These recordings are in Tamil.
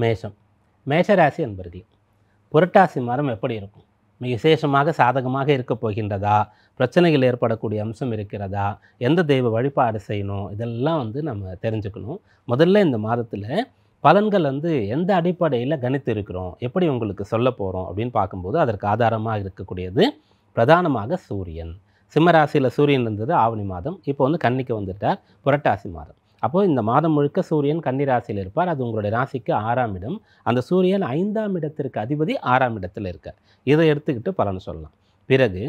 மேஷம். மேஷராசி என்பர்களே, புரட்டாசி மாதம் எப்படி இருக்கும்? மிக விசேஷமாக சாதகமாக இருக்கப் போகின்றதா? பிரச்சனைகள் ஏற்படக்கூடிய அம்சம் இருக்கிறதா? எந்த தெய்வ வழிபாடு செய்யணும்? இதெல்லாம் நம்ம தெரிஞ்சுக்கணும். முதல்ல இந்த மாதத்தில் பலன்கள் எந்த அடிப்படையில் கணித்து இருக்கிறோம், எப்படி உங்களுக்கு சொல்ல போகிறோம் அப்படின்னு பார்க்கும்போது அதற்கு ஆதாரமாக இருக்கக்கூடியது பிரதானமாக சூரியன். சிம்ம ராசியில் சூரியன் இருந்தது ஆவணி மாதம். இப்போ கன்னிக்கு வந்துட்டார் புரட்டாசி மாதம். அப்போது இந்த மாதம் முழுக்க சூரியன் கன்னி ராசியில் இருப்பார். அது உங்களுடைய ராசிக்கு 6ஆம் இடம். அந்த சூரியன் 5ஆம் இடத்திற்கு அதிபதி 6ஆம் இடத்தில் இருக்கார். இதை எடுத்துக்கிட்டு பலன் சொல்லலாம். பிறகு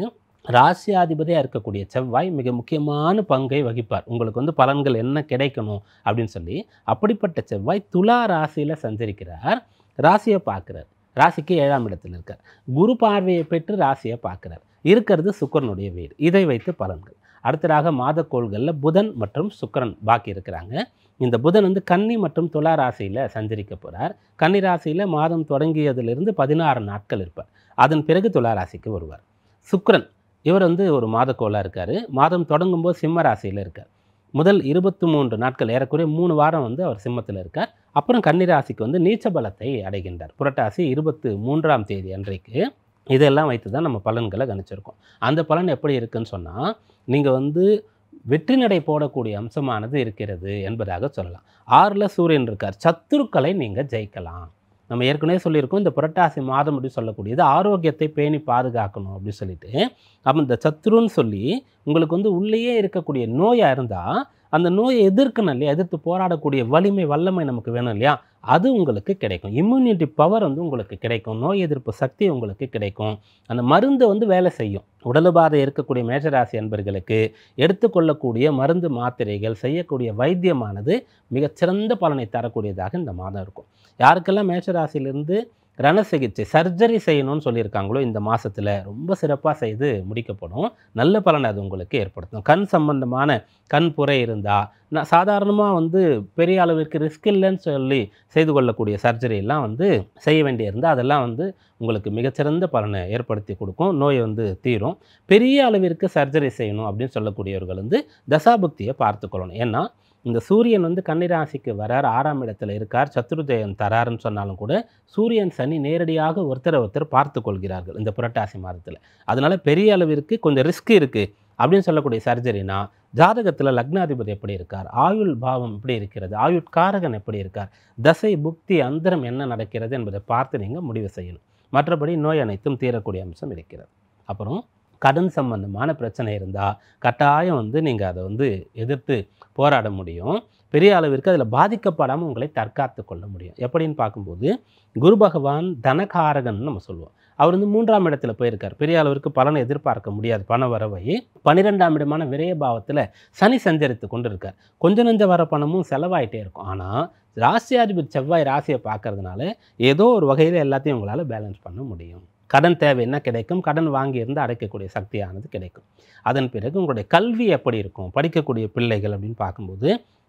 ராசியாதிபதியாக இருக்கக்கூடிய செவ்வாய் மிக முக்கியமான பங்கை வகிப்பார். உங்களுக்கு பலன்கள் என்ன கிடைக்கணும் அப்படின்னு சொல்லி, அப்படிப்பட்ட செவ்வாய் துலா ராசியில் சஞ்சரிக்கிறார். ராசியை பார்க்குறார். ராசிக்கு 7ஆம் இடத்தில் இருக்கார். குரு பார்வையை பெற்று ராசியை பார்க்குறார். இருக்கிறது சுக்கிரனுடைய வீடு. இதை வைத்து பலன்கள். அடுத்ததாக மாதக்கோள்களில் புதன் மற்றும் சுக்கிரன் பாக்கி இருக்கிறாங்க. இந்த புதன் கன்னி மற்றும் துலா ராசியில் சஞ்சரிக்க போகிறார். கன்னி ராசியில் மாதம் தொடங்கியதிலிருந்து 16 நாட்கள் இருப்பார். அதன் பிறகு துலா ராசிக்கு வருவார். சுக்கிரன் இவர் ஒரு மாதக்கோளாக இருக்கார். மாதம் தொடங்கும்போது சிம்ம ராசியில் இருக்கார். முதல் 23 நாட்கள் ஏறக்குறைய 3 வாரம் அவர் சிம்மத்தில் இருக்கார். அப்புறம் கன்னி ராசிக்கு நீச்ச பலத்தை அடைகின்றார். புரட்டாசி 23ஆம் தேதி அன்றைக்கு. இதெல்லாம் வைத்து தான் நம்ம பலன்களை கணிச்சிருக்கோம். அந்த பலன் எப்படி இருக்குன்னு சொன்னால், நீங்கள் வெற்றி நடை போடக்கூடிய அம்சமானது இருக்கிறது என்பதாக சொல்லலாம். 6ல் சூரியன் இருக்கார். சத்துருக்களை நீங்கள் ஜெயிக்கலாம். நம்ம ஏற்கனவே சொல்லியிருக்கோம், இந்த புரட்டாசி மாதம் அப்படின்னு சொல்லக்கூடியது ஆரோக்கியத்தை பேணி பாதுகாக்கணும் அப்படின்னு சொல்லிட்டு. அப்போ இந்த சத்துருன்னு சொல்லி உங்களுக்கு உள்ளேயே இருக்கக்கூடிய நோயாக இருந்தால் அந்த நோயை எதிர்க்கணும் இல்லையா, எதிர்த்து போராடக்கூடிய வலிமை வல்லமை நமக்கு வேணும் இல்லையா, அது உங்களுக்கு கிடைக்கும். இம்யூனிட்டி பவர் உங்களுக்கு கிடைக்கும். நோய் எதிர்ப்பு சக்தி உங்களுக்கு கிடைக்கும். அந்த மருந்து வேலை செய்யும். உடலுபாதை இருக்கக்கூடிய மேஷராசி அன்பர்களுக்கு எடுத்துக்கொள்ளக்கூடிய மருந்து மாத்திரைகள் செய்யக்கூடிய வைத்தியமானது மிகச்சிறந்த பலனை தரக்கூடியதாக இந்த மாதம் இருக்கும். யாருக்கெல்லாம் மேஷராசியிலிருந்து ரண சிகிச்சை சர்ஜரி செய்யணும்னு சொல்லியிருக்காங்களோ இந்த மாதத்தில் ரொம்ப சிறப்பாக செய்து முடிக்கப்படும். நல்ல பலனை அது உங்களுக்கு ஏற்படுத்தும். கண் சம்பந்தமான கண் புரை இருந்தால் நான் சாதாரணமாக பெரிய அளவிற்கு ரிஸ்க் இல்லைன்னு சொல்லி செய்து கொள்ளக்கூடிய சர்ஜரியெல்லாம் செய்ய வேண்டியிருந்தால் அதெல்லாம் உங்களுக்கு மிகச்சிறந்த பலனை ஏற்படுத்தி கொடுக்கும். நோய் தீரும். பெரிய அளவிற்கு சர்ஜரி செய்யணும் அப்படின்னு சொல்லக்கூடியவர்கள் தசாபுக்தியை பார்த்துக்கொள்ளணும். ஏன்னா இந்த சூரியன் கன்னிராசிக்கு வரார், 6ஆம் இடத்துல இருக்கார், சத்துருஜயம் தராருன்னு சொன்னாலும் கூட சூரியன் சனி நேரடியாக ஒருத்தர் பார்த்து கொள்கிறார்கள் இந்த புரட்டாசி மாதத்தில். அதனால் பெரிய அளவிற்கு கொஞ்சம் ரிஸ்க் இருக்குது அப்படின்னு சொல்லக்கூடிய சர்ஜரினா, ஜாதகத்தில் லக்னாதிபதி எப்படி இருக்கார், ஆயுள் பாவம் எப்படி இருக்கிறது, ஆயுட்காரகன் எப்படி இருக்கார், தசை புக்தி அந்தரம் என்ன நடக்கிறது என்பதை பார்த்து நீங்கள் முடிவு செய்யணும். மற்றபடி நோய் அனைத்தும் தீரக்கூடிய அம்சம் இருக்கிறது. அப்புறம் கடன் சம்பந்தமான பிரச்சனை இருந்தால் கட்டாயம் நீங்கள் அதை எதிர்த்து போராட முடியும். பெரிய அளவிற்கு அதில் பாதிக்கப்படாமல் உங்களை தற்காத்து கொள்ள முடியும். எப்படின்னு பார்க்கும்போது குரு பகவான் தனகாரகன் நம்ம சொல்லுவோம். அவர் 3ஆம் இடத்துல போயிருக்கார். பெரிய அளவிற்கு பலனை எதிர்பார்க்க முடியாது. பண வரவை 12ஆம் இடமான விரய பாவத்தில் சனி சஞ்சரித்து கொண்டு இருக்கார். கொஞ்சம் நெஞ்ச வர பணமும் செலவாயிட்டே இருக்கும். ஆனால் ராசியாதிபதி செவ்வாய் ராசியை பார்க்கறதுனால ஏதோ ஒரு வகையில் எல்லாத்தையும் உங்களால் பேலன்ஸ் பண்ண முடியும். கடன் தேவை என்ன கிடைக்கும், கடன் வாங்கியிருந்து அடைக்கக்கூடிய சக்தியானது கிடைக்கும். அதன் பிறகு உங்களுடைய கல்வி எப்படி இருக்கும், படிக்கக்கூடிய பிள்ளைகள் அப்படின்னு பார்க்கும்போது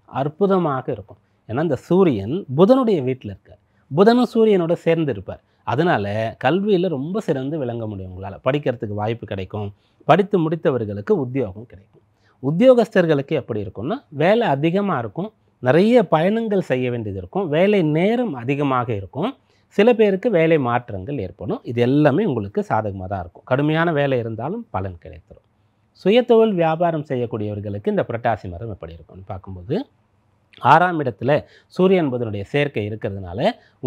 அற்புதமாக இருக்கும். ஏன்னா இந்த சூரியன் புதனுடைய வீட்டில் இருக்கார். புதனும் சூரியனோட சேர்ந்து இருப்பார். அதனால் கல்வியில் ரொம்ப சிறந்து விளங்க முடியும். உங்களால் படிக்கிறதுக்கு வாய்ப்பு கிடைக்கும். படித்து முடித்தவர்களுக்கு உத்தியோகம் கிடைக்கும். உத்தியோகஸ்தர்களுக்கு எப்படி இருக்கும்னா வேலை அதிகமாக இருக்கும். நிறைய பயணங்கள் செய்ய வேண்டியது இருக்கும். வேலை நேரம் அதிகமாக இருக்கும். சில பேருக்கு வேலை மாற்றங்கள் ஏற்படும். இது எல்லாமே உங்களுக்கு சாதகமாக தான் இருக்கும். கடுமையான வேலை இருந்தாலும் பலன் கிடைத்திடும். சுயதொழில் வியாபாரம் செய்யக்கூடியவர்களுக்கு இந்த புரட்டாசி மாதம் எப்படி இருக்கும்னு பார்க்கும்போது 6ஆம் இடத்துல சூரியன் புதனுடைய சேர்க்கை இருக்கிறதுனால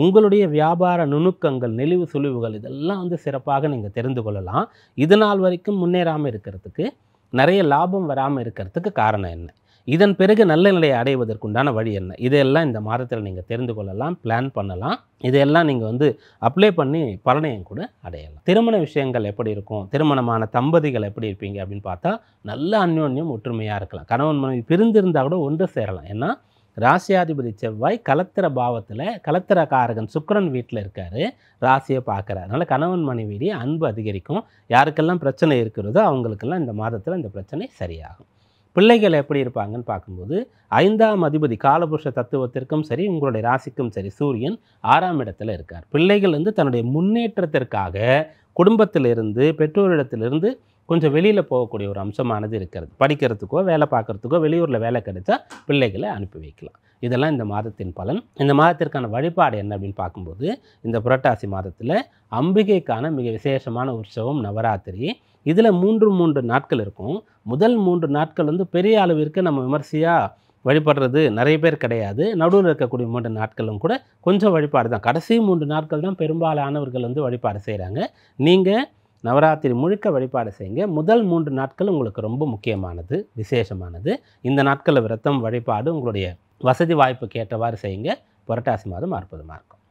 உங்களுடைய வியாபார நுணுக்கங்கள், நெளிவு சுழிவுகள் இதெல்லாம் சிறப்பாக நீங்கள் தெரிந்து கொள்ளலாம். இது நாள் வரைக்கும் முன்னேறாமல் இருக்கிறதுக்கு, நிறைய லாபம் வராமல் இருக்கிறதுக்கு காரணம் என்ன, இதன் பிறகு நல்ல நிலையை அடைவதற்குண்டான வழி என்ன, இதையெல்லாம் இந்த மாதத்தில் நீங்கள் தெரிந்து கொள்ளலாம், பிளான் பண்ணலாம். இதையெல்லாம் நீங்கள் அப்ளை பண்ணி பலனையும் கூட அடையலாம். திருமண விஷயங்கள் எப்படி இருக்கும், திருமணமான தம்பதிகள் எப்படி இருப்பீங்க அப்படின்னு பார்த்தா நல்ல அந்யோன்யம் ஒற்றுமையாக இருக்கலாம். கணவன் மனைவி பிரிந்திருந்தால் கூட ஒன்று சேரலாம். ஏன்னா ராசியாதிபதி செவ்வாய் கலத்திர பாவத்தில் கலத்திரக்காரகன் சுக்கிரன் வீட்டில் இருக்கார். ராசியை பார்க்குறாரு. அதனால் கணவன் மனைவியிடையே அன்பு அதிகரிக்கும். யாருக்கெல்லாம் பிரச்சனை இருக்கிறதோ அவங்களுக்கெல்லாம் இந்த மாதத்தில் இந்த பிரச்சனை சரியாகும். பிள்ளைகள் எப்படி இருப்பாங்கன்னு பார்க்கும்போது 5ஆம் அதிபதி காலபுருஷ தத்துவத்திற்கும் சரி, உங்களுடைய ராசிக்கும் சரி சூரியன் 6ஆம் இடத்துல இருக்கார். பிள்ளைகள் தன்னுடைய முன்னேற்றத்திற்காக குடும்பத்திலிருந்து, பெற்றோரிடத்திலிருந்து கொஞ்சம் வெளியில் போகக்கூடிய ஒரு அம்சமானது இருக்கிறது. படிக்கிறதுக்கோ வேலை பார்க்குறதுக்கோ வெளியூரில் வேலை கிடைச்சா பிள்ளைகளை அனுப்பி வைக்கலாம். இதெல்லாம் இந்த மாதத்தின் பலன். இந்த மாதத்திற்கான வழிபாடு என்ன அப்படின்னு பார்க்கும்போது, இந்த புரட்டாசி மாதத்தில் அம்பிகைக்கான மிக விசேஷமான உற்சவம் நவராத்திரி. இதில் 3 நாட்கள் இருக்கும். முதல் 3 நாட்கள் வந்து பெரிய அளவிற்கு நம்ம விமர்சையாக வழிபடுறது நிறைய பேர் கிடையாது. நடுவில் இருக்கக்கூடிய 3 நாட்களும் கூட கொஞ்சம் வழிபாடு தான். கடைசி 3 நாட்கள் தான் பெரும்பாலானவர்கள் வந்து வழிபாடு செய்கிறாங்க. நீங்கள் நவராத்திரி முழுக்க வழிபாடு செய்யுங்க. முதல் 3 நாட்கள் உங்களுக்கு ரொம்ப முக்கியமானது, விசேஷமானது. இந்த நாட்களில் விரதம் வழிபாடு உங்களுடைய வசதி வாய்ப்புக்கு ஏற்றவாறு செய்யுங்க. புரட்டாசி மாதம் அற்புதமாக இருக்கும்.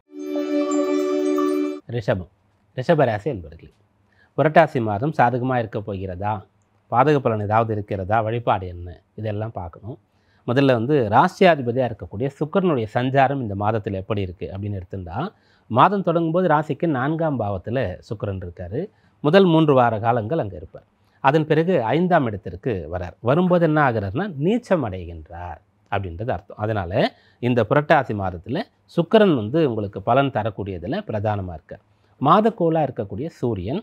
ரிஷபராசி என்பர்களே, புரட்டாசி மாதம் சாதகமாக இருக்க போகிறதா, பாதக பலன் ஏதாவது இருக்கிறதா, வழிபாடு என்ன, இதெல்லாம் பார்க்கணும். முதல்ல வந்து ராசியாதிபதியாக இருக்கக்கூடிய சுக்கிரனுடைய சஞ்சாரம் இந்த மாதத்தில் எப்படி இருக்குது அப்படின்னு எடுத்துட்டா, மாதம் தொடங்கும்போது ராசிக்கு 4ஆம் பாவத்தில் சுக்கிரன் இருக்கார். முதல் 3 வார காலங்கள் அங்கே இருப்பார். அதன் பிறகு 5ஆம் இடத்திற்கு வரார். வரும்போது என்ன ஆகிறார்னா நீச்சம் அடைகின்றார் அப்படின்றது அர்த்தம். அதனால் இந்த புரட்டாசி மாதத்தில் சுக்கிரன் வந்து உங்களுக்கு பலன் தரக்கூடியதில் பிரதானமாக இருக்கார். மாதக்கோளாக இருக்கக்கூடிய சூரியன்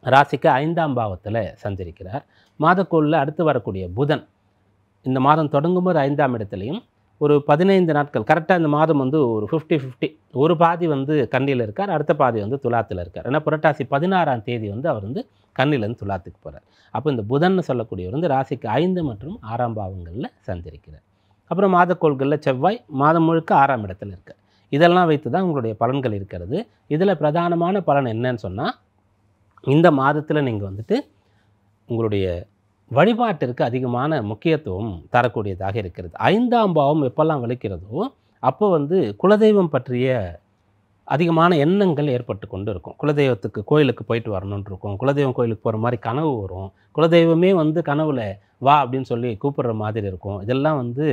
ராசிக்கு 5ஆம் பாவத்தில் சஞ்சரிக்கிறார். மாதக்கோளில் அடுத்து வரக்கூடிய புதன் இந்த மாதம் தொடங்கும்போது 5ஆம் இடத்துலையும் ஒரு 15 நாட்கள் கரெக்டாக இந்த மாதம் வந்து ஒரு 50-50, ஒரு பாதி வந்து கன்னியில் இருக்கார், அடுத்த பாதி வந்து துலாத்தில் இருக்கார். ஏன்னா புரட்டாசி 16ஆம் தேதி வந்து அவர் வந்து கன்னியிலேருந்து துலாத்துக்கு போகிறார். அப்போ இந்த புதன் சொல்லக்கூடியவர் வந்து ராசிக்கு 5 மற்றும் 6ஆம் பாவங்களில் சஞ்சரிக்கிறார். அப்புறம் மாதக்கோள்களில் செவ்வாய் மாதம் முழுக்க 6ஆம் இடத்துல இருக்கார். இதெல்லாம் வைத்து தான் உங்களுடைய பலன்கள் இருக்கிறது. இதில் பிரதானமான பலன் என்னன்னு சொன்னால், இந்த மாதத்தில் நீங்கள் வந்துட்டு உங்களுடைய வழிபாட்டிற்கு அதிகமான முக்கியத்துவம் தரக்கூடியதாக இருக்கிறது. 5ஆம் பாவம் எப்பெல்லாம் வலிக்கிறதோ அப்போ வந்து குலதெய்வம் பற்றிய அதிகமான எண்ணங்கள் ஏற்பட்டு கொண்டு இருக்கும். குலதெய்வத்துக்கு கோயிலுக்கு போயிட்டு வரணும்னு இருக்கும். குலதெய்வம் கோயிலுக்கு போகிற மாதிரி கனவு வரும். குலதெய்வமே வந்து கனவுல வா அப்படின்னு சொல்லி கூப்பிடுற மாதிரி இருக்கும். இதெல்லாம் வந்து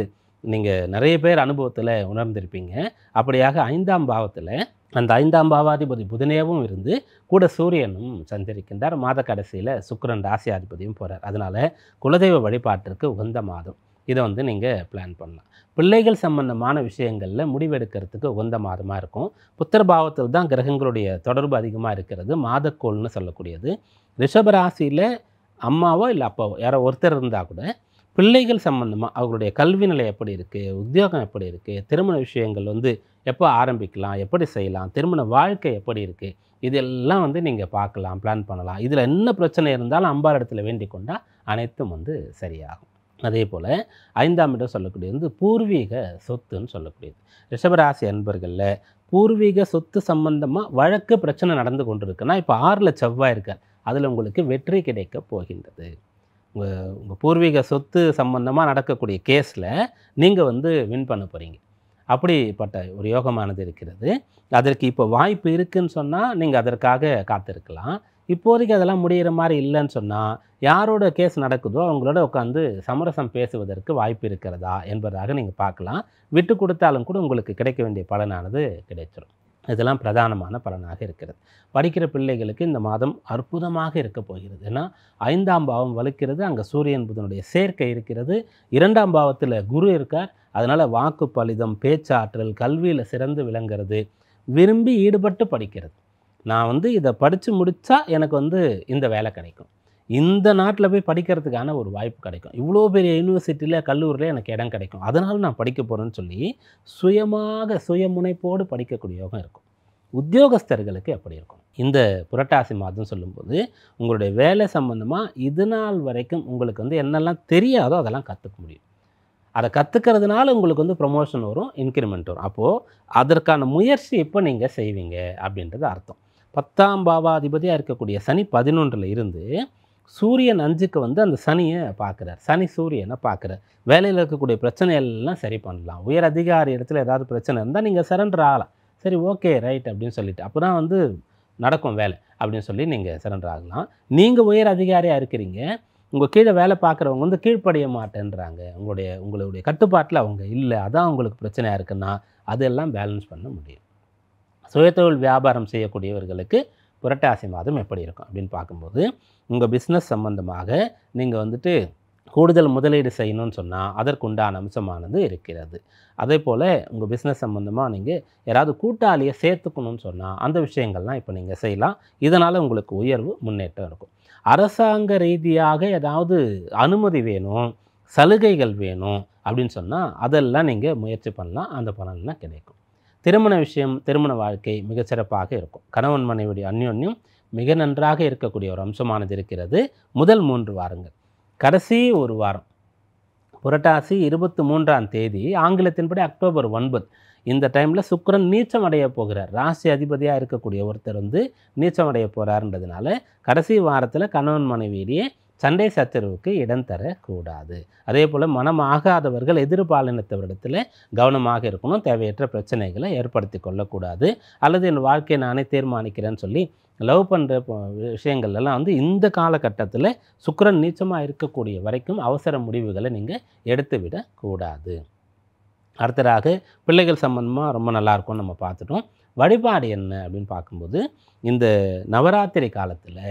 நீங்கள் நிறைய பேர் அனுபவத்தில் உணர்ந்திருப்பீங்க. அப்படியாக 5ஆம் பாவத்தில் அந்த 5ஆம் பாவாதிபதி புதனேவும் இருந்து கூட சூரியனும் சஞ்சரிக்கின்றார். மாத கடைசியில் சுக்கிரன் ராசியாதிபதியும் போகிறார். அதனால் குலதெய்வ வழிபாட்டிற்கு உகந்த மாதம். இதை வந்து நீங்கள் பிளான் பண்ணலாம். பிள்ளைகள் சம்பந்தமான விஷயங்களில் முடிவெடுக்கிறதுக்கு உகந்த மாதமாக இருக்கும். புத்திர பாவத்தில் தான் கிரகங்களுடைய தொடர்பு அதிகமாக இருக்கிறது. மாதக்கோள்னு சொல்லக்கூடியது. ரிஷபராசியில் அம்மாவோ இல்லை அப்பாவோ யாரோ ஒருத்தர் இருந்தால் கூட பிள்ளைகள் சம்பந்தமாக அவங்களுடைய கல்வி நிலை எப்படி இருக்குது, உத்தியோகம் எப்படி இருக்குது, திருமண விஷயங்கள் வந்து எப்போ ஆரம்பிக்கலாம், எப்படி செய்யலாம், திருமண வாழ்க்கை எப்படி இருக்குது, இதெல்லாம் வந்து நீங்கள் பார்க்கலாம், பிளான் பண்ணலாம். இதில் என்ன பிரச்சனை இருந்தாலும் அம்பாள் இடத்துல வேண்டிக் கொண்டால் அனைத்தும் வந்து சரியாகும். அதே போல் 5ஆம் இடம் சொல்லக்கூடியது வந்து பூர்வீக சொத்துன்னு சொல்லக்கூடியது. ரிஷபராசி அன்பர்களில் பூர்வீக சொத்து சம்பந்தமாக வழக்கு பிரச்சனை நடந்து கொண்டு இருக்குன்னா இப்போ 6ல் செவ்வாய் இருக்கார். அதில் உங்களுக்கு வெற்றி கிடைக்க போகின்றது. உங்கள் பூர்வீக சொத்து சம்பந்தமாக நடக்கக்கூடிய கேஸில் நீங்கள் வந்து வின் பண்ண போகிறீங்க. அப்படிப்பட்ட ஒரு யோகமானது இருக்கிறது. அதற்கு இப்போ வாய்ப்பு இருக்குதுன்னு சொன்னால் நீங்கள் அதற்காக காத்திருக்கலாம். இப்போதைக்கு அதெல்லாம் முடிகிற மாதிரி இல்லைன்னு சொன்னால் யாரோட கேஸ் நடக்குதோ அவங்களோட உட்காந்து சமரசம் பேசுவதற்கு வாய்ப்பு இருக்கிறதா என்பதாக நீங்கள் பார்க்கலாம். விட்டு கொடுத்தாலும் கூட உங்களுக்கு கிடைக்க வேண்டிய பலனானது கிடைச்சிடும். இதெல்லாம் பிரதானமான பலனாக இருக்கிறது. படிக்கிற பிள்ளைகளுக்கு இந்த மாதம் அற்புதமாக இருக்க போகிறது. ஏன்னா 5ஆம் பாவம் வலுக்கிறது, அங்கே சூரியன் புதனுடைய சேர்க்கை இருக்கிறது. 2ஆம் பாவத்தில் குரு இருக்கார். அதனால் வாக்கு பலிதம், பேச்சாற்றல், கல்வியில் சிறந்து விளங்குறது, விரும்பி ஈடுபட்டு படிக்கிறது. நான் வந்து இதை படித்து முடித்தா எனக்கு வந்து இந்த வேலை கிடைக்கும், இந்த நாட்டில் போய் படிக்கிறதுக்கான ஒரு வாய்ப்பு கிடைக்கும், இவ்வளோ பெரிய யூனிவர்சிட்டியில் கல்லூரியில் எனக்கு இடம் கிடைக்கும், அதனால் நான் படிக்க போகிறேன்னு சொல்லி சுயமாக சுயமுனைப்போடு படிக்கக்கூடிய யோகம் இருக்கும். உத்தியோகஸ்தர்களுக்கு எப்படி இருக்கும்? இந்த புரட்டாசி மாதம் சொல்லும்போது உங்களுடைய வேலை சம்பந்தமாக இது நாள் வரைக்கும் உங்களுக்கு வந்து என்னெல்லாம் தெரியாதோ அதெல்லாம் கற்றுக்க முடியும். அதை கற்றுக்கிறதுனால உங்களுக்கு வந்து ப்ரொமோஷன் வரும், இன்க்ரிமெண்ட் வரும். அப்போது அதற்கான முயற்சி இப்போ நீங்கள் செய்வீங்க அப்படின்றது அர்த்தம். 10ஆம் பாவாதிபதியாக இருக்கக்கூடிய சனி 11ல் இருந்து சூரியன் 5க்கு வந்து அந்த சனியை பார்க்குறார். சனி சூரியனை பார்க்குறார். வேலையில் இருக்கக்கூடிய பிரச்சனை எல்லாம் சரி பண்ணலாம். உயர் அதிகாரி இடத்துல ஏதாவது பிரச்சனை இருந்தால் நீங்கள் சரண்டர் ஆகலாம். சரி, ஓகே, ரைட் அப்படின்னு சொல்லிட்டு அப்போ தான் வந்து நடக்கும் வேலை அப்படின்னு சொல்லி நீங்கள் சரண்டர் ஆகலாம். நீங்கள் உயர் அதிகாரியாக இருக்கிறீங்க, உங்கள் கீழே வேலை பார்க்குறவங்க வந்து கீழ்ப்படிய மாட்டேன்றாங்க, உங்களுடைய கட்டுப்பாட்டில் அவங்க இல்லை, அதான் உங்களுக்கு பிரச்சனையாக இருக்குன்னா அதெல்லாம் பேலன்ஸ் பண்ண முடியும். சுயதொழில் வியாபாரம் செய்யக்கூடியவர்களுக்கு புரட்டாசி மாதம் எப்படி இருக்கும் அப்படின்னு பார்க்கும்போது உங்கள் பிஸ்னஸ் சம்பந்தமாக நீங்கள் வந்துட்டு கூடுதல் முதலீடு செய்யணும்னு சொன்னால் அதற்குண்டான அம்சமானது இருக்கிறது. அதே போல் உங்கள் பிஸ்னஸ் சம்மந்தமாக நீங்கள் யாராவது கூட்டாளியை சேர்த்துக்கணும்னு சொன்னால் அந்த விஷயங்கள்லாம் இப்போ நீங்கள் செய்யலாம். இதனால் உங்களுக்கு உயர்வு முன்னேற்றம் இருக்கும். அரசாங்க ரீதியாக ஏதாவது அனுமதி வேணும், சலுகைகள் வேணும் அப்படின்னு சொன்னால் அதெல்லாம் நீங்கள் முயற்சி பண்ணலாம், அந்த பலன்லாம் கிடைக்கும். திருமண விஷயம், திருமண வாழ்க்கை மிகச்சிறப்பாக இருக்கும். கணவன் மனைவியுடைய அந்யோன்யம் மிக நன்றாக இருக்கக்கூடிய ஒரு அம்சமானது இருக்கிறது முதல் 3 வாரங்கள். கடைசி ஒரு வாரம் புரட்டாசி 23ஆம் தேதி, ஆங்கிலத்தின்படி அக்டோபர் 9, இந்த டைமில் சுக்கிரன் நீச்சம் அடைய போகிறார். ராசி அதிபதியாக இருக்கக்கூடிய ஒருத்தர் வந்து நீச்சம் அடைய போகிறாருன்றதுனால கடைசி வாரத்தில் கணவன் மனைவியிலேயே சண்டை சச்சரவுக்கு இடம் தரக்கூடாது. அதே போல் மனம் ஆகாதவர்கள் எதிர்பாலினத்தவரிடத்தில் கவனமாக இருக்கணும். தேவையற்ற பிரச்சனைகளை ஏற்படுத்தி கொள்ளக்கூடாது. அல்லது என் வாழ்க்கையை நானே தீர்மானிக்கிறேன்னு சொல்லி லவ் பண்ணுற விஷயங்கள்லாம் வந்து இந்த காலகட்டத்தில் சுக்கிரன் நீச்சமாக இருக்கக்கூடிய வரைக்கும் அவசர முடிவுகளை நீங்கள் எடுத்துவிடக்கூடாது. அடுத்ததாக பிள்ளைகள் சம்பந்தமாக ரொம்ப நல்லாயிருக்கும்னு நம்ம பார்த்துட்டோம். வழிபாடு என்ன அப்படின்னு பார்க்கும்போது இந்த நவராத்திரி காலத்தில்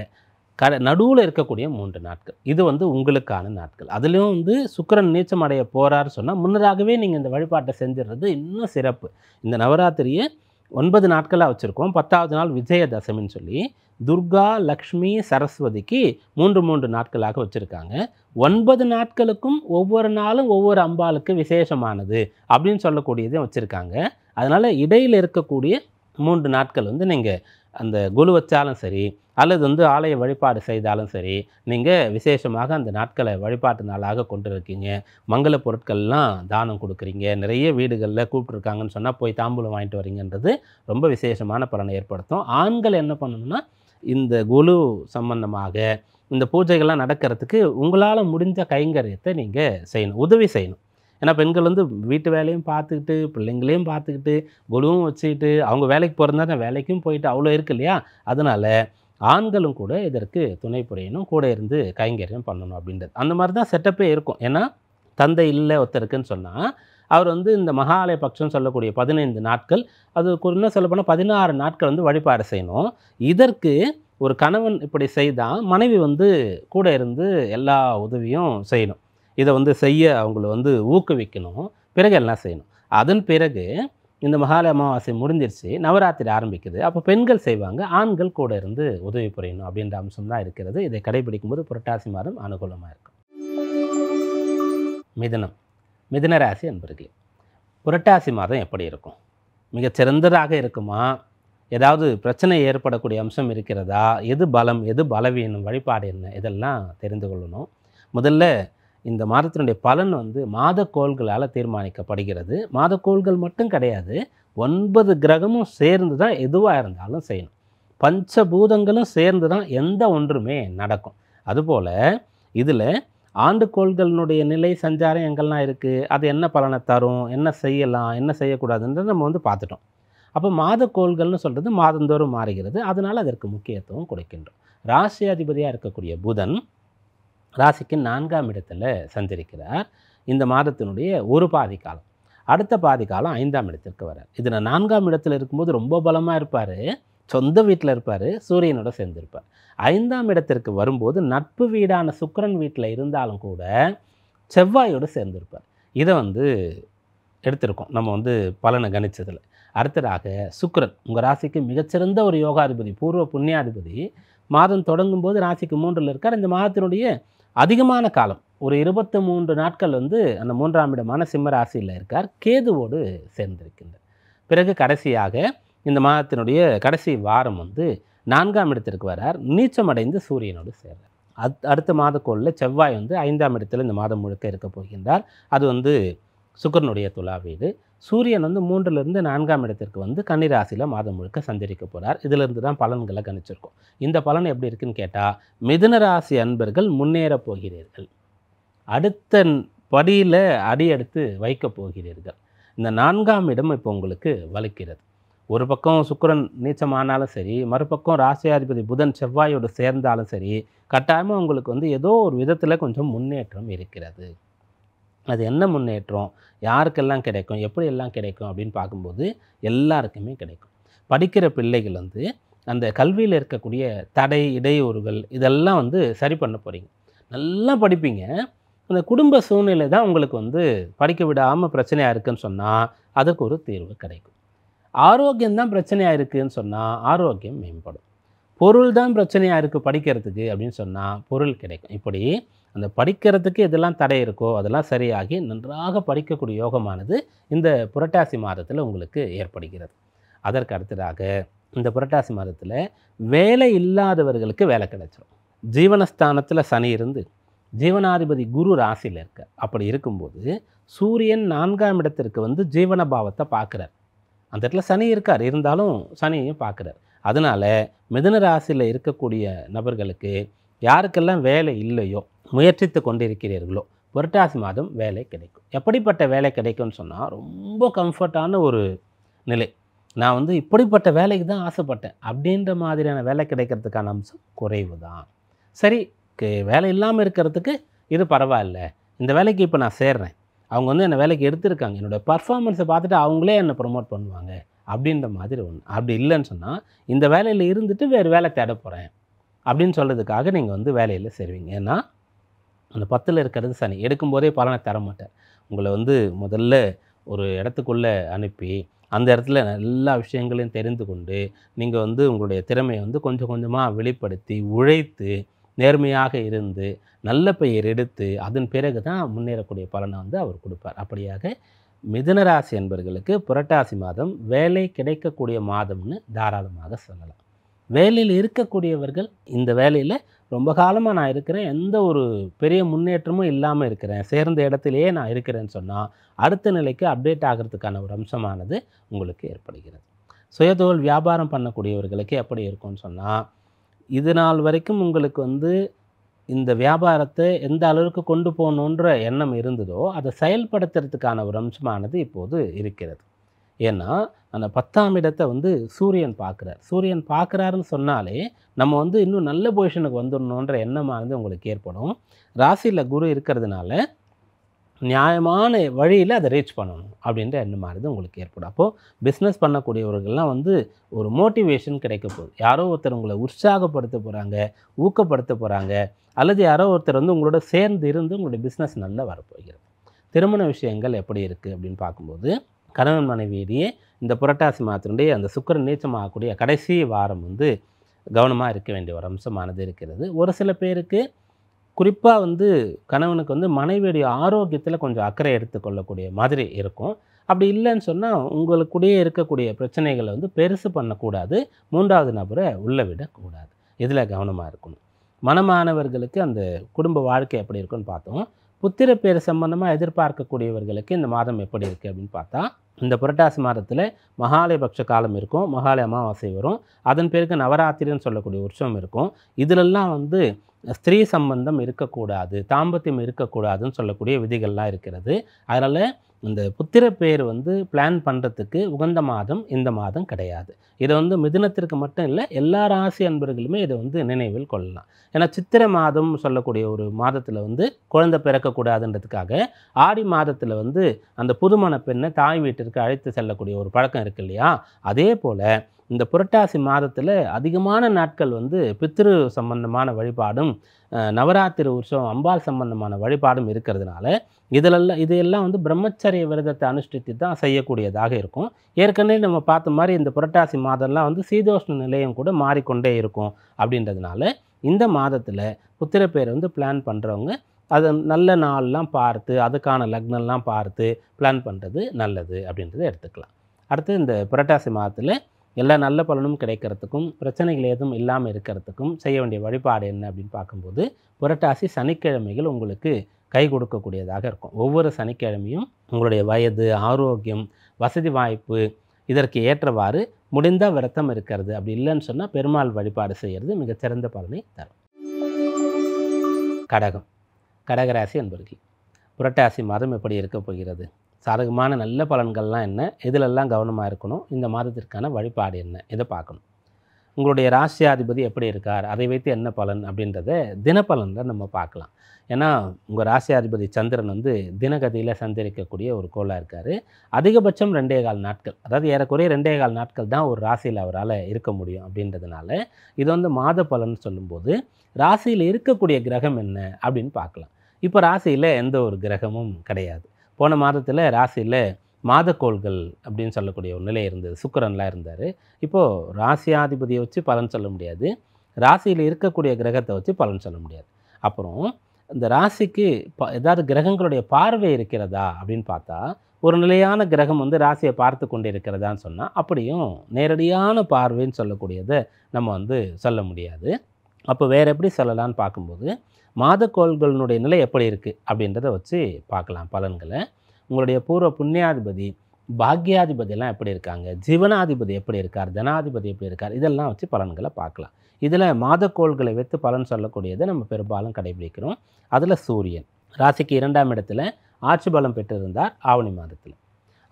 நடுவில் இருக்கக்கூடிய 3 நாட்கள் இது வந்து உங்களுக்கான நாட்கள். அதுலேயும் வந்து சுக்கிரன் நீச்சம் அடைய போகிறாரு சொன்னால் முன்னதாகவே நீங்கள் இந்த வழிபாட்டை செஞ்சிடுறது இன்னும் சிறப்பு. இந்த நவராத்திரியை 9 நாட்களாக வச்சுருக்கோம். 10வது நாள் விஜயதசமின்னு சொல்லி துர்கா, லக்ஷ்மி, சரஸ்வதிக்கு 3 நாட்களாக வச்சுருக்காங்க. 9 நாட்களுக்கும் ஒவ்வொரு நாளும் ஒவ்வொரு அம்பாளுக்கு விசேஷமானது அப்படின்னு சொல்லக்கூடியதை வச்சுருக்காங்க. அதனால் இடையில் இருக்கக்கூடிய 3 நாட்கள் வந்து நீங்கள் அந்த குழு வச்சாலும் சரி, அல்லது வந்து ஆலய வழிபாடு செய்தாலும் சரி, நீங்கள் விசேஷமாக அந்த நாட்களை வழிபாட்டு நாளாக கொண்டு இருக்கீங்க. மங்கள பொருட்கள்லாம் தானம் கொடுக்குறீங்க. நிறைய வீடுகளில் கூப்பிட்ருக்காங்கன்னு சொன்னால் போய் தாம்பூலம் வாங்கிட்டு வரீங்கன்றது ரொம்ப விசேஷமான பலனை ஏற்படுத்தும். ஆண்கள் என்ன பண்ணணும்னா இந்த குழு சம்பந்தமாக இந்த பூஜைகள்லாம் நடக்கிறதுக்கு உங்களால் முடிஞ்ச கைங்கரியத்தை நீங்கள் செய்யணும், உதவி செய்யணும். ஏன்னா பெண்கள் வந்து வீட்டு வேலையும் பார்த்துக்கிட்டு, பிள்ளைங்களையும் பார்த்துக்கிட்டு, குழுவும் வச்சுக்கிட்டு, அவங்க வேலைக்கு போகிறதா தான் வேலைக்கும் போயிட்டு அவ்வளோ இருக்கு இல்லையா? அதனால் ஆண்களும் கூட இதற்கு துணை புரியணும், கூட இருந்து கைங்கரியம் பண்ணணும் அப்படின்றது. அந்த மாதிரி தான் செட்டப்பே இருக்கும். ஏன்னா தந்தை இல்லை ஒருத்தருக்குன்னு சொன்னால் அவர் வந்து இந்த மகாலய பட்சம் சொல்லக்கூடிய 15 நாட்கள், அது இன்னும் சொல்லப்போனால் 16 நாட்கள் வந்து வழிபாடு செய்யணும். இதற்கு ஒரு கணவன் இப்படி செய்தால் மனைவி வந்து கூட இருந்து எல்லா உதவியும் செய்யணும். இதை வந்து செய்ய அவங்கள வந்து ஊக்குவிக்கணும். பிறகு எல்லாம் செய்யணும். அதன் பிறகு இந்த மகாலய அமாவாசை முடிஞ்சிருச்சு, நவராத்திரி ஆரம்பிக்குது. அப்போ பெண்கள் செய்வாங்க, ஆண்கள் கூட இருந்து உதவி புரியணும் அப்படின்ற அம்சம் தான் இருக்கிறது. இதை கடைபிடிக்கும்போது புரட்டாசி மாதம் அனுகூலமாக இருக்கும். மிதுனம், மிதுன ராசி அன்பர்களே, புரட்டாசி மாதம் எப்படி இருக்கும்? மிகச்சிறந்ததாக இருக்குமா? ஏதாவது பிரச்சனை ஏற்படக்கூடிய அம்சம் இருக்கிறதா? எது பலம், எது பலவீனம், வழிபாடு என்ன, இதெல்லாம் தெரிந்து கொள்ளணும். முதல்ல இந்த மாதத்தினுடைய பலன் வந்து மாதக்கோள்களால் தீர்மானிக்கப்படுகிறது. மாதக்கோள்கள் மட்டும் கிடையாது, 9 கிரகமும் சேர்ந்து தான் எதுவாக இருந்தாலும் செய்யணும். பஞ்சபூதங்களும் சேர்ந்து தான் எந்த ஒன்றுமே நடக்கும். அதுபோல் இதில் ஆண்டுக்கோள்களினுடைய நிலை சஞ்சாரம் எங்கெல்லாம் இருக்குது, அது என்ன பலனை தரும், என்ன செய்யலாம், என்ன செய்யக்கூடாதுன்றதை நம்ம வந்து பார்த்துட்டோம். அப்போ மாதக்கோள்கள்னு சொல்கிறது மாதந்தோறும் மாறுகிறது. அதனால் அதற்கு முக்கியத்துவம் கொடுக்கின்றோம். ராசி அதிபதியாக இருக்கக்கூடிய புதன் ராசிக்கு 4ஆம் இடத்துல சஞ்சரிக்கிறார். இந்த மாதத்தினுடைய ஒரு பாதி காலம், அடுத்த பாதி காலம் 5ஆம் இடத்திற்கு வரார். இதில் 4ஆம் இடத்துல இருக்கும்போது ரொம்ப பலமாக இருப்பார், சொந்த வீட்டில் இருப்பார், சூரியனோட சேர்ந்திருப்பார். 5ஆம் இடத்திற்கு வரும்போது நட்பு வீடான சுக்கிரன் வீட்டில் இருந்தாலும் கூட செவ்வாயோடு சேர்ந்திருப்பார். இதை வந்து எடுத்திருக்கோம் நம்ம வந்து பலனை கணிச்சதில். அடுத்ததாக சுக்கிரன் உங்கள் ராசிக்கு மிகச்சிறந்த ஒரு யோகாதிபதி, பூர்வ புண்ணியாதிபதி. மாதம் தொடங்கும் போது ராசிக்கு 3ல் இருக்கார். இந்த மாதத்தினுடைய அதிகமான காலம் ஒரு 23 நாட்கள் வந்து அந்த 3ஆம் இடமான சிம்ம ராசியில் இருக்கார், கேதுவோடு சேர்ந்திருக்கின்றார். பிறகு கடைசியாக இந்த மாதத்தினுடைய கடைசி வாரம் வந்து 4ஆம் இடத்திற்கு வரார், நீச்சமடைந்து சூரியனோடு சேர்றார். அடுத்த மாதக்கோளில் செவ்வாய் வந்து 5ஆம் இடத்தில் இந்த மாதம் முழுக்க இருக்க போகின்றார். அது வந்து சுக்கிரனுடைய துலா வீடு. சூரியன் வந்து 3லிருந்து 4ஆம் இடத்திற்கு வந்து கன்னி ராசியில் மாதம் முழுக்க சஞ்சரிக்க போகிறார். இதிலிருந்து தான் பலன்களை கணிச்சிருக்கோம். இந்த பலன் எப்படி இருக்குன்னு கேட்டால், மிதுன ராசி அன்பர்கள் முன்னேற போகிறீர்கள், அடுத்த படியில் அடி எடுத்து வைக்க போகிறீர்கள். இந்த 4ஆம் இடம் இப்போ உங்களுக்கு வலிக்கிறது. ஒரு பக்கம் சுக்கிரன் நீச்சமானாலும் சரி, மறுபக்கம் ராசியாதிபதி புதன் செவ்வாயோடு சேர்ந்தாலும் சரி, கட்டாயமாக உங்களுக்கு வந்து ஏதோ ஒரு விதத்தில் கொஞ்சம் முன்னேற்றம் இருக்கிறது. அது என்ன முன்னேற்றம், யாருக்கெல்லாம் கிடைக்கும், எப்படியெல்லாம் கிடைக்கும் அப்படின்னு பார்க்கும்போது எல்லாருக்குமே கிடைக்கும். படிக்கிற பிள்ளைகள் வந்து அந்த கல்வியில் இருக்கக்கூடிய தடை இடையூறுகள் இதெல்லாம் வந்து சரி பண்ண போகிறீங்க. நல்லா படிப்பீங்க. அந்த குடும்ப சூழ்நிலை தான் உங்களுக்கு வந்து படிக்க விடாமல் பிரச்சனையாக இருக்குதுன்னு சொன்னால் அதுக்கு ஒரு தீர்வு கிடைக்கும். ஆரோக்கியம்தான் பிரச்சனையாக இருக்குதுன்னு சொன்னால் ஆரோக்கியம் மேம்படும். பொருள் தான் பிரச்சனையாக இருக்குது படிக்கிறதுக்கு அப்படின்னு சொன்னால் பொருள் கிடைக்கும். இப்படி அந்த படிக்கிறதுக்கு எதெல்லாம் தடை இருக்கோ அதெல்லாம் சரியாகி நன்றாக படிக்கக்கூடிய யோகமானது இந்த புரட்டாசி மாதத்தில் உங்களுக்கு ஏற்படுகிறது. அதற்கு அடுத்ததாக இந்த புரட்டாசி மாதத்தில் வேலை இல்லாதவர்களுக்கு வேலை கிடைச்சிடும். ஜீவனஸ்தானத்தில் சனி இருந்து ஜீவனாதிபதி குரு ராசியில் இருக்க. அப்படி இருக்கும்போது சூரியன் 4ஆம் இடத்திற்கு வந்து ஜீவன பாவத்தை பார்க்குறார். அந்த இடத்துல சனி இருக்கார், இருந்தாலும் சனியையும் பார்க்குறார். அதனால் மிதுன ராசியில் இருக்கக்கூடிய நபர்களுக்கு யாருக்கெல்லாம் வேலை இல்லையோ, முயற்சித்து கொண்டிருக்கிறீர்களோ, புரட்டாசி மாதம் வேலை கிடைக்கும். எப்படிப்பட்ட வேலை கிடைக்கும்னு சொன்னால், ரொம்ப கம்ஃபர்ட்டான ஒரு நிலை. நான் வந்து இப்படிப்பட்ட வேலைக்கு தான் ஆசைப்பட்டேன் அப்படின்ற மாதிரியான வேலை கிடைக்கிறதுக்கான அம்சம் குறைவு தான். சரி, வேலை இல்லாமல் இருக்கிறதுக்கு இது பரவாயில்ல, இந்த வேலைக்கு இப்போ நான் சேர்றேன், அவங்க வந்து என்னை வேலைக்கு எடுத்திருக்காங்க, என்னோடய பர்ஃபார்மன்ஸை பார்த்துட்டு அவங்களே என்னை ப்ரொமோட் பண்ணுவாங்க அப்படின்ற மாதிரி ஒன்று. அப்படி இல்லைன்னு சொன்னால், இந்த வேலையில் இருந்துட்டு வேறு வேலை தேட போகிறேன் அப்படின்னு சொல்கிறதுக்காக நீங்கள் வந்து வேலையில் சேருவீங்க. ஏன்னா அந்த 10ல் இருக்கிறது சனி. எடுக்கும்போதே பலனை தர மாட்டார். உங்களை வந்து முதல்ல ஒரு இடத்துக்குள்ளே அனுப்பி அந்த இடத்துல எல்லா விஷயங்களையும் தெரிந்து கொண்டு நீங்கள் வந்து உங்களுடைய திறமையை வந்து கொஞ்சம் கொஞ்சமாக வெளிப்படுத்தி உழைத்து நேர்மையாக இருந்து நல்ல பெயர் எடுத்து அதன் பிறகு தான் முன்னேறக்கூடிய பலனை வந்து அவர் கொடுப்பார். அப்படியாக மிதுன ராசி என்பவர்களுக்கு புரட்டாசி மாதம் வேலை கிடைக்கக்கூடிய மாதம்னு தாராளமாக சொல்லலாம். வேலையில் இருக்கக்கூடியவர்கள் இந்த வேலையில் ரொம்ப காலமாக நான் இருக்கிறேன், எந்த ஒரு பெரிய முன்னேற்றமும் இல்லாமல் இருக்கிறேன், சேர்ந்த இடத்திலேயே நான் இருக்கிறேன்னு சொன்னால் அடுத்த நிலைக்கு அப்டேட் ஆகிறதுக்கான ஒரு அம்சமானது உங்களுக்கு ஏற்படுகிறது. சுயதொழில் வியாபாரம் பண்ணக்கூடியவர்களுக்கு எப்படி இருக்கும்னு சொன்னால், இது நாள் வரைக்கும் உங்களுக்கு வந்து இந்த வியாபாரத்தை எந்த அளவுக்கு கொண்டு போகணுன்ற எண்ணம் இருந்ததோ அதை செயல்படுத்துறதுக்கான ஒரு அம்சமானது இப்போது இருக்கிறது. ஏன்னா அந்த 10ஆம் இடத்தை வந்து சூரியன் பார்க்குறார். சூரியன் பார்க்குறாருன்னு சொன்னாலே நம்ம வந்து இன்னும் நல்ல பொசிஷனுக்கு வந்துடணுன்ற எண்ணமானது உங்களுக்கு ஏற்படும். ராசியில் குரு இருக்கிறதுனால நியாயமான வழியில் அதை ரீச் பண்ணணும் அப்படின்ற எண்ணமானது உங்களுக்கு ஏற்படும். அப்போது பிஸ்னஸ் பண்ணக்கூடியவர்கள்லாம் வந்து ஒரு மோட்டிவேஷன் கிடைக்க போகுது. யாரோ ஒருத்தர் உங்களை உற்சாகப்படுத்த போகிறாங்க, ஊக்கப்படுத்த போகிறாங்க, அல்லது யாரோ ஒருத்தர் வந்து உங்களோட சேர்ந்து இருந்து உங்களுடைய பிஸ்னஸ் நல்லா வரப்போகிறது. திருமண விஷயங்கள் எப்படி இருக்குது அப்படின்னு பார்க்கும்போது, கணவன் மனைவியிடையே இந்த புரட்டாசி மாதத்தினுடைய அந்த சுக்கிரன் நீச்சமாகக்கூடிய கடைசி வாரம் வந்து கவனமாக இருக்க வேண்டிய ஒரு அம்சமானது இருக்கிறது. ஒரு சில பேருக்கு குறிப்பாக வந்து கணவனுக்கு வந்து மனைவியுடைய ஆரோக்கியத்தில் கொஞ்சம் அக்கறை எடுத்துக்கொள்ளக்கூடிய மாதிரி இருக்கும். அப்படி இல்லைன்னு சொன்னால் உங்களுக்குடைய இருக்கக்கூடிய பிரச்சனைகளை வந்து பெருசு பண்ணக்கூடாது, 3வது நபரை உள்ளே விடக்கூடாது. இதில் கவனமாக இருக்கணும். மனமானவர்களுக்கு அந்த குடும்ப வாழ்க்கை எப்படி இருக்குன்னு பார்த்தோம். புத்திர பேர் சம்பந்தமாக எதிர்பார்க்கக்கூடியவர்களுக்கு இந்த மாதம் எப்படி இருக்குது அப்படின்னு பார்த்தா, இந்த புரட்டாசி மாதத்தில் மகாலயபக்ஷ காலம் இருக்கும், மகாலய அமாவாசை வரும், அதன் பிறகு நவராத்திரின்னு சொல்லக்கூடிய உற்சவம் இருக்கும். இதிலெல்லாம் வந்து ஸ்திரீ சம்பந்தம் இருக்கக்கூடாது, தாம்பத்தியம் இருக்கக்கூடாதுன்னு சொல்லக்கூடிய விதிகள்லாம் இருக்கிறது. அதனால் இந்த புத்திர பேர் வந்து பிளான் பண்ணுறதுக்கு உகந்த மாதம் இந்த மாதம் கிடையாது. இதை வந்து மிதுனத்திற்கு மட்டும் இல்லை, எல்லா ராசி அன்பர்களுமே இதை வந்து நினைவில் கொள்ளலாம். ஏன்னா சித்திரை மாதம் சொல்லக்கூடிய ஒரு மாதத்தில் வந்து குழந்தை பிறக்கக்கூடாதுன்றதுக்காக ஆடி மாதத்தில் வந்து அந்த புதுமண பெண்ணை தாய் வீட்டிற்கு அழைத்து செல்லக்கூடிய ஒரு பழக்கம் இருக்கு இல்லையா? அதே போல் இந்த புரட்டாசி மாதத்தில் அதிகமான நாட்கள் வந்து பித்ரு சம்பந்தமான வழிபாடும் நவராத்திரி உற்சவம் அம்பாள் சம்பந்தமான வழிபாடும் இருக்கிறதுனால இதையெல்லாம் வந்து பிரம்மச்சரிய விரதத்தை அனுஷ்டித்து தான் செய்யக்கூடியதாக இருக்கும். ஏற்கனவே நம்ம பார்த்த மாதிரி இந்த புரட்டாசி மாதம்லாம் வந்து சீதோஷ்ண நிலையம் கூட மாறிக்கொண்டே இருக்கும். அப்படின்றதுனால இந்த மாதத்தில் புத்திர பேர் வந்து பிளான் பண்ணுறவங்க அது நல்ல நாள்லாம் பார்த்து அதுக்கான லக்னம்லாம் பார்த்து பிளான் பண்ணுறது நல்லது அப்படின்றத எடுத்துக்கலாம். அடுத்து இந்த புரட்டாசி மாதத்தில் எல்லா நல்ல பலனும் கிடைக்கிறதுக்கும் பிரச்சனைகள் எதுவும் இல்லாமல் இருக்கிறதுக்கும் செய்ய வேண்டிய வழிபாடு என்ன அப்படின்னு பார்க்கும்போது, புரட்டாசி சனிக்கிழமைகள் உங்களுக்கு கை கொடுக்கக்கூடியதாக இருக்கும். ஒவ்வொரு சனிக்கிழமையும் உங்களுடைய வயது, ஆரோக்கியம், வசதி வாய்ப்பு இதற்கு ஏற்றவாறு முடிந்தால் விரதம் இருக்கிறது, அப்படி இல்லைன்னு சொன்னால் பெருமாள் வழிபாடு செய்கிறது மிகச்சிறந்த பலனை தரும். கடகம், கடகராசி என்பவர்கள் புரட்டாசி மாதம் எப்படி இருக்க போகிறது, சாதகமான நல்ல பலன்கள்லாம் என்ன, இதிலெல்லாம் கவனமாக இருக்கணும், இந்த மாதத்திற்கான வழிபாடு என்ன, இதை பார்க்கணும். உங்களுடைய ராசியாதிபதி எப்படி இருக்கார், அதை வைத்து என்ன பலன் அப்படின்றத தினப்பலனில் நம்ம பார்க்கலாம். ஏன்னா உங்கள் ராசியாதிபதி சந்திரன் வந்து தினகதியில் சஞ்சரிக்கக்கூடிய ஒரு கோளாக இருக்கார். அதிகபட்சம் 2.25 நாட்கள், அதாவது ஏறக்குறைய 2.25 நாட்கள் தான் ஒரு ராசியில் அவரால் இருக்க முடியும். அப்படின்றதுனால இது வந்து மாத பலன் சொல்லும்போது ராசியில் இருக்கக்கூடிய கிரகம் என்ன அப்படின்னு பார்க்கலாம். இப்போ ராசியில் எந்த ஒரு கிரகமும் கிடையாது. போன மாதத்தில் ராசியில் மாதக்கோள்கள் அப்படின்னு சொல்லக்கூடிய ஒரு நிலை இருந்தது, சுக்கிரன்லாம் இருந்தார். இப்போது ராசியாதிபதியை வச்சு பலன் சொல்ல முடியாது, ராசியில் இருக்கக்கூடிய கிரகத்தை வச்சு பலன் சொல்ல முடியாது. அப்புறம் இந்த ராசிக்கு ஏதாவது கிரகங்களுடைய பார்வை இருக்கிறதா அப்படின்னு பார்த்தா, ஒரு நிலையான கிரகம் வந்து ராசியை பார்த்து கொண்டு இருக்கிறதான்னு சொன்னால், அப்படியும் நேரடியான பார்வைன்னு சொல்லக்கூடியதை நம்ம வந்து சொல்ல முடியாது. அப்போ வேறு எப்படி சொல்லலான்னு பார்க்கும்போது, மாதக்கோள்களினுடைய நிலை எப்படி இருக்குது அப்படின்றத வச்சு பார்க்கலாம் பலன்களை. உங்களுடைய பூர்வ புண்ணியாதிபதி, பாக்யாதிபதியெல்லாம் எப்படி இருக்காங்க, ஜீவனாதிபதி எப்படி இருக்கார், தனாதிபதி எப்படி இருக்கார், இதெல்லாம் வச்சு பலன்களை பார்க்கலாம். இதில் மாதக்கோள்களை வைத்து பலன் சொல்லக்கூடியதை நம்ம பெரும்பாலும் கடைபிடிக்கிறோம். அதில் சூரியன் ராசிக்கு 2ஆம் இடத்துல ஆட்சி பலம் பெற்றிருந்தார் ஆவணி மாதத்தில்.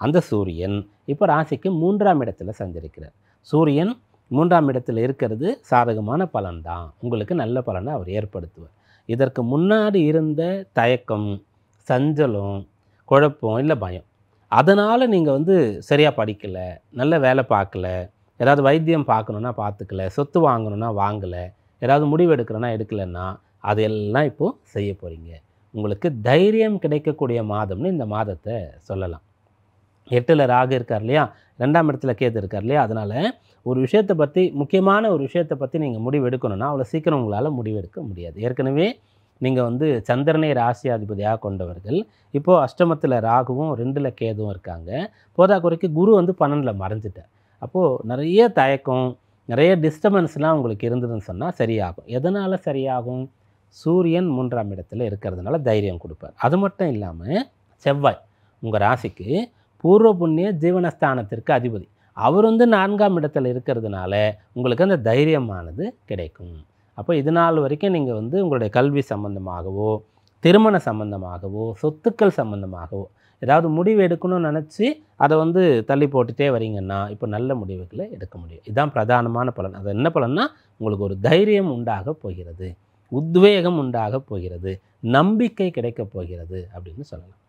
அந்த சூரியன் இப்போ ராசிக்கு 3ஆம் இடத்துல சஞ்சரிக்கிறார். சூரியன் 3ஆம் இடத்தில் இருக்கிறது சாதகமான பலன்தான், உங்களுக்கு நல்ல பலனை அவர் ஏற்படுத்துவார். இதற்கு முன்னாடி இருந்த தயக்கம், சஞ்சலம், குழப்பம் இல்லை பயம், அதனால் நீங்கள் வந்து சரியாக படிக்கலை, நல்ல வேலை பார்க்கல, ஏதாவது வைத்தியம் பார்க்கணுன்னா பார்த்துக்கல, சொத்து வாங்கணுன்னா வாங்கலை, ஏதாவது முடிவு எடுக்கிறோன்னா எடுக்கலைன்னா அதெல்லாம் இப்போது செய்ய போகிறீங்க. உங்களுக்கு தைரியம் கிடைக்கக்கூடிய மாதம்னு இந்த மாதத்தை சொல்லலாம். 8ல் ராகு இருக்கார் இல்லையா, 2ஆம் இடத்துல கேது இருக்கார் இல்லையா, அதனால் ஒரு விஷயத்தை பற்றி, முக்கியமான ஒரு விஷயத்தை பற்றி நீங்கள் முடிவு எடுக்கணுன்னா அவ்வளோ சீக்கிரம் உங்களால் முடிவெடுக்க முடியாது. ஏற்கனவே நீங்கள் வந்து சந்திரனை ராசியாதிபதியாக கொண்டவர்கள், இப்போது அஷ்டமத்தில் ராகுவும் 2ல் கேதுவும் இருக்காங்க. போதாக்குறைக்கு குரு வந்து 12ல் மறைஞ்சிட்டார். அப்போது நிறைய தயக்கம், நிறைய டிஸ்டர்பன்ஸ்லாம் உங்களுக்கு இருந்ததுன்னு சொன்னால் சரியாகும். எதனால் சரியாகும்? சூரியன் 3ஆம் இடத்துல இருக்கிறதுனால தைரியம் கொடுப்பார். அது மட்டும் இல்லாமல் செவ்வாய் உங்கள் ராசிக்கு பூர்வ புண்ணிய ஜீவனஸ்தானத்திற்கு அதிபதி, அவர் வந்து 4ஆம் இடத்துல இருக்கிறதுனால உங்களுக்கு அந்த தைரியமானது கிடைக்கும். அப்போ இது நாள் வரைக்கும் நீங்கள் வந்து உங்களுடைய கல்வி சம்பந்தமாகவோ, திருமண சம்பந்தமாகவோ, சொத்துக்கள் சம்பந்தமாகவோ ஏதாவது முடிவு எடுக்கணும்னு நினச்சி அதை வந்து தள்ளி போட்டுகிட்டே வரீங்கன்னா இப்போ நல்ல முடிவுகளை எடுக்க முடியும். இதுதான் பிரதானமான பலன். அது என்ன பலன்னா, உங்களுக்கு ஒரு தைரியம் உண்டாக போகிறது, உத்வேகம் உண்டாக போகிறது, நம்பிக்கை கிடைக்கப் போகிறது அப்படின்னு சொல்லலாம்.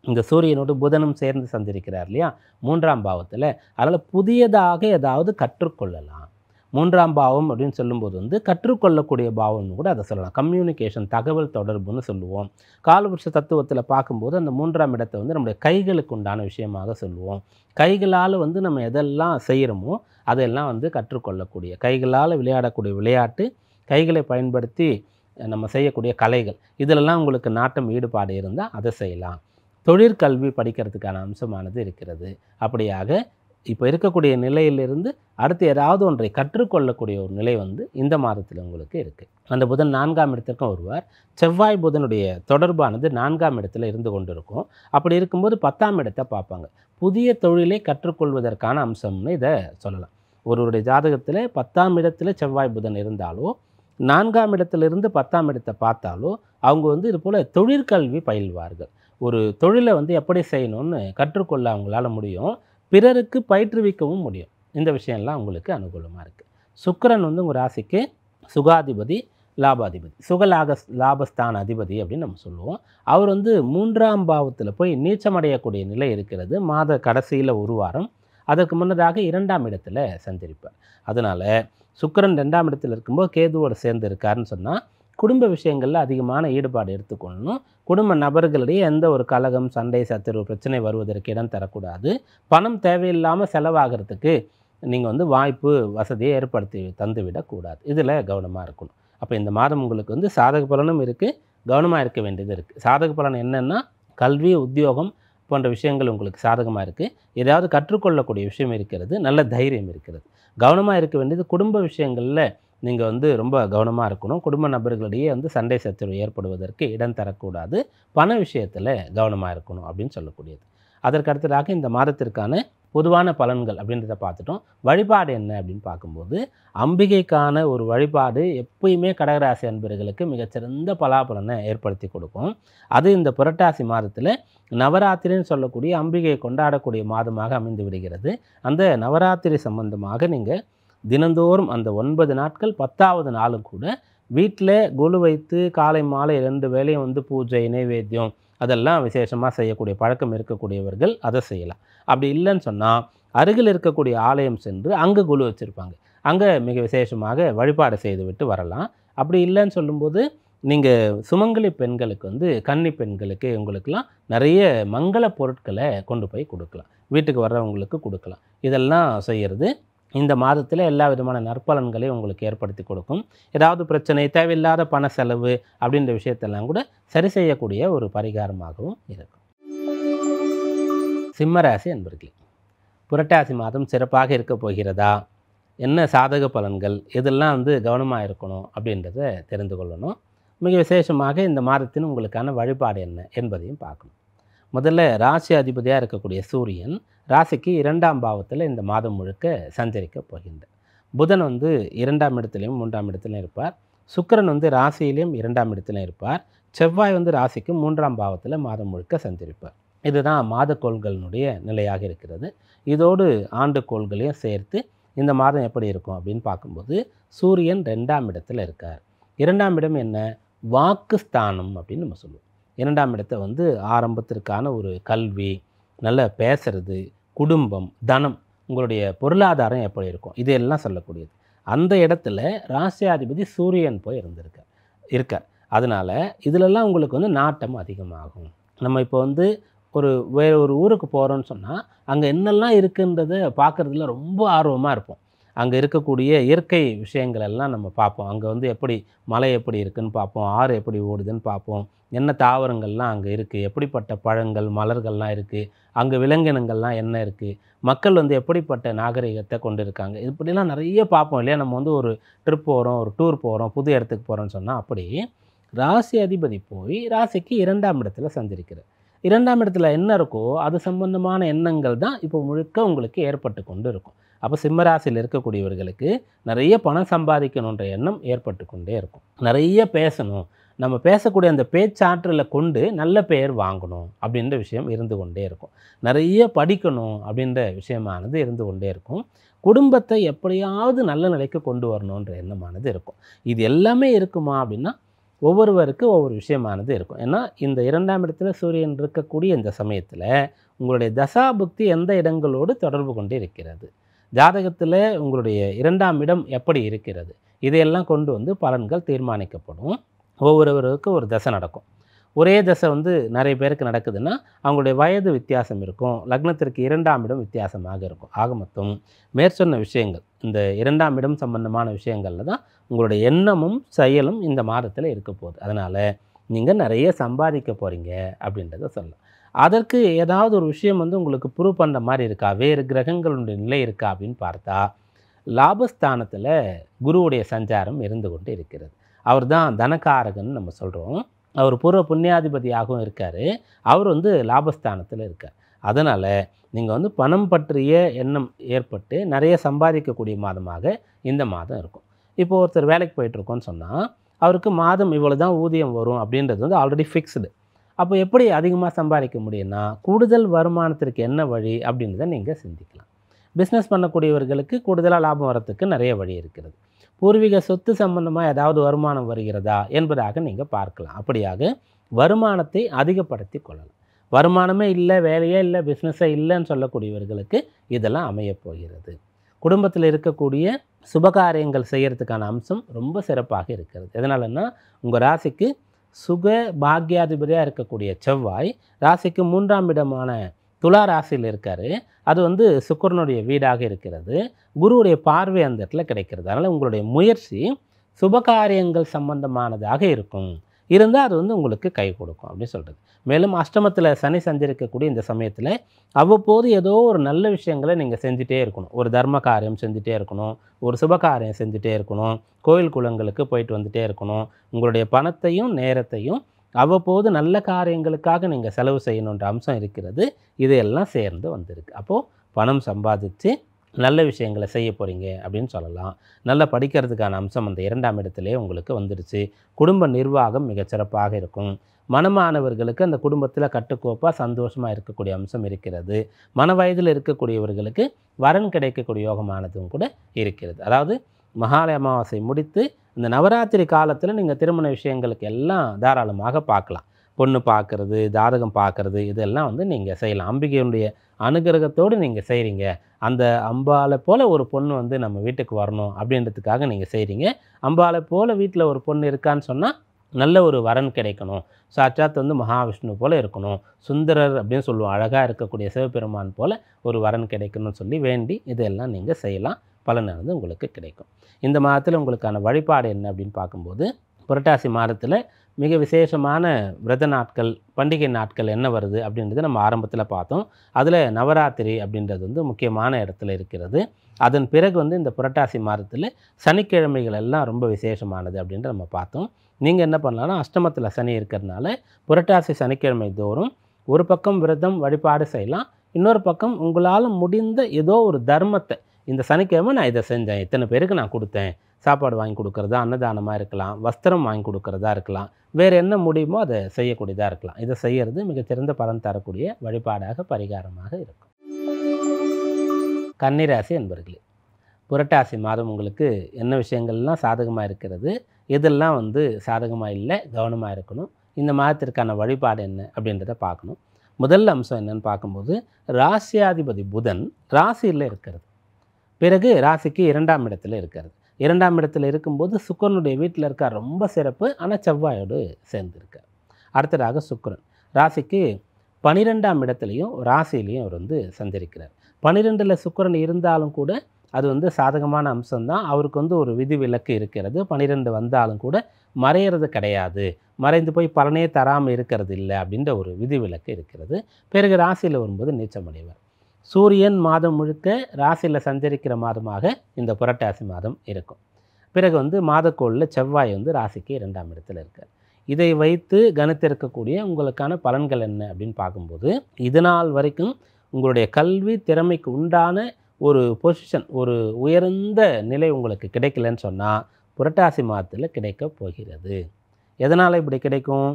இந்த சூரியனோடு புதனும் சேர்ந்து சஞ்சரிக்கிறார் இல்லையா 3ஆம் பாவத்தில், அதனால் புதியதாக ஏதாவது கற்றுக்கொள்ளலாம். 3ஆம் பாவம் அப்படின்னு சொல்லும்போது வந்து கற்றுக்கொள்ளக்கூடிய பாவம்னு கூட அதை சொல்லலாம். கம்யூனிகேஷன், தகவல் தொடர்புன்னு சொல்லுவோம். காலபுருஷ தத்துவத்தில் பார்க்கும்போது அந்த 3ஆம் இடத்தை வந்து நம்முடைய கைகளுக்கு உண்டான விஷயமாக சொல்லுவோம். கைகளால் வந்து நம்ம எதெல்லாம் செய்கிறோமோ அதெல்லாம் வந்து கற்றுக்கொள்ளக்கூடிய, கைகளால் விளையாடக்கூடிய விளையாட்டு, கைகளை பயன்படுத்தி நம்ம செய்யக்கூடிய கலைகள், இதிலெல்லாம் உங்களுக்கு நாட்டம், ஈடுபாடு இருந்தால் அதை செய்யலாம். தொழிற்கல்வி படிக்கிறதுக்கான அம்சமானது இருக்கிறது. அப்படியாக இப்போ இருக்கக்கூடிய நிலையிலிருந்து அடுத்து ஏதாவது ஒன்றை கற்றுக்கொள்ளக்கூடிய ஒரு நிலை வந்து இந்த மாதத்தில் உங்களுக்கு இருக்குது. அந்த புதன் 4ஆம் இடத்திற்கும் வருவார். செவ்வாய் புதனுடைய தொடர்பானது 4ஆம் இடத்துல இருந்து கொண்டு இருக்கும். அப்படி இருக்கும்போது 10ஆம் இடத்தை பார்ப்பாங்க. புதிய தொழிலை கற்றுக்கொள்வதற்கான அம்சம்னு இதை சொல்லலாம். ஒருவருடைய ஜாதகத்தில் 10ஆம் இடத்துல செவ்வாய் புதன் இருந்தாலோ, 4ஆம் இடத்திலிருந்து 10ஆம் இடத்தை பார்த்தாலோ அவங்க வந்து இது போல் தொழிற்கல்வி பயில்வார்கள். ஒரு தொழிலை வந்து எப்படி செய்யணும்னு கற்றுக்கொள்ள அவங்களால முடியும், பிறருக்கு பயிற்றுவிக்கவும் முடியும். இந்த விஷயம்லாம் உங்களுக்கு அனுகூலமாக இருக்குது. சுக்கிரன் வந்து உங்கள் ராசிக்கு சுகாதிபதி, லாபாதிபதி, லாபஸ்தான அதிபதி அப்படின்னு நம்ம சொல்லுவோம். அவர் வந்து 3ஆம் பாவத்தில் போய் நீச்சமடையக்கூடிய நிலை இருக்கிறது. மாத கடைசியில் ஒரு வாரம், அதற்கு முன்னதாக 2ஆம் இடத்துல சஞ்சரிப்பார். அதனால் சுக்கிரன் 2ஆம் இடத்தில் இருக்கும்போது கேதுவோடு சேர்ந்து இருக்காருன்னு சொன்னால் குடும்ப விஷயங்களில் அதிகமான ஈடுபாடு எடுத்துக்கொள்ளணும். குடும்ப நபர்களிடையே எந்த ஒரு கலகம், சண்டை, சச்சரவு, பிரச்சனை வருவதற்கு இடம் தரக்கூடாது. பணம் தேவையில்லாமல் செலவாகிறதுக்கு நீங்கள் வந்து வாய்ப்பு, வசதியை ஏற்படுத்தி தந்துவிடக்கூடாது. இதில் கவனமாக இருக்கணும். அப்போ இந்த மாதம் உங்களுக்கு வந்து சாதக பலனும் இருக்குது, கவனமாக இருக்க வேண்டியது இருக்குது. சாதக பலன் என்னென்னா, கல்வி, உத்தியோகம் போன்ற விஷயங்கள் உங்களுக்கு சாதகமாக இருக்குது. ஏதாவது கற்றுக்கொள்ளக்கூடிய விஷயம் இருக்கிறது, நல்ல தைரியம் இருக்கிறது. கவனமாக இருக்க வேண்டியது குடும்ப விஷயங்களில் நீங்கள் வந்து ரொம்ப கவனமாக இருக்கணும். குடும்ப நபர்களிடையே வந்து சண்டை சச்சரவு ஏற்படுவதற்கு இடம் தரக்கூடாது. பண விஷயத்தில் கவனமாக இருக்கணும் அப்படின்னு சொல்லக்கூடியது. அதற்கு அடுத்ததாக இந்த மாதத்திற்கான பொதுவான பலன்கள் அப்படின்றத பார்த்துட்டோம். வழிபாடு என்ன அப்படின்னு பார்க்கும்போது, அம்பிகைக்கான ஒரு வழிபாடு எப்பயுமே கடகராசி அன்பர்களுக்கு மிகச்சிறந்த பலாபலனை ஏற்படுத்தி கொடுக்கும். அது இந்த புரட்டாசி மாதத்தில் நவராத்திரின்னு சொல்லக்கூடிய அம்பிகையை கொண்டாடக்கூடிய மாதமாக அமைந்து விடுகிறது. அந்த நவராத்திரி சம்பந்தமாக நீங்கள் தினந்தோறும் அந்த 9 நாட்கள் 10ஆவது நாளும் கூட வீட்டில் கொலு வைத்து காலை மாலை 2 வேளையும் வந்து பூஜை, நைவேத்தியம் அதெல்லாம் விசேஷமாக செய்யக்கூடிய பழக்கம் இருக்கக்கூடியவர்கள் அதை செய்யலாம். அப்படி இல்லைன்னு சொன்னால் அருகில் இருக்கக்கூடிய ஆலயம் சென்று அங்கே கொலு வச்சுருப்பாங்க, அங்கே மிக விசேஷமாக வழிபாடு செய்துவிட்டு வரலாம். அப்படி இல்லைன்னு சொல்லும்போது நீங்கள் சுமங்கலி பெண்களுக்கு வந்து, கன்னி பெண்களுக்கு உங்களுக்கெல்லாம் நிறைய மங்கள பொருட்களை கொண்டு போய் கொடுக்கலாம், வீட்டுக்கு வர்றவங்களுக்கு கொடுக்கலாம். இதெல்லாம் செய்கிறது இந்த மாதத்தில் எல்லா விதமான நற்பலன்களையும் உங்களுக்கு ஏற்படுத்தி கொடுக்கும். ஏதாவது பிரச்சனை, தேவையில்லாத பண செலவு அப்படின்ற விஷயத்தெல்லாம் கூட சரி செய்யக்கூடிய ஒரு பரிகாரமாகவும் இருக்கும். சிம்மராசி அன்பர்களே, புரட்டாசி மாதம் சிறப்பாக இருக்க போகிறதா? என்ன சாதக பலன்கள், இதெல்லாம் கவனமாக இருக்கணும் அப்படின்றத தெரிந்து கொள்ளணும். மிக விசேஷமாக இந்த மாதத்தின் உங்களுக்கான வழிபாடு என்ன என்பதையும் பார்க்கணும். முதல்ல ராசி அதிபதியாக இருக்கக்கூடிய சூரியன் ராசிக்கு 2ஆம் பாவத்தில் இந்த மாதம் முழுக்க சஞ்சரிக்க போகின்றார். புதன் 2ஆம் இடத்துலையும் 3ஆம் இடத்துலையும் இருப்பார். சுக்கிரன் ராசியிலையும் 2ஆம் இடத்துலையும் இருப்பார். செவ்வாய் ராசிக்கு 3ஆம் பாவத்தில் மாதம் முழுக்க சஞ்சரிப்பார். இதுதான் மாதக்கோள்களினுடைய நிலையாக இருக்கிறது. இதோடு ஆண்டு கோள்களையும் சேர்த்து இந்த மாதம் எப்படி இருக்கும் அப்படின்னு பார்க்கும்போது, சூரியன் 2ஆம் இடத்துல இருக்கார். 2ஆம் இடம் என்ன? வாக்குஸ்தானம் அப்படின்னு நம்ம சொல்லுவோம். 2ஆம் இடத்தை ஆரம்பத்திற்கான ஒரு கல்வி, நல்ல பேசுறது, குடும்பம், தனம், உங்களுடைய பொருளாதாரம் எப்படி இருக்கும், இதையெல்லாம் சொல்லக்கூடியது. அந்த இடத்துல ராசியாதிபதி சூரியன் போய் இருக்கார். அதனால் இதிலெல்லாம் உங்களுக்கு நாட்டம் அதிகமாகும். நம்ம இப்போ வேறு ஒரு ஊருக்கு போகிறோன்னு சொன்னால் அங்கே என்னெல்லாம் இருக்குன்றதை பார்க்குறதுல ரொம்ப ஆர்வமாக இருப்போம். அங்கே இருக்கக்கூடிய இயற்கை விஷயங்கள் எல்லாம் நம்ம பார்ப்போம். அங்கே எப்படி மலை எப்படி இருக்குதுன்னு பார்ப்போம், ஆறு எப்படி ஓடுதுன்னு பார்ப்போம், என்ன தாவரங்கள்லாம் அங்கே இருக்குது, எப்படிப்பட்ட பழங்கள் மலர்கள்லாம் இருக்குது, அங்கே விலங்கினங்கள்லாம் என்ன இருக்குது, மக்கள் எப்படிப்பட்ட நாகரிகத்தை கொண்டு இருக்காங்க, இப்படிலாம் நிறைய பார்ப்போம் இல்லையா? நம்ம ஒரு ட்ரிப் போகிறோம், ஒரு டூர் போகிறோம், புது இடத்துக்கு போகிறோன்னு சொன்னால் அப்படி ராசி அதிபதி போய் ராசிக்கு 2ஆம் இடத்துல சஞ்சரிக்கிறார். 2ஆம் இடத்துல என்ன இருக்கோ அது சம்பந்தமான எண்ணங்கள் தான் இப்போ முழுக்க உங்களுக்கு ஏற்பட்டு கொண்டு இருக்கும். அப்போ சிம்மராசியில் இருக்கக்கூடியவர்களுக்கு நிறைய பணம் சம்பாதிக்கணுன்ற எண்ணம் ஏற்பட்டு கொண்டே இருக்கும். நிறைய பேசணும், நம்ம பேசக்கூடிய அந்த பேச்சாற்றலை கொண்டு நல்ல பெயர் வாங்கணும் அப்படின்ற விஷயம் இருந்து கொண்டே இருக்கும். நிறைய படிக்கணும் அப்படின்ற விஷயமானது இருந்து கொண்டே இருக்கும். குடும்பத்தை எப்படியாவது நல்ல நிலைக்கு கொண்டு வரணுன்ற எண்ணமானது இருக்கும். இது எல்லாமே இருக்குமா அப்படின்னா ஒவ்வொருவருக்கு ஒவ்வொரு விஷயமானது இருக்கும். ஏன்னா இந்த 2ஆம் இடத்துல சூரியன் இருக்கக்கூடிய இந்த சமயத்தில் உங்களுடைய தசாபுக்தி எந்த இடங்களோடு தொடர்பு கொண்டு இருக்கிறது, ஜாதகத்தில் உங்களுடைய 2ஆம் இடம் எப்படி இருக்கிறது, இதையெல்லாம் கொண்டு பலன்கள் தீர்மானிக்கப்படும். ஒவ்வொருவருக்கும் ஒரு தசை நடக்கும். ஒரே தசை நிறைய பேருக்கு நடக்குதுன்னா அவங்களுடைய வயது வித்தியாசம் இருக்கும். லக்னத்திற்கு 2ஆம் இடம் வித்தியாசமாக இருக்கும். ஆக மொத்தம் மேற்சொன்ன விஷயங்கள், இந்த 2ஆம் இடம் சம்பந்தமான விஷயங்களில் தான் உங்களுடைய எண்ணமும் செயலும் இந்த மாதத்தில் இருக்க போகுது. அதனால் நீங்கள் நிறைய சம்பாதிக்க போகிறீங்க அப்படின்றத சொல்லலாம். அதற்கு ஏதாவது ஒரு விஷயம் உங்களுக்கு ப்ரூவ் பண்ணுற மாதிரி இருக்கா, வேறு கிரகங்களுடைய நிலை இருக்கா அப்படின்னு பார்த்தா, லாபஸ்தானத்தில் குருவுடைய சஞ்சாரம் இருந்து கொண்டு இருக்கிறது. அவர் தான் தனகாரகன் நம்ம சொல்கிறோம். அவர் பூர்வ புண்ணியாதிபதியாகவும் இருக்கார். அவர் லாபஸ்தானத்தில் இருக்கார். அதனால் நீங்கள் பணம் பற்றிய எண்ணம் ஏற்பட்டு நிறைய சம்பாதிக்கக்கூடிய மாதமாக இந்த மாதம் இருக்கும். இப்போது ஒருத்தர் வேலைக்கு போயிட்டுருக்கோன்னு சொன்னால் அவருக்கு மாதம் இவ்வளோ தான் ஊதியம் வரும் அப்படின்றது ஆல்ரெடி ஃபிக்ஸ்டு. அப்போ எப்படி அதிகமாக சம்பாதிக்க முடியும்னா கூடுதல் வருமானத்திற்கு என்ன வழி அப்படின்றத நீங்கள் சிந்திக்கலாம். பிஸ்னஸ் பண்ணக்கூடியவர்களுக்கு கூடுதலாக லாபம் வரத்துக்கு நிறைய வழி இருக்கிறது. பூர்வீக சொத்து சம்பந்தமாக ஏதாவது வருமானம் வருகிறதா என்பதாக நீங்கள் பார்க்கலாம். அப்படியாக வருமானத்தை அதிகப்படுத்தி கொள்ளலாம். வருமானமே இல்லை, வேலையே இல்லை, பிஸ்னஸே இல்லைன்னு சொல்லக்கூடியவர்களுக்கு இதெல்லாம் அமையப்போகிறது. குடும்பத்தில் இருக்கக்கூடிய சுபகாரியங்கள் செய்கிறதுக்கான அம்சம் ரொம்ப சிறப்பாக இருக்கிறது. எதனாலன்னா உங்கள் ராசிக்கு சுக பாக்யாதிபதியாக இருக்கக்கூடிய செவ்வாய் ராசிக்கு 3ஆம் இடமான துலா ராசியில் இருக்கார். அது சுக்கிரனுடைய வீடாக இருக்கிறது. குருவுடைய பார்வை அந்த இடத்துல கிடைக்கிறது. அதனால் உங்களுடைய முயற்சி சுபகாரியங்கள் சம்பந்தமானதாக இருக்கும். இருந்தால் அது உங்களுக்கு கை கொடுக்கும் அப்படின்னு சொல்கிறது. மேலும் அஷ்டமத்தில் சனி சஞ்சரிக்கக்கூடிய இந்த சமயத்தில் அவ்வப்போது ஏதோ ஒரு நல்ல விஷயங்களை நீங்கள் செஞ்சுட்டே இருக்கணும். ஒரு தர்ம காரியம் செஞ்சுட்டே இருக்கணும், ஒரு சுபகாரியம் செஞ்சுட்டே இருக்கணும், கோயில் குளங்களுக்கு போயிட்டு வந்துட்டே இருக்கணும். உங்களுடைய பணத்தையும் நேரத்தையும் அவ்வப்போது நல்ல காரியங்களுக்காக நீங்கள் செலவு செய்யணுன்ற அம்சம் இருக்கிறது. இதையெல்லாம் சேர்ந்து வந்திருக்கு. அப்போது பணம் சம்பாதிச்சு நல்ல விஷயங்களை செய்ய போகிறீங்க அப்படின்னு சொல்லலாம். நல்லா படிக்கிறதுக்கான அம்சம் அந்த 2ஆம் இடத்துலேயே உங்களுக்கு வந்துடுச்சு. குடும்ப நிர்வாகம் மிகச்சிறப்பாக இருக்கும். மனமானவர்களுக்கு அந்த குடும்பத்தில் கட்டுக்கோப்பாக சந்தோஷமாக இருக்கக்கூடிய அம்சம் இருக்கிறது. மன வயதில் இருக்கக்கூடியவர்களுக்கு வரன் கிடைக்கக்கூடிய யோகமானதும் கூட இருக்கிறது. அதாவது மகாலய அமாவாசை முடித்து இந்த நவராத்திரி காலத்தில் நீங்கள் திருமண விஷயங்களுக்கு எல்லாம் தாராளமாக பார்க்கலாம். பொண்ணு பார்க்குறது, ஜாதகம் பார்க்குறது, இதெல்லாம் நீங்கள் செய்யலாம். அம்பிகையுடைய அனுகிரகத்தோடு நீங்கள் செய்கிறீங்க. அந்த அம்பாளை போல் ஒரு பொண்ணு நம்ம வீட்டுக்கு வரணும் அப்படின்றதுக்காக நீங்கள் செய்கிறீங்க. அம்பாளை போல் வீட்டில் ஒரு பொண்ணு இருக்கான்னு சொன்னால் நல்ல ஒரு வரன் கிடைக்கணும். சாட்சாத் மகாவிஷ்ணு போல் இருக்கணும், சுந்தரர் அப்படின்னு சொல்லுவோம், அழகாக இருக்கக்கூடிய சிவபெருமான் போல் ஒரு வரன் கிடைக்கணும்னு சொல்லி வேண்டி இதெல்லாம் நீங்கள் செய்யலாம். பலனானது உங்களுக்கு கிடைக்கும். இந்த மாதத்தில் உங்களுக்கான வழிபாடு என்ன அப்படின்னு பார்க்கும்போது, புரட்டாசி மாதத்தில் மிக விசேஷமான விரத நாட்கள், பண்டிகை நாட்கள் என்ன வருது அப்படின்றத நம்ம ஆரம்பத்தில் பார்த்தோம். அதில் நவராத்திரி அப்படின்றது வந்து முக்கியமான இடத்துல இருக்கிறது. அதன் பிறகு வந்து இந்த புரட்டாசி மாதத்தில் சனிக்கிழமைகள் எல்லாம் ரொம்ப விசேஷமானது அப்படின்ட்டு நம்ம பார்த்தோம். நீங்கள் என்ன பண்ணலாம்னா, அஷ்டமத்தில் சனி இருக்கிறதுனால புரட்டாசி சனிக்கிழமை தோறும் ஒரு பக்கம் விரதம் வழிபாடு செய்யலாம். இன்னொரு பக்கம் உங்களால் முடிந்த ஏதோ ஒரு தர்மத்தை, இந்த சனிக்கிழமை நான் இதை செஞ்சேன், இத்தனை பேருக்கு நான் கொடுத்தேன், சாப்பாடு வாங்கி கொடுக்குறதா, அன்னதானமாக இருக்கலாம், வஸ்திரம் வாங்கி கொடுக்குறதா இருக்கலாம், வேறு என்ன முடியுமோ அதை செய்யக்கூடியதாக இருக்கலாம். இதை செய்கிறது மிகச்சிறந்த பலன் தரக்கூடிய வழிபாடாக, பரிகாரமாக இருக்கும். கன்னிராசி என்பர்களே, புரட்டாசி மாதம் உங்களுக்கு என்ன விஷயங்கள்லாம் சாதகமாக இருக்கிறது, எதெல்லாம் வந்து சாதகமாக இல்லை, கவனமாக இருக்கணும். இந்த மாதத்திற்கான வழிபாடு என்ன அப்படின்றத பார்க்கணும். முதல் அம்சம் என்னன்னு பார்க்கும்போது, ராசியாதிபதி புதன் ராசியில் இருக்கிறது. பிறகு ராசிக்கு 2ஆம் இடத்துல இருக்கிறது. 2ஆம் இடத்துல இருக்கும்போது சுக்கிரனுடைய வீட்டில் இருக்கார், ரொம்ப சிறப்பு. ஆனால் செவ்வாயோடு சேர்ந்துருக்கார். அடுத்ததாக சுக்கிரன் ராசிக்கு 12ஆம் இடத்துலையும் ராசியிலையும் அவர் வந்து சஞ்சரிக்கிறார். 12இல் சுக்கிரன் இருந்தாலும் கூட அது வந்து சாதகமான அம்சம்தான். அவருக்கு வந்து ஒரு விதிவிலக்கு இருக்கிறது. 12 வந்தாலும் கூட மறையிறது கிடையாது, மறைந்து போய் பலனே தராமல் இருக்கிறது இல்லை அப்படின்ற ஒரு விதிவிலக்கு இருக்கிறது. பிறகு ராசியில் வரும்போது நீச்சமடைவார். சூரியன் மாதம் முழுக்க ராசியில் சஞ்சரிக்கிற மாதமாக இந்த புரட்டாசி மாதம் இருக்கும். பிறகு வந்து மாதக்கோளில் செவ்வாய் வந்து ராசிக்கு 2ஆம் இடத்துல இருக்கார். இதை வைத்து கணித்திருக்கக்கூடிய உங்களுக்கான பலன்கள் என்ன அப்படின்னு பார்க்கும்போது, இதனால் வரைக்கும் உங்களுடைய கல்வி திறமைக்கு உண்டான ஒரு பொசிஷன், ஒரு உயர்ந்த நிலை உங்களுக்கு கிடைக்கலன்னு சொன்னால் புரட்டாசி மாதத்தில் கிடைக்க போகிறது. எதனால் இப்படி கிடைக்கும்?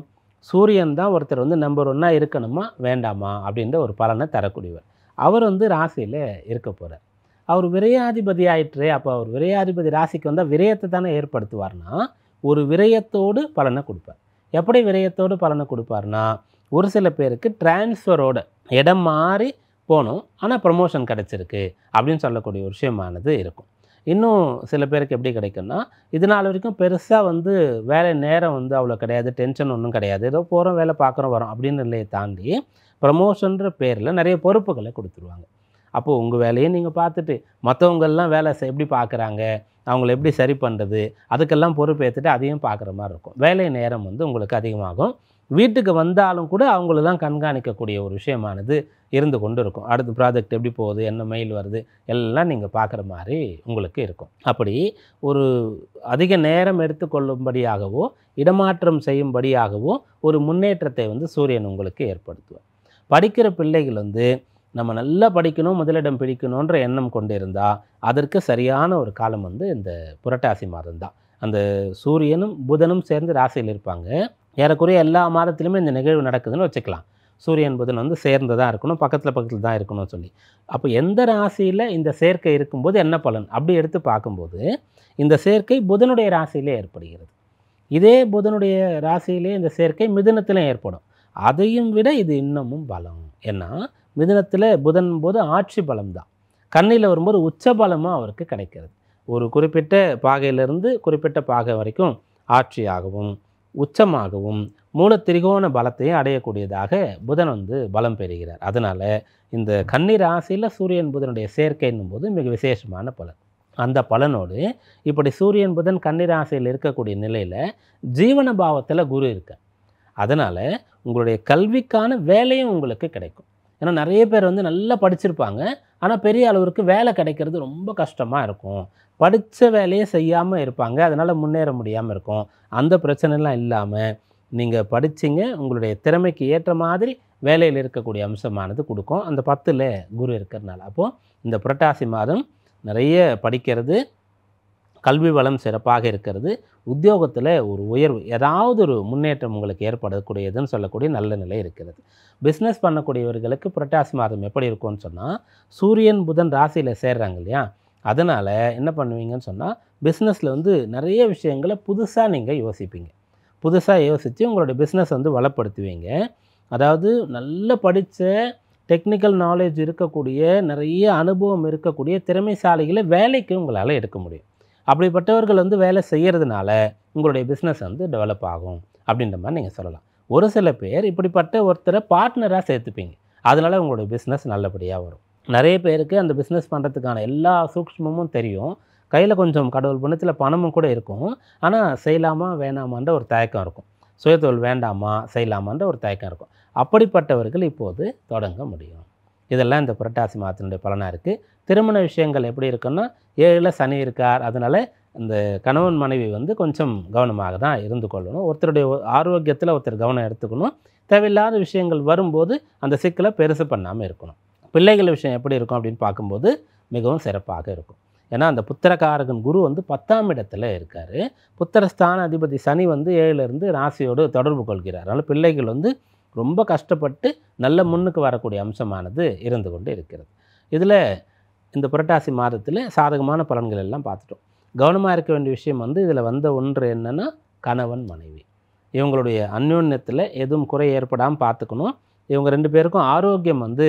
சூரியன் தான் ஒருத்தர் வந்து நம்பர் 1 இருக்கணுமா வேண்டாமா அப்படின்ற ஒரு பலனை தரக்கூடியவர். அவர் வந்து ராசியில் இருக்க போகிறார். அவர் விரையாதிபதி ஆயிற்றே. அப்போ அவர் விரையாதிபதி ராசிக்கு வந்தால் விரயத்தை தானே ஏற்படுத்துவார்னா, ஒரு விரயத்தோடு பலனை கொடுப்பார். எப்படி விரயத்தோடு பலனை கொடுப்பார்னா, ஒரு சில பேருக்கு டிரான்ஸ்ஃபரோட இடம் மாறி போகணும், ஆனால் ப்ரமோஷன் கிடச்சிருக்கு அப்படின்னு சொல்லக்கூடிய ஒரு விஷயமானது இருக்கும். இன்னும் சில பேருக்கு எப்படி கிடைக்கும்னா, இது நாள் வரைக்கும் பெருசாக வந்து வேலை நேரம் வந்து அவ்வளோ கிடையாது, டென்ஷன் ஒன்றும் கிடையாது, ஏதோ போகிறோம் வேலை பார்க்குறோம் வரோம் அப்படின்னு நிலையை தாண்டி ப்ரமோஷன்ற பேரில் நிறைய பொறுப்புகளை கொடுத்துருவாங்க. அப்போது உங்கள் வேலையை நீங்கள் பார்த்துட்டு மற்றவங்கெல்லாம் வேலை எப்படி பார்க்குறாங்க, அவங்கள எப்படி சரி பண்ணுறது, அதுக்கெல்லாம் பொறுப்பேற்றுட்டு அதையும் பார்க்குற மாதிரி இருக்கும். வேலை நேரம் வந்து உங்களுக்கு அதிகமாகும். வீட்டுக்கு வந்தாலும் கூட அவங்களெல்லாம் கண்காணிக்கக்கூடிய ஒரு விஷயமானது இருந்து கொண்டு இருக்கும். அடுத்த ப்ராஜெக்ட் எப்படி போகுது, என்ன மெயில் வருது, எல்லாம் நீங்கள் பார்க்குற மாதிரி உங்களுக்கு இருக்கும். அப்படி ஒரு அதிக நேரம் எடுத்துக்கொள்ளும்படியாகவோ இடமாற்றம் செய்யும்படியாகவோ ஒரு முன்னேற்றத்தை வந்து சூரியன் உங்களுக்கு ஏற்படுத்துவார். படிக்கிற பிள்ளைகள் வந்து நம்ம நல்லா படிக்கணும், முதலிடம் பிடிக்கணுன்ற எண்ணம் கொண்டு இருந்தால் அதற்கு சரியான ஒரு காலம் வந்து இந்த புரட்டாசி மாதம் தான். அந்த சூரியனும் புதனும் சேர்ந்து ராசியில் இருப்பாங்க. ஏறக்குறைய எல்லா மாதத்துலையுமே இந்த நிகழ்வு நடக்குதுன்னு வச்சுக்கலாம். சூரியன் புதன் வந்து சேர்ந்து தான் இருக்கணும், பக்கத்தில் தான் இருக்கணும்னு சொல்லி. அப்போ எந்த ராசியில் இந்த சேர்க்கை இருக்கும்போது என்ன பலன் அப்படி எடுத்து பார்க்கும்போது, இந்த சேர்க்கை புதனுடைய ராசியிலே ஏற்படுகிறது. இதே புதனுடைய ராசியிலே இந்த சேர்க்கை மிதுனத்திலும் ஏற்படும். அதையும் விட இது இன்னமும் பலம். ஏன்னா மிதுனத்தில் புதன் போது ஆட்சி பலம் தான், கண்ணியில் வரும்போது உச்ச பலமாக அவருக்கு கிடைக்கிறது. ஒரு குறிப்பிட்ட பாகையிலிருந்து குறிப்பிட்ட பாகை வரைக்கும் ஆட்சியாகவும் உச்சமாகவும் மூல திரிகோண பலத்தையும் அடையக்கூடியதாக புதன் வந்து பலம் பெறுகிறார். அதனால் இந்த கன்னி ராசியில் சூரியன் புதனுடைய சேர்க்கைன்னும் போது மிக விசேஷமான பலன். அந்த பலனோடு இப்படி சூரியன் புதன் கன்னி ராசியில் இருக்கக்கூடிய நிலையில் ஜீவன பாவத்தில் குரு இருக்க, அதனால் உங்களுடைய கல்விக்கான வேலையும் உங்களுக்கு கிடைக்கும். ஏன்னா நிறைய பேர் வந்து நல்லா படிச்சிருப்பாங்க, ஆனால் பெரிய அளவிற்கு வேலை கிடைக்கிறது ரொம்ப கஷ்டமாக இருக்கும். படித்த வேலையை செய்யாமல் இருப்பாங்க, அதனால் முன்னேற முடியாமல் இருக்கும். அந்த பிரச்சனைலாம் இல்லாமல் நீங்கள் படிச்சிங்க, உங்களுடைய திறமைக்கு ஏற்ற மாதிரி வேலையில் இருக்கக்கூடிய அம்சமானது கொடுக்கும். அந்த 10ல் குரு இருக்கிறதுனால அப்போது இந்த புரட்டாசி மாதம் நிறைய படிக்கிறது, கல்வி வளம் சிறப்பாக இருக்கிறது, உத்தியோகத்தில் ஒரு உயர்வு, ஏதாவது ஒரு முன்னேற்றம் உங்களுக்கு ஏற்படக்கூடியதுன்னு சொல்லக்கூடிய நல்ல நிலை இருக்கிறது. பிஸ்னஸ் பண்ணக்கூடியவர்களுக்கு புரட்டாசி மாதம் எப்படி இருக்கும்னு சொன்னால், சூரியன் புதன் ராசியில் சேர்றாங்க இல்லையா, அதனால் என்ன பண்ணுவீங்கன்னு சொன்னால், பிஸ்னஸில் வந்து நிறைய விஷயங்களை புதுசாக நீங்கள் யோசிப்பீங்க. புதுசாக யோசித்து உங்களுடைய பிஸ்னஸ் வந்து வளப்படுத்துவீங்க. அதாவது நல்ல படித்த டெக்னிக்கல் நாலேஜ் இருக்கக்கூடிய, நிறைய அனுபவம் இருக்கக்கூடிய திறமைசாலிகளை வேலைக்கு உங்களால் எடுக்க முடியும். அப்படிப்பட்டவர்கள் வந்து வேலை செய்கிறதுனால உங்களுடைய பிஸ்னஸ் வந்து டெவலப் ஆகும் அப்படின்ற மாதிரி நீங்கள் சொல்லலாம். ஒரு சில பேர் இப்படிப்பட்ட ஒருத்தரை பார்ட்னராக சேர்த்துப்பீங்க, அதனால் உங்களுடைய பிஸ்னஸ் நல்லபடியாக வரும். நிறைய பேருக்கு அந்த பிஸ்னஸ் பண்ணுறதுக்கான எல்லா சூக்ஷ்மமும் தெரியும். கையில் கொஞ்சம் கடவுள் புண்ணியத்தில் பணமும் கூட இருக்கும். ஆனால் செய்யலாமா வேணாமான்ற ஒரு தயக்கம் இருக்கும். சுயதொழில் வேண்டாமா செய்யலாமான்ற ஒரு தயக்கம் இருக்கும். அப்படிப்பட்டவர்கள் இப்போது தொடங்க முடியும். இதெல்லாம் இந்த புரட்டாசி மாதத்தினுடைய பலனாக இருக்குது. திருமண விஷயங்கள் எப்படி இருக்குன்னா, 7ல் சனி இருக்கார். அதனால் இந்த கணவன் மனைவி வந்து கொஞ்சம் கவனமாக தான் இருந்து கொள்ளணும். ஒருத்தருடைய ஆரோக்கியத்தில் ஒருத்தர் கவனம் எடுத்துக்கணும். தேவையில்லாத விஷயங்கள் வரும்போது அந்த சிக்கலை பெருசு பண்ணாமல் இருக்கணும். பிள்ளைகள் விஷயம் எப்படி இருக்கும் அப்படின்னு பார்க்கும்போது மிகவும் சிறப்பாக இருக்கும். ஏன்னா அந்த புத்திரகாரகன் குரு வந்து 10ஆம் இடத்துல இருக்கார். புத்திரஸ்தான அதிபதி சனி வந்து 7லேருந்து ராசியோடு தொடர்பு கொள்கிறார். அதனால் பிள்ளைகள் வந்து ரொம்ப கஷ்டப்பட்டு நல்ல முன்னுக்கு வரக்கூடிய அம்சமானது இருந்து கொண்டு இருக்கிறது. இதில் இந்த புரட்டாசி மாதத்தில் சாதகமான பலன்கள் எல்லாம் பார்த்துட்டோம். கவனமாக இருக்க வேண்டிய விஷயம் வந்து இதில் வந்த ஒன்று என்னென்னா, கணவன் மனைவி இவங்களுடைய அந்யோன்யத்தில் எதுவும் குறை ஏற்படாமல் பார்த்துக்கணும். இவங்க 2 பேருக்கும் ஆரோக்கியம் வந்து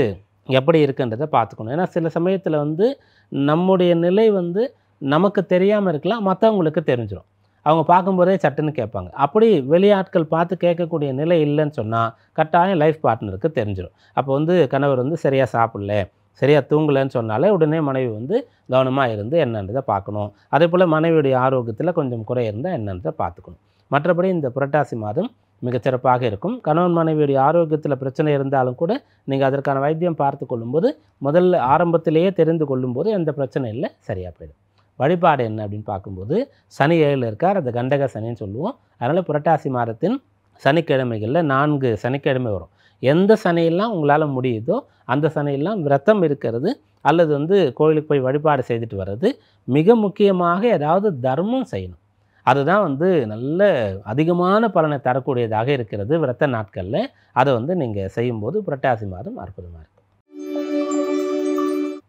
எப்படி இருக்குன்றதை பார்த்துக்கணும். ஏன்னா சில சமயத்தில் வந்து நம்முடைய நிலை வந்து நமக்கு தெரியாமல் இருக்கலாம், மற்றவங்களுக்கு தெரிஞ்சிடும். அவங்க பார்க்கும்போதே சட்டுன்னு கேட்பாங்க. அப்படி வெளியாட்கள் பார்த்து கேட்கக்கூடிய நிலை இல்லைன்னு சொன்னால் கட்டாயம் லைஃப் பார்ட்னருக்கு தெரிஞ்சிடும். அப்போ வந்து கணவர் வந்து சரியாக சாப்பிடல, சரியாக தூங்கலைன்னு சொன்னாலே உடனே மனைவி வந்து கவனமாக இருந்து என்னன்றதை பார்க்கணும். அதே போல் மனைவியுடைய ஆரோக்கியத்தில் கொஞ்சம் குறை இருந்தால் என்னன்றதை பார்த்துக்கணும். மற்றபடி இந்த புரட்டாசி மாதம் மிகச்சிறப்பாக இருக்கும். கணவன் மனைவியுடைய ஆரோக்கியத்தில் பிரச்சனை இருந்தாலும் கூட நீங்கள் அதற்கான வைத்தியம் பார்த்து கொள்ளும்போது முதல்ல ஆரம்பத்திலேயே தெரிந்து கொள்ளும்போது எந்த பிரச்சனை இல்லை, சரியாக போயிடும். வழிபாடு என்ன அப்படின்னு பார்க்கும்போது சனி 7ல் இருக்கார். அது கண்டக சனின்னு சொல்லுவோம். அதனால் புரட்டாசி மாதத்தின் சனிக்கிழமைகளில் 4 சனிக்கிழமை வரும். எந்த சனியெல்லாம் உங்களால் முடியுதோ அந்த சனியெல்லாம் விரதம் இருக்கிறது அல்லது வந்து கோயிலுக்கு போய் வழிபாடு செய்துட்டு வர்றது, மிக முக்கியமாக ஏதாவது தர்மம் செய்யணும். அதுதான் வந்து நல்ல அதிகமான பலனை தரக்கூடியதாக இருக்கிறது விரத நாட்களில். அதை வந்து நீங்கள் செய்யும்போது புரட்டாசி மாதம் அற்புதமாக இருக்கும்.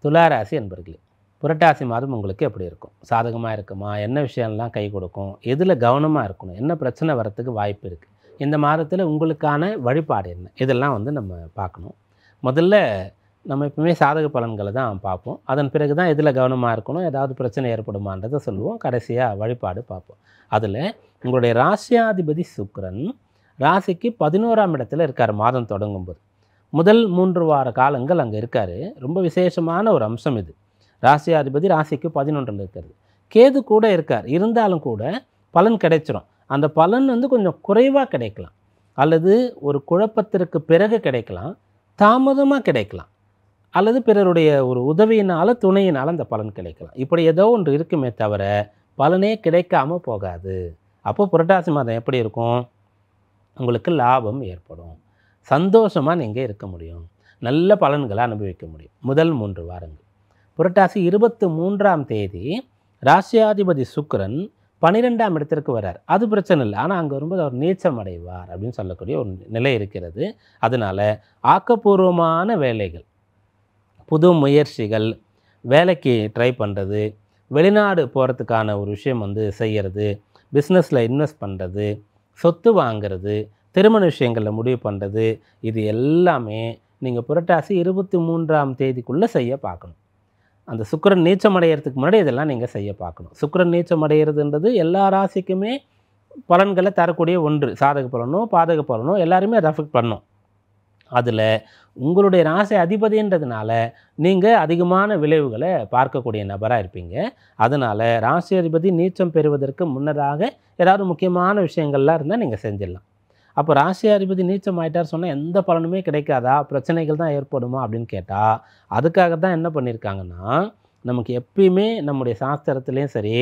துளாராசி என்பர்களே, புரட்டாசி மாதம் உங்களுக்கு எப்படி இருக்கும்? சாதகமாக இருக்குமா? என்ன விஷயம்லாம் கை கொடுக்கும்? எதில் கவனமாக இருக்கணும்? என்ன பிரச்சனை வரத்துக்கு வாய்ப்பு இருக்குது? இந்த மாதத்தில் உங்களுக்கான வழிபாடு என்ன? இதெல்லாம் வந்து நம்ம பார்க்கணும். முதல்ல நம்ம எப்பவுமே சாதக பலன்களை தான் பார்ப்போம். அதன் பிறகு தான் எதில் கவனமாக இருக்கணும், ஏதாவது பிரச்சனை ஏற்படுமான்றதை சொல்லுவோம். கடைசியாக வழிபாடு பார்ப்போம். அதில் உங்களுடைய ராசியாதிபதி சுக்கிரன் ராசிக்கு 11ஆம் இடத்துல இருக்கார். மாதம் தொடங்கும்போது முதல் 3 வார காலங்கள் அங்கே இருக்கார். ரொம்ப விசேஷமான ஒரு அம்சம் இது. ராசியாதிபதி ராசிக்கு 11ல் இருக்கிறது. கேது கூட இருக்கார். இருந்தாலும் கூட பலன் கிடைச்சிரும். அந்த பலன் வந்து கொஞ்சம் குறைவாக கிடைக்கலாம், அல்லது ஒரு குழப்பத்திற்கு பிறகு கிடைக்கலாம், தாமதமாக கிடைக்கலாம், அல்லது பிறருடைய ஒரு உதவியினால் துணையினால் அந்த பலன் கிடைக்கலாம். இப்படி ஏதோ ஒன்று இருக்குமே தவிர பலனே கிடைக்காம போகாது. அப்போ புரட்டாசி மாதம் எப்படி இருக்கும்? உங்களுக்கு லாபம் ஏற்படும், சந்தோஷமாக நீங்கள் இருக்க முடியும், நல்ல பலன்களை அனுபவிக்க முடியும். முதல் 3 வாரங்கள். புரட்டாசி 23ஆம் தேதி ராசியாதிபதி சுக்கிரன் 12ஆம் இடத்திற்கு வரார். அது பிரச்சனை இல்லை. ஆனால் அங்கே வரும்போது அவர் நீச்சம் அடைவார் அப்படின்னு சொல்லக்கூடிய ஒரு நிலை இருக்கிறது. அதனால் ஆக்கப்பூர்வமான வேலைகள், புது முயற்சிகள், வேலைக்கு ட்ரை பண்ணுறது, வெளிநாடு போகிறதுக்கான ஒரு விஷயம் வந்து செய்கிறது, பிஸ்னஸில் இன்வெஸ்ட் பண்ணுறது, சொத்து வாங்கிறது, திருமண விஷயங்களில் முடிவு பண்ணுறது, இது எல்லாமே நீங்கள் புரட்டாசி 23ஆம் தேதிக்குள்ளே செய்ய பார்க்கணும். அந்த சுக்கிரன் நீச்சம் அடைகிறதுக்கு முன்னாடி இதெல்லாம் நீங்கள் செய்ய பார்க்கணும். சுக்கிரன் நீச்சம் அடைகிறதுன்றது எல்லா ராசிக்குமே பலன்களை தரக்கூடிய ஒன்று. சாதக பலனோ பாதக பலனோ எல்லாருமே அதை அஃபெக்ட் பண்ணும். அதில் உங்களுடைய ராசி அதிபதின்றதுனால நீங்கள் அதிகமான விளைவுகளை பார்க்கக்கூடிய நபராக இருப்பீங்க. அதனால் ராசி அதிபதி நீச்சம் பெறுவதற்கு முன்னதாக ஏதாவது முக்கியமான விஷயங்கள்லாம் இருந்தால் நீங்கள் செஞ்சிடலாம். அப்போ ராசி அதிபதி நீச்சம் ஆகிட்டார் சொன்னால் எந்த பலனுமே கிடைக்காதா, பிரச்சனைகள் தான் ஏற்படுமா அப்படின்னு கேட்டால், அதுக்காக தான் என்ன பண்ணியிருக்காங்கன்னா, நமக்கு எப்பயுமே நம்முடைய சாஸ்திரத்துலேயும் சரி,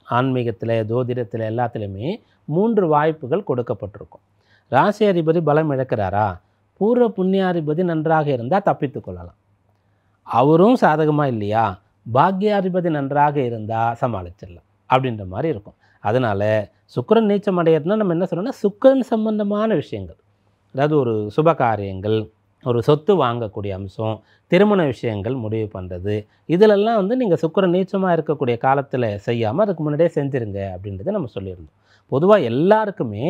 ஆன்மீகத்தில், ஜோதிடத்தில் எல்லாத்துலேயுமே 3 வாய்ப்புகள் கொடுக்கப்பட்டிருக்கும். ராசி அதிபதி பலம் இழக்கிறாரா, பூர்வ புண்ணியாதிபதி நன்றாக இருந்தால் தப்பித்து கொள்ளலாம். அவரும் சாதகமாக இல்லையா, பாக்யாதிபதி நன்றாக இருந்தால் சமாளிச்சிடலாம் அப்படின்ற மாதிரி இருக்கும். அதனால் சுக்கிரன் நீச்சம் அடையிறதுனா நம்ம என்ன சொல்கிறோம்னா, சுக்கிரன் சம்பந்தமான விஷயங்கள், அதாவது ஒரு சுப காரியங்கள், ஒரு சொத்து வாங்கக்கூடிய அம்சம், திருமண விஷயங்கள் முடிவு பண்ணுறது, இதிலெல்லாம் வந்து நீங்கள் சுக்கிரன் நீச்சமாக இருக்கக்கூடிய காலத்தில் செய்யாமல் அதுக்கு முன்னாடியே செஞ்சுருங்க அப்படின்றத நம்ம சொல்லியிருந்தோம். பொதுவாக எல்லாருக்குமே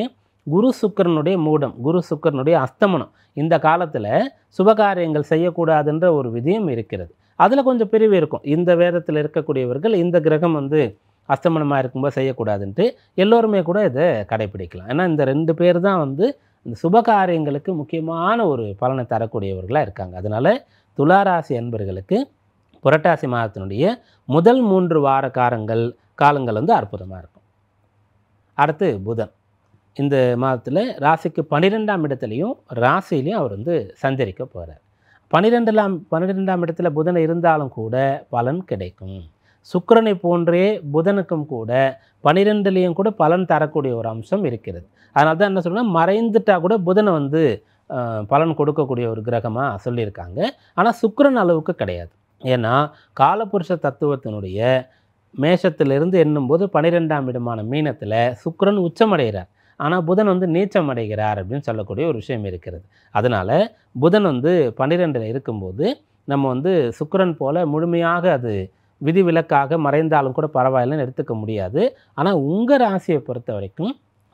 குரு சுக்கிரனுடைய மூடம், குரு சுக்கிரனுடைய அஸ்தமனம் இந்த காலத்தில் சுபகாரியங்கள் செய்யக்கூடாதுன்ற ஒரு விதியும் இருக்கிறது. அதில் கொஞ்சம் பிரிவு இருக்கும். இந்த வேதத்தில் இருக்கக்கூடியவர்கள் இந்த கிரகம் வந்து அஸ்தமனமாக இருக்கும்போது செய்யக்கூடாதுன்ட்டு எல்லோருமே கூட இதை கடைப்பிடிக்கலாம். ஏன்னா இந்த 2 பேர் தான் வந்து இந்த சுபகாரியங்களுக்கு முக்கியமான ஒரு பலனை தரக்கூடியவர்களாக இருக்காங்க. அதனால் துளாராசி அன்பர்களுக்கு புரட்டாசி மாதத்தினுடைய முதல் 3 வார காலங்கள் வந்து அற்புதமாக இருக்கும். அடுத்து புதன் இந்த மாதத்தில் ராசிக்கு 12ஆம் இடத்துலையும் ராசியிலையும் அவர் வந்து சஞ்சரிக்க போகிறார். 12ஆம் இடத்துல புதன் இருந்தாலும் கூட பலன் கிடைக்கும். சுக்கிரனை போன்றே புதனுக்கும் கூட 12லேயும் கூட பலன் தரக்கூடிய ஒரு அம்சம் இருக்கிறது. அதனால தான் என்ன சொல்கிறேன்னா, மறைந்துட்டா கூட புதனை வந்து பலன் கொடுக்கக்கூடிய ஒரு கிரகமாக சொல்லியிருக்காங்க. ஆனால் சுக்கிரன் அளவுக்கு கிடையாது. ஏன்னா காலபுருஷ தத்துவத்தினுடைய மேஷத்திலிருந்து எண்ணும்போது 12ஆம் இடமான மீனத்தில் சுக்கிரன் உச்சமடைகிறார். ஆனால் புதன் வந்து நீச்சம் அடைகிறார் அப்படின்னு சொல்லக்கூடிய ஒரு விஷயம் இருக்கிறது. அதனால் புதன் வந்து 12ல் இருக்கும்போது நம்ம வந்து சுக்கிரன் போல் முழுமையாக அது விதிவிலக்காக மறைந்தாலும் கூட பரவாயில்லைன்னு எடுத்துக்க முடியாது. ஆனால் உங்கள் ராசியை பொறுத்த வரைக்கும்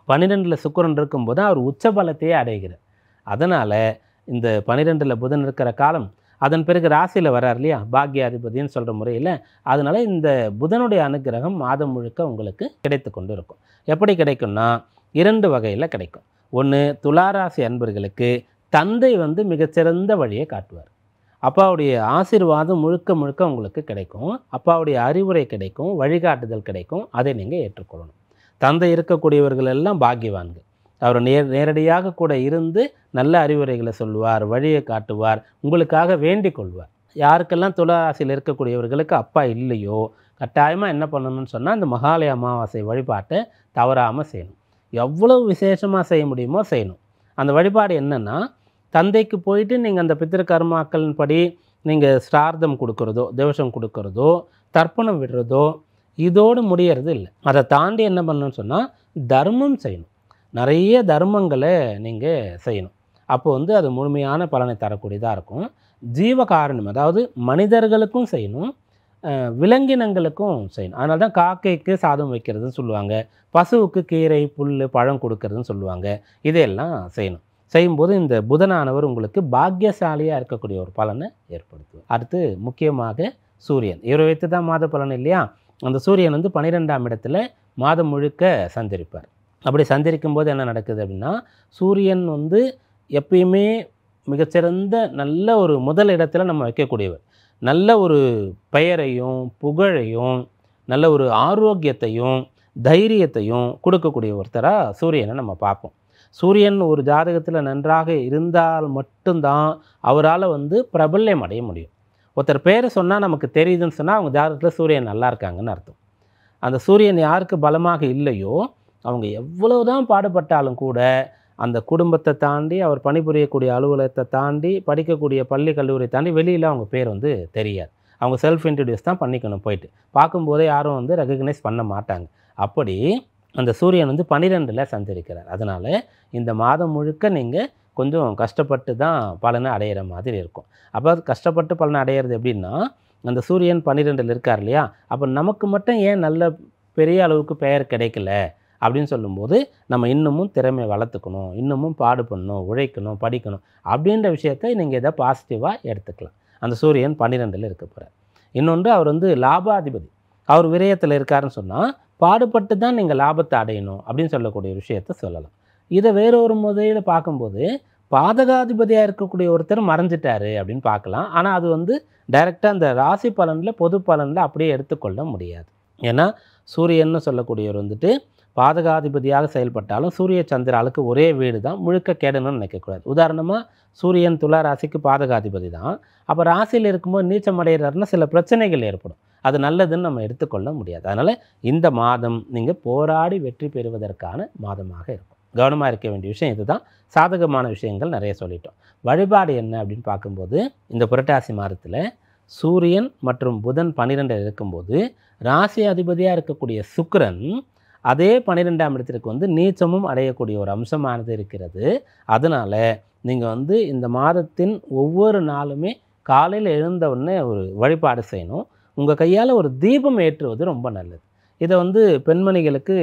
12ல் சுக்கிரன் இருக்கும்போது அவர் உச்சபலத்தையே அடைகிறார். அதனால் இந்த 12ல் புதன் இருக்கிற காலம், அதன் பிறகு ராசியில் வரார் இல்லையா, பாக்யாதிபதினு சொல்கிற முறையில், அதனால் இந்த புதனுடைய அனுகிரகம் மாதம் முழுக்க உங்களுக்கு கிடைத்து கொண்டு இருக்கும். எப்படி கிடைக்கும்னா 2 வகையில் கிடைக்கும். ஒன்று, துளாராசி அன்பர்களுக்கு தந்தை வந்து மிகச்சிறந்த வழியை காட்டுவார். அப்பாவுடைய ஆசீர்வாதம் முழுக்க முழுக்க உங்களுக்கு கிடைக்கும். அப்பாவுடைய அறிவுரை கிடைக்கும், வழிகாட்டுதல் கிடைக்கும். அதை நீங்கள் ஏற்றுக்கொள்ளணும். தந்தை இருக்கக்கூடியவர்கள் எல்லாம் பாக்கியவான்கள். அவர் நேரடியாக கூட இருந்து நல்ல அறிவுரைகளை சொல்லுவார், வழியை காட்டுவார், உங்களுக்காக வேண்டிக் கொள்வார். யாருக்கெல்லாம் துளாராசியில் இருக்கக்கூடியவர்களுக்கு அப்பா இல்லையோ, கட்டாயமாக என்ன பண்ணணும்னு சொன்னால், இந்த மகாலய அமாவாசை வழிபாட்டை தவறாமல் செய்யணும். எவ்வளவு விசேஷமாக செய்ய முடியுமோ செய்யணும். அந்த வழிபாடு என்னென்னா, தந்தைக்கு போயிட்டு நீங்கள் அந்த பித்திருக்கர்மாக்களின் படி நீங்கள் ஸ்ரார்த்தம் கொடுக்குறதோ, தேவசம் கொடுக்குறதோ, தர்ப்பணம் விடுறதோ இதோடு முடியறது இல்லை. அதை தாண்டி என்ன பண்ணணும்னு சொன்னால், தர்மம் செய்யணும். நிறைய தர்மங்களை நீங்கள் செய்யணும். அப்போ வந்து அது முழுமையான பலனை தரக்கூடியதாக இருக்கும். ஜீவகாரணம், அதாவது மனிதர்களுக்கும் செய்யணும், விலங்கினங்களுக்கும் செய்யணும். அதனால தான் காக்கைக்கு சாதம் வைக்கிறதுன்னு சொல்லுவாங்க, பசுவுக்கு கீரை புல் பழம் கொடுக்கறதுன்னு சொல்லுவாங்க. இதையெல்லாம் செய்யணும். செய்யும்போது இந்த புதனானவர் உங்களுக்கு பாக்கியசாலியாக இருக்கக்கூடிய ஒரு பலனை ஏற்படுத்தும். அடுத்து முக்கியமாக சூரியன், இவரை வைத்து தான் மாத பலன் இல்லையா. அந்த சூரியன் வந்து 12ஆம் இடத்துல மாதம் முழுக்க சஞ்சரிப்பார். அப்படி சஞ்சரிக்கும் போது என்ன நடக்குது அப்படின்னா, சூரியன் வந்து எப்பயுமே மிகச்சிறந்த நல்ல ஒரு முதல் இடத்துல நம்ம வைக்கக்கூடியவர். நல்ல ஒரு பெயரையும் புகழையும் நல்ல ஒரு ஆரோக்கியத்தையும் தைரியத்தையும் கொடுக்கக்கூடிய ஒருத்தராக சூரியனை நம்ம பார்ப்போம். சூரியன் ஒரு ஜாதகத்தில் நன்றாக இருந்தால் மட்டும்தான் அவரால் வந்து பிரபல்யம் அடைய முடியும். ஒருத்தர் பேரை சொன்னால் நமக்கு தெரியுதுன்னு சொன்னால் அவங்க ஜாதகத்தில் சூரியன் நல்லா இருக்காங்கன்னு அர்த்தம். அந்த சூரியன் யாருக்கு பலமாக இல்லையோ அவங்க எவ்வளவுதான் பாடுபட்டாலும் கூட அந்த குடும்பத்தை தாண்டி, அவர் பணிபுரியக்கூடிய அலுவலகத்தை தாண்டி, படிக்கக்கூடிய பள்ளி கல்லூரியை தாண்டி வெளியில் அவங்க பேர் வந்து தெரியாது. அவங்க செல்ஃப் இன்ட்ரடியூஸ் தான் பண்ணிக்கணும். போயிட்டு பார்க்கும்போதே யாரும் வந்து ரெகக்னைஸ் பண்ண மாட்டாங்க. அப்படி அந்த சூரியன் வந்து 12ல் சஞ்சரிக்கிறார். அதனால் இந்த மாதம் முழுக்க நீங்கள் கொஞ்சம் கஷ்டப்பட்டு தான் பலனை அடையிற மாதிரி இருக்கும். அப்போ கஷ்டப்பட்டு பலனை அடையிறது எப்படின்னா, அந்த சூரியன் 12ல் இருக்கார் இல்லையா, அப்போ நமக்கு மட்டும் ஏன் நல்ல பெரிய அளவுக்கு பெயர் கிடைக்கல அப்படின்னு சொல்லும்போது, நம்ம இன்னமும் திறமையை வளர்த்துக்கணும், இன்னமும் பாடுபடணும், உழைக்கணும், படிக்கணும் அப்படின்ற விஷயத்தை நீங்கள் எதை பாசிட்டிவாக எடுத்துக்கலாம். அந்த சூரியன் 12ல் இருக்க போகிறார். இன்னொன்று, அவர் வந்து லாபாதிபதி. அவர் விரயத்தில் இருக்காருன்னு சொன்னால் பாடுபட்டு தான் நீங்கள் லாபத்தை அடையணும் அப்படின்னு சொல்லக்கூடிய விஷயத்தை சொல்லலாம். இதை வேறொரு முறையில் பார்க்கும்போது, பாதகாதிபதியாக இருக்கக்கூடிய ஒருத்தர் மறைஞ்சிட்டாரு அப்படின்னு பார்க்கலாம். ஆனால் அது வந்து டைரெக்டாக அந்த ராசி பலனில் பொது பலனில் அப்படியே எடுத்துக்கொள்ள முடியாது. ஏன்னா சூரியன்னு சொல்லக்கூடியவர் வந்துட்டு பாதகாதிபதியாக செயல்பட்டாலும் சூரிய சந்திராளுக்கு ஒரே வீடு தான், முழுக்க கேடணும்னு நினைக்கக்கூடாது. உதாரணமாக சூரியன் துலா ராசிக்கு பாதகாதிபதி தான். அப்போ ராசியில் இருக்கும்போது நீச்சம் அடைகிறாருன்னா சில பிரச்சனைகள் ஏற்படும். அது நல்லதுன்னு நம்ம எடுத்துக்கொள்ள முடியாது. அதனால் இந்த மாதம் நீங்கள் போராடி வெற்றி பெறுவதற்கான மாதமாக இருக்கும். கவனமாக இருக்க வேண்டிய விஷயம் இதுதான். சாதகமான விஷயங்கள் நிறைய சொல்லிட்டோம். வழிபாடு என்ன அப்படின்னு பார்க்கும்போது, இந்த புரட்டாசி மாதத்தில் சூரியன் மற்றும் புதன் 12ல் இருக்கும்போது ராசி அதிபதியாக இருக்கக்கூடிய சுக்கிரன் அதே 12ஆம் இடத்திற்கு வந்து நீச்சமும் அடையக்கூடிய ஒரு அம்சமானது இருக்கிறது. அதனால் நீங்கள் வந்து இந்த மாதத்தின் ஒவ்வொரு நாளுமே காலையில் எழுந்த உடனே ஒரு வழிபாடு செய்யணும். உங்கள் கையால் ஒரு தீபம் ஏற்றுவது ரொம்ப நல்லது. இதை வந்து பெண்மணிகளுக்கு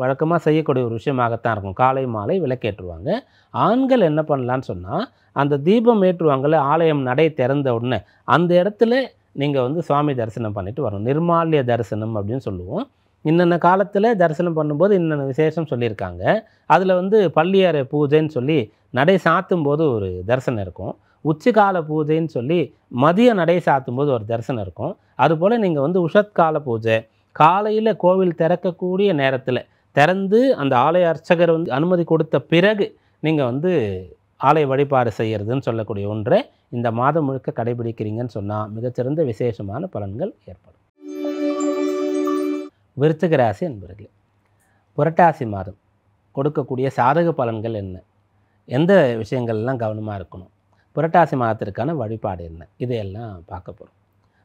வழக்கமாக செய்யக்கூடிய ஒரு விஷயமாகத்தான் இருக்கும். காலை மாலை விளக்கேற்றுவாங்க. ஆண்கள் என்ன பண்ணலான்னு சொன்னால், அந்த தீபம் ஏற்றுவாங்கள்ல, ஆலயம் நடை திறந்த உடனே அந்த இடத்துல நீங்கள் வந்து சுவாமி தரிசனம் பண்ணிட்டு வரணும். நிர்மால்ய தரிசனம் அப்படின்னு சொல்லுவோம். இன்னென்ன காலத்தில் தரிசனம் பண்ணும்போது இன்னென்ன விசேஷம் சொல்லியிருக்காங்க. அதில் வந்து பள்ளியறை பூஜைன்னு சொல்லி நடை சாத்தும் போது ஒரு தரிசனம் இருக்கும். உச்சிகால பூஜைன்னு சொல்லி மதிய நடை சாத்தும்போது ஒரு தரிசனம் இருக்கும். அதுபோல் நீங்கள் வந்து உஷத்கால பூஜை, காலையில் கோவில் திறக்கக்கூடிய நேரத்தில் திறந்து அந்த ஆலய அர்ச்சகர் வந்து அனுமதி கொடுத்த பிறகு நீங்கள் வந்து ஆலய வழிபாடு செய்கிறதுன்னு சொல்லக்கூடிய ஒன்றை இந்த மாதம் முழுக்க கடைபிடிக்கிறீங்கன்னு சொன்னால் மிகச்சிறந்த விசேஷமான பலன்கள் ஏற்படும். விருச்சிக ராசி என்பவர்களே, புரட்டாசி மாதம் கொடுக்கக்கூடிய சாதக பலன்கள் என்ன, எந்த விஷயங்கள்லாம் கவனமாக இருக்கணும், புரட்டாசி மாதத்திற்கான வழிபாடு என்ன, இதையெல்லாம் பார்க்க போகிறோம்.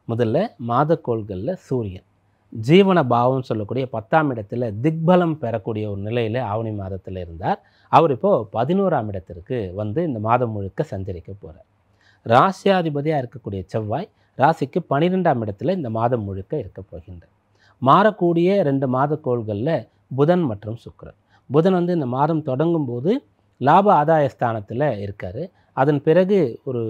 முதல்ல மாதக்கோள்களில் சூரியன் ஜீவன பாவம் சொல்லக்கூடிய 10ஆம் இடத்துல திக்பலம் பெறக்கூடிய ஒரு நிலையில் ஆவணி மாதத்தில் இருந்தார். அவர் இப்போது 11ஆம் இடத்திற்கு வந்து இந்த மாதம் முழுக்க சஞ்சரிக்க போகிறார். ராசியாதிபதியாக இருக்கக்கூடிய செவ்வாய் ராசிக்கு 12ஆம் இடத்துல இந்த மாதம் முழுக்க இருக்க போகின்றார். மாறக்கூடிய 2 மாதக்கோள்களில் புதன் மற்றும் சுக்கிரன். புதன் வந்து இந்த மாதம் தொடங்கும் போது லாப ஆதாய ஸ்தானத்தில் இருக்கார். அதன் பிறகு ஒரு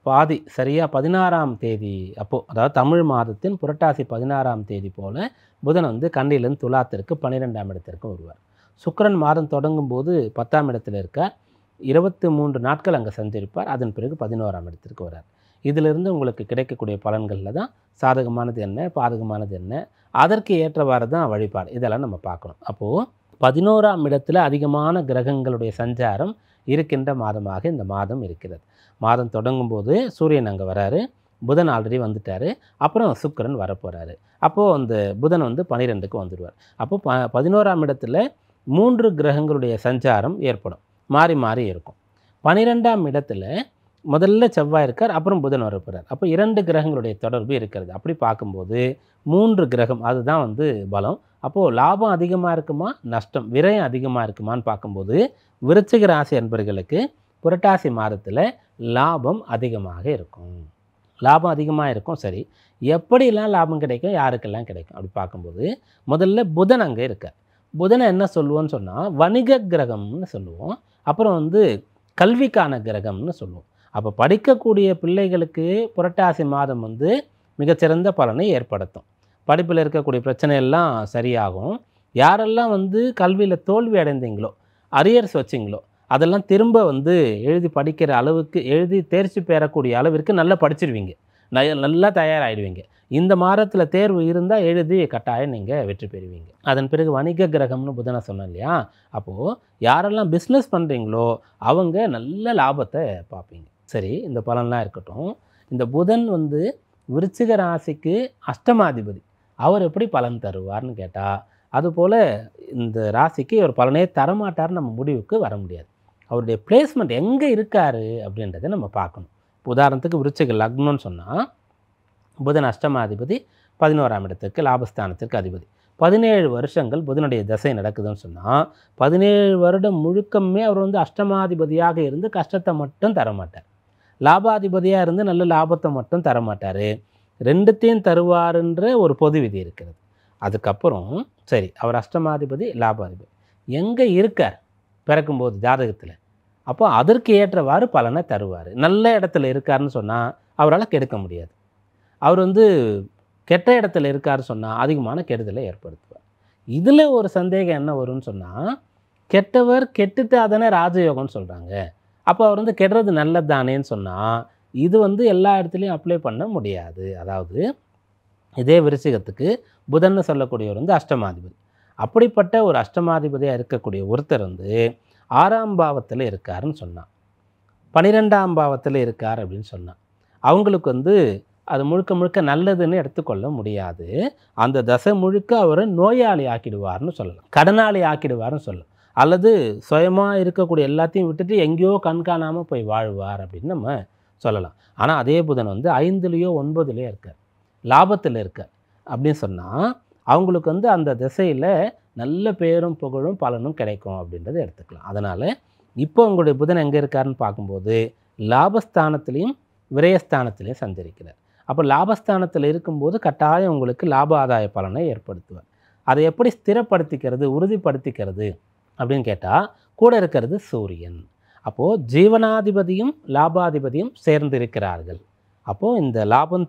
பாதி சரியாக 16ஆம் தேதி அப்போது, அதாவது தமிழ் மாதத்தின் புரட்டாசி 16ஆம் தேதி போல் புதன் வந்து கன்னியிலிருந்து துலாத்திற்கு 12ஆம் இடத்திற்கு வருவார். சுக்கிரன் மாதம் தொடங்கும் போது 10ஆம் இடத்தில் இருக்கார். 23 நாட்கள் அங்கே சஞ்சரிப்பார். அதன் பிறகு 11ஆம் இடத்திற்கு வரார். இதிலிருந்து உங்களுக்கு கிடைக்கக்கூடிய பலன்களில் தான் சாதகமானது என்ன, பாதகமானது என்ன, அதற்கு ஏற்றவாறு தான் வழிபாடு, இதெல்லாம் நம்ம பார்க்கணும். அப்போது 11ஆம் இடத்துல அதிகமான கிரகங்களுடைய சஞ்சாரம் இருக்கின்ற மாதமாக இந்த மாதம் இருக்கிறது. மாதம் தொடங்கும் போது சூரியன் அங்கே வராரு, புதன் ஆல்ரெடி வந்துட்டார், அப்புறம் சுக்கிரன் வரப்போகிறாரு. அப்போது அந்த புதன் வந்து 12க்கு வந்துடுவார். அப்போது 11ஆம் இடத்துல 3 கிரகங்களுடைய சஞ்சாரம் ஏற்படும், மாறி மாறி இருக்கும். 12ஆம் இடத்துல முதல்ல செவ்வாய் இருக்கார், அப்புறம் புதன் வரப்போகிறார். அப்போ 2 கிரகங்களுடைய தொடர்பு இருக்கிறது. அப்படி பார்க்கும்போது 3 கிரகம், அதுதான் வந்து பலம். அப்போது லாபம் அதிகமாக இருக்குமா, நஷ்டம் விரயம் அதிகமாக இருக்குமான்னு பார்க்கும்போது விருச்சிக ராசி என்பவர்களுக்கு புரட்டாசி மாதத்தில் லாபம் அதிகமாக இருக்கும். லாபம் அதிகமாக இருக்கும். சரி, எப்படிலாம் லாபம் கிடைக்கும், யாருக்கெல்லாம் கிடைக்கும் அப்படி பார்க்கும்போது முதல்ல புதன் அங்கே இருக்கார். புதனை என்ன சொல்லுவோன்னு சொன்னால் வணிக கிரகம்னு சொல்லுவோம், அப்புறம் வந்து கல்விக்கான கிரகம்னு சொல்லுவோம். அப்போ படிக்கக்கூடிய பிள்ளைகளுக்கு புரட்டாசி மாதம் வந்து மிகச்சிறந்த பலனை ஏற்படுத்தும். படிப்பில் இருக்கக்கூடிய பிரச்சனையெல்லாம் சரியாகும். யாரெல்லாம் வந்து கல்வியில் தோல்வி அடைந்தீங்களோ, அரியர்ஸ் வச்சிங்களோ, அதெல்லாம் திரும்ப வந்து எழுதி படிக்கிற அளவுக்கு, எழுதி தேர்ச்சி பெறக்கூடிய அளவிற்கு நல்லா படிச்சிருவீங்க, நல்லா தயாராகிடுவீங்க. இந்த மாதத்தில் தேர்வு இருந்தால் எழுதி கட்டாயம் நீங்கள் வெற்றி பெறுவீங்க. அதன் பிறகு வணிக கிரகம்னு புதனை சொன்னேன் இல்லையா, அப்போது யாரெல்லாம் பிஸ்னஸ் பண்ணுறீங்களோ அவங்க நல்ல லாபத்தை பார்ப்பீங்க. சரி, இந்த பலன்லாம் இருக்கட்டும். இந்த புதன் வந்து விருச்சிக ராசிக்கு அஷ்டமாதிபதி, அவர் எப்படி பலன் தருவார்னு கேட்டால், அதுபோல் இந்த ராசிக்கு ஒரு பலனே தரமாட்டார்னு நம்ம முடிவுக்கு வர முடியாது. அவருடைய பிளேஸ்மெண்ட் எங்கே இருக்கார் அப்படின்றத நம்ம பார்க்கணும். உதாரணத்துக்கு விருச்சிக லக்னம்னு சொன்னால் புதன் அஷ்டமாதிபதி, 11ஆம் இடத்துக்கு லாபஸ்தானத்திற்கு அதிபதி. 17 வருஷங்கள் புதனுடைய தசை நடக்குதுன்னு சொன்னால் 17 வருடம் முழுக்கமே அவர் வந்து அஷ்டமாதிபதியாக இருந்து கஷ்டத்தை மட்டும் தரமாட்டார், லாபாதிபதியாக இருந்து நல்ல லாபத்தை மட்டும் தரமாட்டார். 2த்தையும் தருவாருன்ற ஒரு பொது விதி இருக்கிறது. அதுக்கப்புறம் சரி, அவர் அஷ்டமாதிபதி லாபாதிபதி எங்கே இருக்கார் பிறக்கும்போது ஜாதகத்தில், அப்போ அதற்கு ஏற்றவாறு பலனை தருவார். நல்ல இடத்துல இருக்காருன்னு சொன்னால் அவரால் கெடுக்க முடியாது. அவர் வந்து கெட்ட இடத்துல இருக்காருன்னு சொன்னால் அதிகமான கெடுதலை ஏற்படுத்துவார். இதில் ஒரு சந்தேகம் என்ன வரும்னு சொன்னால், கெட்டவர் கெட்டுட்டு அதனை ராஜயோகம்னு சொல்கிறாங்க, அப்போ அவர் வந்து கெடுறது நல்லது தானேன்னு சொன்னால் இது வந்து எல்லா இடத்துலையும் அப்ளை பண்ண முடியாது. அதாவது இதே விருச்சிகத்துக்கு புதன்னு சொல்லக்கூடியவர் வந்து அஷ்டமாதிபதி. அப்படிப்பட்ட ஒரு அஷ்டமாதிபதியாக இருக்கக்கூடிய ஒருத்தர் வந்து 6ஆம் பாவத்தில் இருக்காருன்னு சொன்னான், 12ஆம் பாவத்தில் இருக்கார் அப்படின்னு சொன்னான், அவங்களுக்கு வந்து அது முழுக்க முழுக்க நல்லதுன்னு எடுத்துக்கொள்ள முடியாது. அந்த தசை முழுக்க அவரை நோயாளி ஆக்கிடுவார்னு சொல்லலாம், கடனாளி ஆக்கிடுவார்னு சொல்லலாம், அல்லது சுயமாக இருக்கக்கூடிய எல்லாத்தையும் விட்டுட்டு எங்கேயோ கண்காணாமல் போய் வாழ்வார் அப்படின்னு நம்ம சொல்லலாம். ஆனால் அதே புதன் வந்து 5லேயோ 9லேயோ இருக்கார், லாபத்தில் இருக்கார் அப்படின்னு சொன்னால் அவங்களுக்கு வந்து அந்த திசையில் நல்ல பேரும் புகழும் பலனும் கிடைக்கும் அப்படின்றத எடுத்துக்கலாம். அதனால் இப்போ உங்களுடைய புதன் எங்கே இருக்காருன்னு பார்க்கும்போது லாபஸ்தானத்திலையும் விரயஸ்தானத்திலையும் சஞ்சரிக்கிறார். அப்போ லாபஸ்தானத்தில் இருக்கும்போது கட்டாயம் உங்களுக்கு லாப ஆதாய பலனை ஏற்படுத்துவார். அதை எப்படி ஸ்திரப்படுத்திக்கிறது, உறுதிப்படுத்திக்கிறது அப்படின்னு கேட்டால் கூட இருக்கிறது சூரியன். அப்போது ஜீவனாதிபதியும் லாபாதிபதியும் சேர்ந்து இருக்கிறார்கள். அப்போது இந்த லாபம்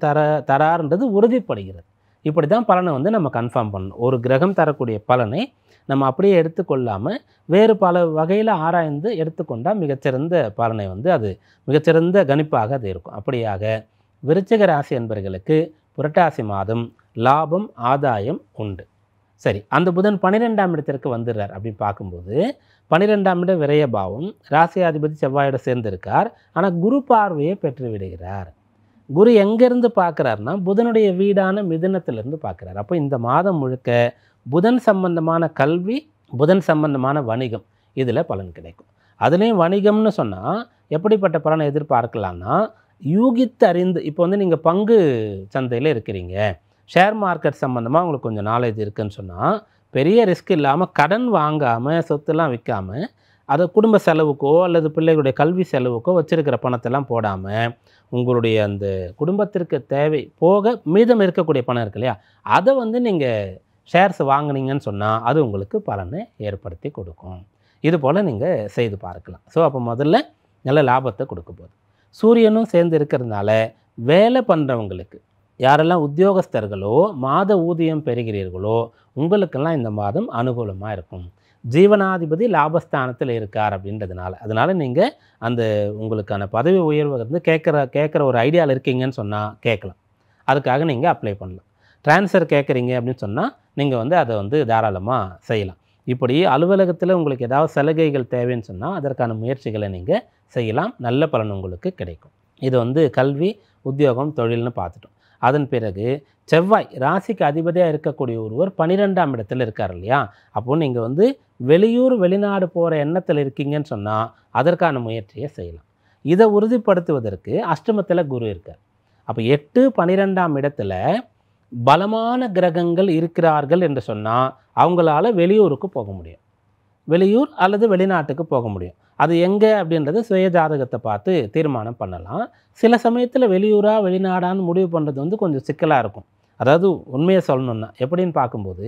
தரார்ன்றது உறுதிப்படுகிறது. இப்படி தான் பலனை வந்து நம்ம கன்ஃபார்ம் பண்ணணும். ஒரு கிரகம் தரக்கூடிய பலனை நம்ம அப்படியே எடுத்துக்கொள்ளாமல் வேறு பல வகையில் ஆராய்ந்து எடுத்துக்கொண்டால் மிகச்சிறந்த பலனை வந்து அது மிகச்சிறந்த கணிப்பாக அது இருக்கும். அப்படியாக விருச்சிக ராசி என்பவர்களுக்கு புரட்டாசி மாதம் லாபம் ஆதாயம் உண்டு. சரி, அந்த புதன் 12ஆம் இடத்திற்கு வந்துடுறார் அப்படின்னு பார்க்கும்போது 12ஆம் இடம் விரயபாவம், ராசியாதிபதி செவ்வாயோட சேர்ந்து இருக்கார். ஆனால் குரு பார்வையை பெற்று விடுகிறார். குரு எங்கேருந்து பார்க்குறாருன்னா புதனுடைய வீடான மிதுனத்திலிருந்து பார்க்குறார். அப்போ இந்த மாதம் முழுக்க புதன் சம்பந்தமான கல்வி, புதன் சம்பந்தமான வணிகம், இதில் பலன் கிடைக்கும். அதுலேயும் வணிகம்னு சொன்னால் எப்படிப்பட்ட பலனை எதிர்பார்க்கலான்னா, யூகித்து அறிந்து, இப்போ வந்து நீங்கள் பங்கு சந்தையில் இருக்கிறீங்க, ஷேர் மார்க்கெட் சம்மந்தமாக உங்களுக்கு கொஞ்சம் நாலேஜ் இருக்குதுன்னு சொன்னால், பெரிய ரிஸ்க் இல்லாமல் கடன் வாங்காமல் சொத்துலாம் விற்காமல் அதை குடும்ப செலவுக்கோ அல்லது பிள்ளைகளுடைய கல்வி செலவுக்கோ வச்சுருக்கிற பணத்தெல்லாம் போடாமல் உங்களுடைய அந்த குடும்பத்திற்கு தேவை போக மீதம் இருக்கக்கூடிய பணம் இருக்கு இல்லையா, அதை வந்து நீங்கள் ஷேர்ஸ் வாங்கினீங்கன்னு சொன்னால் அது உங்களுக்கு பலனை ஏற்படுத்தி கொடுக்கும். இது போல் நீங்கள் செய்து பார்க்கலாம். ஸோ அப்போ முதல்ல நல்ல லாபத்தை கொடுக்க போகுது. சூரியனும் சேர்ந்து இருக்கிறதுனால வேலை பண்ணுறவங்களுக்கு, யாரெல்லாம் உத்தியோகஸ்தர்களோ மாத ஊதியம் பெறுகிறீர்களோ உங்களுக்கெல்லாம் இந்த மாதம் அனுகூலமாக இருக்கும். ஜீவனாதிபதி லாபஸ்தானத்தில் இருக்கார் அப்படின்றதுனால, அதனால் நீங்கள் அந்த உங்களுக்கான பதவி உயர்வு வந்து கேட்குற ஒரு ஐடியாவில் இருக்கீங்கன்னு சொன்னால் கேட்கலாம். அதுக்காக நீங்கள் அப்ளை பண்ணலாம். ட்ரான்ஸ்ஃபர் கேட்குறீங்க அப்படின்னு சொன்னால் நீங்கள் வந்து அதை வந்து தாராளமாக செய்யலாம். இப்படி அலுவலகத்தில் உங்களுக்கு ஏதாவது சலுகைகள் தேவைன்னு சொன்னால் அதற்கான முயற்சிகளை நீங்கள் செய்யலாம். நல்ல பலன் உங்களுக்கு கிடைக்கும். இது வந்து கல்வி, உத்தியோகம், தொழில்னு பார்த்துட்டோம். அதன் பிறகு செவ்வாய் ராசிக்கு அதிபதியாக இருக்கக்கூடிய ஒருவர் 12ஆம் இடத்துல இருக்கார் இல்லையா, அப்போது நீங்கள் வந்து வெளியூர் வெளிநாடு போகிற எண்ணத்தில் இருக்கீங்கன்னு சொன்னால் அதற்கான முயற்சியை செய்யலாம். இதை உறுதிப்படுத்துவதற்கு அஷ்டமத்தில் குரு இருக்கார். அப்போ 8, 12ஆம் இடத்துல பலமான கிரகங்கள் இருக்கிறார்கள் என்று சொன்னால் அவங்களால வெளியூருக்கு போக முடியும், வெளியூர் அல்லது வெளிநாட்டுக்கு போக முடியும். அது எங்கே அப்படின்றது சுய ஜாதகத்தை பார்த்து தீர்மானம் பண்ணலாம். சில சமயத்தில் வெளியூரா வெளிநாடான்னு முடிவு பண்ணுறது வந்து கொஞ்சம் சிக்கலாக இருக்கும். அதாவது உண்மையை சொல்லணுன்னா எப்படின்னு பார்க்கும்போது,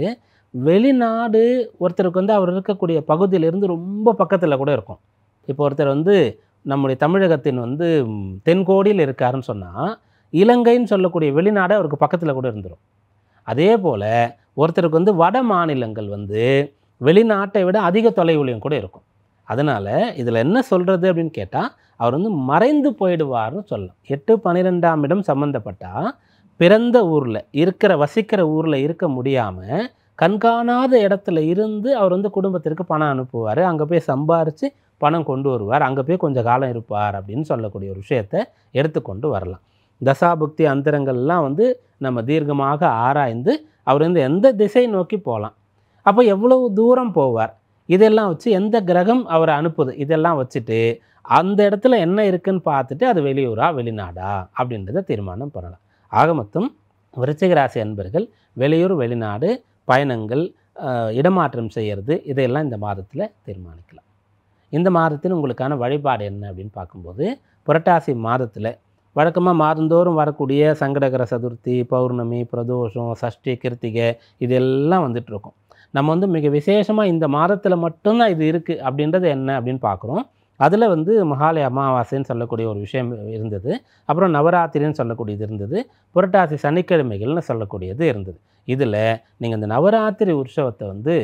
வெளிநாடு ஒருத்தருக்கு வந்து அவர் இருக்கக்கூடிய பகுதியிலிருந்து ரொம்ப பக்கத்தில் கூட இருக்கும். இப்போ ஒருத்தர் வந்து நம்முடைய தமிழகத்தின் வந்து தென்கோடியில் இருக்காருன்னு சொன்னால் இலங்கைன்னு சொல்லக்கூடிய வெளிநாடு அவருக்கு பக்கத்தில் கூட இருந்துடும். அதே போல் ஒருத்தருக்கு வந்து வட மாநிலங்கள் வந்து வெளிநாட்டை விட அதிக தொலைவுலையும் கூட இருக்கும். அதனால் இதில் என்ன சொல்கிறது அப்படின்னு கேட்டால், அவர் வந்து மறைந்து போயிடுவார்னு சொல்லலாம். 8, 12ஆம் இடம் சம்மந்தப்பட்டால் பிறந்த ஊரில் வசிக்கிற ஊரில் இருக்க முடியாமல் கண்காணாத இடத்துல இருந்து அவர் வந்து குடும்பத்திற்கு பணம் அனுப்புவார். அங்கே போய் சம்பாரித்து பணம் கொண்டு வருவார். அங்கே போய் கொஞ்சம் காலம் இருப்பார் அப்படின்னு சொல்லக்கூடிய ஒரு விஷயத்தை எடுத்துக்கொண்டு வரலாம். தசாபுக்தி அந்தரங்கள்லாம் வந்து நம்ம தீர்க்கமாக ஆராய்ந்து அவர் வந்து எந்த திசை நோக்கி போகலாம், அப்போ எவ்வளவு தூரம் போவார், இதெல்லாம் வச்சு எந்த கிரகம் அவரை அனுப்புது, இதெல்லாம் வச்சுட்டு அந்த இடத்துல என்ன இருக்குன்னு பார்த்துட்டு அது வெளியூரா வெளிநாடா அப்படின்றத தீர்மானம் பண்ணலாம். ஆக மொத்தம் விருச்சிக ராசி அன்பர்கள் வெளியூர் வெளிநாடு பயணங்கள், இடமாற்றம் செய்கிறது, இதையெல்லாம் இந்த மாதத்தில் தீர்மானிக்கலாம். இந்த மாதத்தில் உங்களுக்கான வழிபாடு என்ன அப்படின்னு பார்க்கும்போது, புரட்டாசி மாதத்தில் வழக்கமாக மாதந்தோறும் வரக்கூடிய சங்கடகர சதுர்த்தி, பௌர்ணமி, பிரதோஷம், சஷ்டி, கிருத்திகை இதெல்லாம் வந்துட்டுருக்கும். நம்ம வந்து மிக விசேஷமாக இந்த மாதத்தில் மட்டும்தான் இது இருக்குது அப்படின்றது என்ன அப்படின்னு பார்க்குறோம். அதில் வந்து மகாலய அமாவாசைன்னு சொல்லக்கூடிய ஒரு விஷயம் இருந்தது. அப்புறம் நவராத்திரின்னு சொல்லக்கூடியது இருந்தது. புரட்டாசி சனிக்கிழமைகள்னு சொல்லக்கூடியது இருந்தது. இதில் நீங்கள் இந்த நவராத்திரி உற்சவத்தை வந்து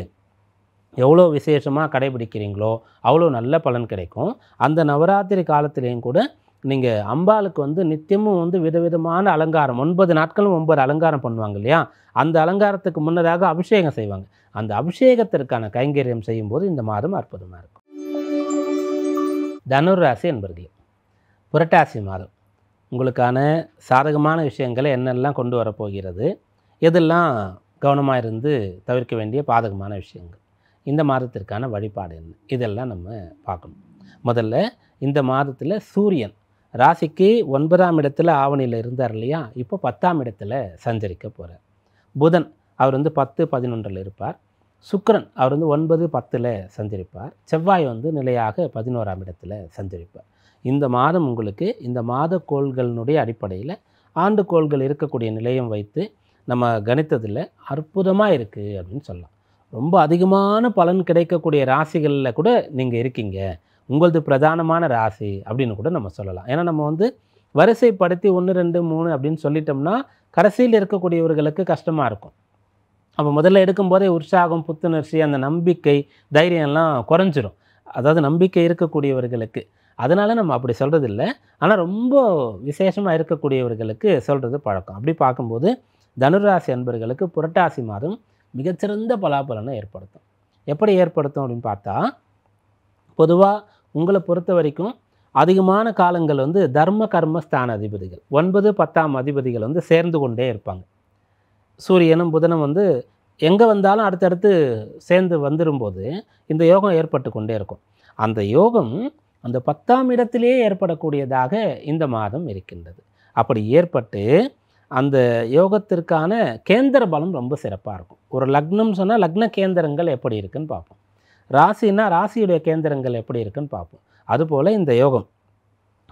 எவ்வளோ விசேஷமாக கடைபிடிக்கிறீங்களோ அவ்வளோ நல்ல பலன் கிடைக்கும். அந்த நவராத்திரி காலத்திலையும் கூட நீங்கள் அம்பாளுக்கு வந்து நித்தியமும் வந்து விதவிதமான அலங்காரம், 9 நாட்களும் 9 அலங்காரம் பண்ணுவாங்க இல்லையா, அந்த அலங்காரத்துக்கு முன்னதாக அபிஷேகம் செய்வாங்க. அந்த அபிஷேகத்திற்கான கைங்கரியம் செய்யும்போது இந்த மாதம் அற்புதமாக இருக்கும். தனுர் ராசி என்பர்களே, புரட்டாசி மாதம் உங்களுக்கான சாதகமான விஷயங்களை என்னெல்லாம் கொண்டு வரப்போகிறது, எதெல்லாம் கவனமாக இருந்து தவிர்க்க வேண்டிய பாதகமான விஷயங்கள், இந்த மாதத்திற்கான வழிபாடு என்ன, இதெல்லாம் நம்ம பார்க்கணும். முதல்ல இந்த மாதத்தில் சூரியன் ராசிக்கு 9ஆம் இடத்துல ஆவணியில் இருந்தார் இல்லையா, இப்போ 10ஆம் இடத்துல சஞ்சரிக்க போகிறார். புதன் அவர் வந்து 10, 11 இருப்பார். சுக்கிரன் அவர் வந்து 9, 10 சஞ்சரிப்பார். செவ்வாய் வந்து நிலையாக 11ஆம் இடத்துல சஞ்சரிப்பார். இந்த மாதம் உங்களுக்கு இந்த மாத கோள்களினுடைய அடிப்படையில் ஆண்டு கோள்கள் இருக்கக்கூடிய நிலையம் வைத்து நம்ம கணித்ததில் அற்புதமாக இருக்குது அப்படின்னு சொல்லலாம். ரொம்ப அதிகமான பலன் கிடைக்கக்கூடிய ராசிகளில் கூட நீங்கள் இருக்கீங்க. உங்களது பிரதானமான ராசி அப்படின்னு கூட நம்ம சொல்லலாம். ஏன்னா நம்ம வந்து வரிசைப்படுத்தி 1, 2, 3 அப்படின்னு சொல்லிட்டோம்னா கடைசியில் இருக்கக்கூடியவர்களுக்கு கஷ்டமாக இருக்கும். அப்போ முதல்ல எடுக்கும்போதே உற்சாகம், புத்துணர்ச்சி, அந்த நம்பிக்கை, தைரியம்லாம் குறைஞ்சிரும். அதாவது நம்பிக்கை இருக்கக்கூடியவர்களுக்கு. அதனால் நம்ம அப்படி சொல்கிறது இல்லை. ஆனால் ரொம்ப விசேஷமாக இருக்கக்கூடியவர்களுக்கு சொல்கிறது பழக்கம். அப்படி பார்க்கும்போது தனுராசி அன்பர்களுக்கு புரட்டாசி மாதம் மிகச்சிறந்த பலாபலனை ஏற்படுத்தும். எப்படி ஏற்படுத்தும் அப்படின்னு பார்த்தா, பொதுவாக உங்களை பொறுத்த வரைக்கும் அதிகமான காலங்கள் வந்து தர்ம கர்ம ஸ்தான அதிபதிகள் 9, 10ஆம் அதிபதிகள் வந்து சேர்ந்து கொண்டே இருப்பாங்க. சூரியனும் புதனும் வந்து எங்கே வந்தாலும் அடுத்தடுத்து சேர்ந்து வந்துடும்போது இந்த யோகம் ஏற்பட்டு கொண்டே இருக்கும். அந்த யோகம் அந்த 10ஆம் இடத்திலே ஏற்படக்கூடியதாக இந்த மாதம் இருக்கின்றது. அப்படி ஏற்பட்டு அந்த யோகத்திற்கான கேந்திர பலம் ரொம்ப சிறப்பாக இருக்கும். ஒரு லக்னம் சொன்னால் லக்ன கேந்திரங்கள் எப்படி இருக்குன்னு பார்ப்போம். ராசின்னா ராசியுடைய கேந்திரங்கள் எப்படி இருக்குன்னு பார்ப்போம். அதுபோல் இந்த யோகம்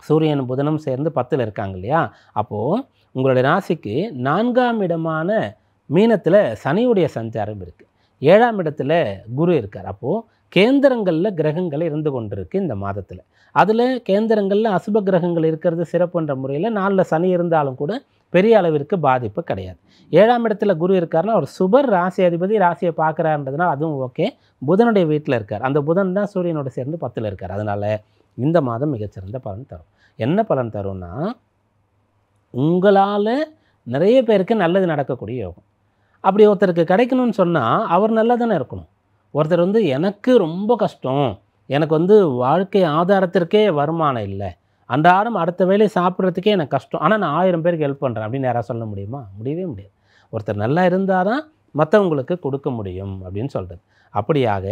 சூரியனும் புதனும் சேர்ந்து 10ல் இருக்காங்க இல்லையா? அப்போது உங்களுடைய ராசிக்கு 4ஆம் இடமான மீனத்தில் சனியுடைய சஞ்சாரம் இருக்குது. 7ஆம் இடத்துல குரு இருக்கார். அப்போது கேந்திரங்களில் கிரகங்கள் இருந்து கொண்டிருக்கு இந்த மாதத்தில். அதில் கேந்திரங்களில் அசுப கிரகங்கள் இருக்கிறது சிறப்புன்ற முறையில் 4ல் சனி இருந்தாலும் கூட பெரிய அளவிற்கு பாதிப்பு கிடையாது. 7ஆம் இடத்துல குரு இருக்காருன்னா ஒரு சுபர் ராசி அதிபதி ராசியை பார்க்குறான்றதுனால அதுவும் ஓகே. புதனுடைய வீட்டில் இருக்கார். அந்த புதன் தான் சூரியனோடு சேர்ந்து 10ல் இருக்கார். அதனால் இந்த மாதம் மிகச்சிறந்த பலன் தரும். என்ன பலன் தரும்னா, உங்களால் நிறைய பேருக்கு நல்லது நடக்கக்கூடிய யோகம். அப்படி ஒருத்தருக்கு கிடைக்கணும்னு சொன்னால் அவர் நல்லா தானே இருக்கணும். ஒருத்தர் வந்து எனக்கு ரொம்ப கஷ்டம், எனக்கு வந்து வாழ்க்கை ஆதாரத்திற்கே வருமானம் இல்லை, அன்றாடம் அடுத்த வேலை சாப்பிட்றதுக்கே எனக்கு கஷ்டம், ஆனால் நான் 1000 பேருக்கு ஹெல்ப் பண்ணுறேன் அப்படின்னு யாராவது சொல்ல முடியுமா? முடியவே முடியாது. ஒருத்தர் நல்லா இருந்தால் தான் மற்றவங்களுக்கு கொடுக்க முடியும் அப்படின்னு சொல்கிறது. அப்படியாக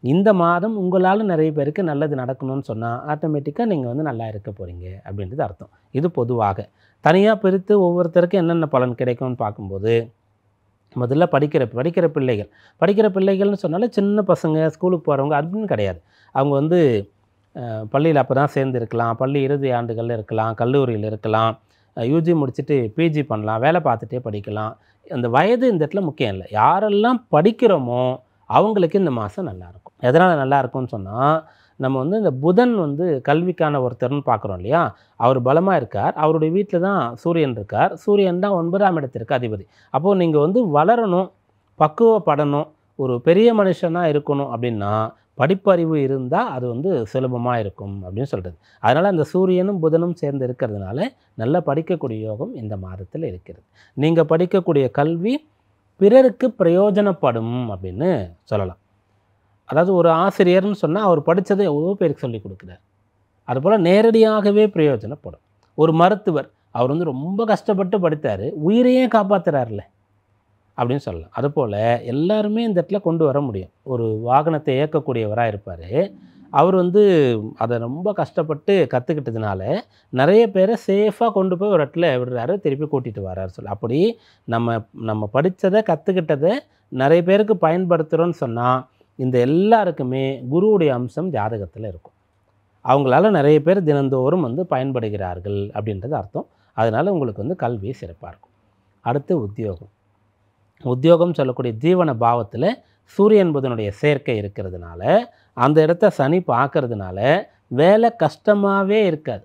இந்த மாதம் உங்களால் நிறைய பேருக்கு நல்லது நடக்கணும்னு சொன்னால் ஆட்டோமேட்டிக்காக நீங்கள் வந்து நல்லா இருக்க போகிறீங்க அப்படின்றது அர்த்தம். இது பொதுவாக. தனியாக பிரித்து ஒவ்வொருத்தருக்கும் என்னென்ன பலன் கிடைக்கும்னு பார்க்கும்போது, முதல்ல படிக்கிற பிள்ளைகள்னு சொன்னாலே சின்ன பசங்க, ஸ்கூலுக்கு போகிறவங்க அப்படின்னு கிடையாது. அவங்க வந்து பள்ளியில் அப்போ தான் சேர்ந்துருக்கலாம், பள்ளி இறுதி ஆண்டுகளில் இருக்கலாம், கல்லூரியில் இருக்கலாம், யூஜி முடிச்சுட்டு பிஜி பண்ணலாம், வேலை பார்த்துட்டே படிக்கலாம். அந்த வயது இந்த இடத்துல முக்கியம் இல்லை. யாரெல்லாம் படிக்கிறோமோ அவங்களுக்கு இந்த மாதம் நல்லாயிருக்கும். எதனால் நல்லா இருக்கும்னு சொன்னால், நம்ம வந்து இந்த புதன் வந்து கல்விக்கான ஒருத்தர்னு பார்க்குறோம் இல்லையா? அவர் பலமாக இருக்கார். அவருடைய வீட்டில் தான் சூரியன் இருக்கார். சூரியன் தான் 9ஆம் இடத்திற்கு அதிபதி. அப்போது நீங்கள் வந்து வளரணும், பக்குவப்படணும், ஒரு பெரிய மனுஷனாக இருக்கணும் அப்படின்னா படிப்பறிவு இருந்தால் அது வந்து சுலபமாக இருக்கும் அப்படின்னு சொல்கிறது. அதனால் அந்த சூரியனும் புதனும் சேர்ந்து இருக்கிறதுனால நல்லா படிக்கக்கூடிய யோகம் இந்த மாதத்தில் இருக்கிறது. நீங்கள் படிக்கக்கூடிய கல்வி பிறருக்கு பிரயோஜனப்படும் அப்படின்னு சொல்லலாம். அதாவது ஒரு ஆசிரியர்னு சொன்னால் அவர் படித்ததை எவ்வளோ பேருக்கு சொல்லிக் கொடுக்குறார். அதுபோல் நேரடியாகவே பிரயோஜனப்படும். ஒரு மருத்துவர் அவர் வந்து ரொம்ப கஷ்டப்பட்டு படித்தார், உயிரையே காப்பாற்றுறாருல அப்படின்னு சொல்லலாம். அதுபோல் எல்லாருமே இந்த இடத்துல கொண்டு வர முடியும். ஒரு வாகனத்தை இயக்கக்கூடியவராக இருப்பார். அவர் வந்து அதை ரொம்ப கஷ்டப்பட்டு கற்றுக்கிட்டதுனால நிறைய பேரை சேஃபாக கொண்டு போய் ஒரு இடத்துல விடுறாரு, திருப்பி கூட்டிகிட்டு வர்றாரு சொல்லி. அப்படி நம்ம படித்ததை கற்றுக்கிட்டதை நிறைய பேருக்கு பயன்படுத்துகிறோன்னு சொன்னால் இந்த எல்லாருக்குமே குருவுடைய அம்சம் ஜாதகத்தில் இருக்கும். அவங்களால நிறைய பேர் தினந்தோறும் வந்து பயன்படுகிறார்கள் அப்படின்றது அர்த்தம். அதனால் உங்களுக்கு வந்து கல்வி சிறப்பாக இருக்கும். அடுத்து உத்தியோகம் சொல்லக்கூடிய ஜீவன பாவத்தில் சூரியன் புதனுடைய சேர்க்கை இருக்கிறதுனால அந்த இடத்த சனி பார்க்கறதுனால வேலை கஷ்டமாகவே இருக்காது.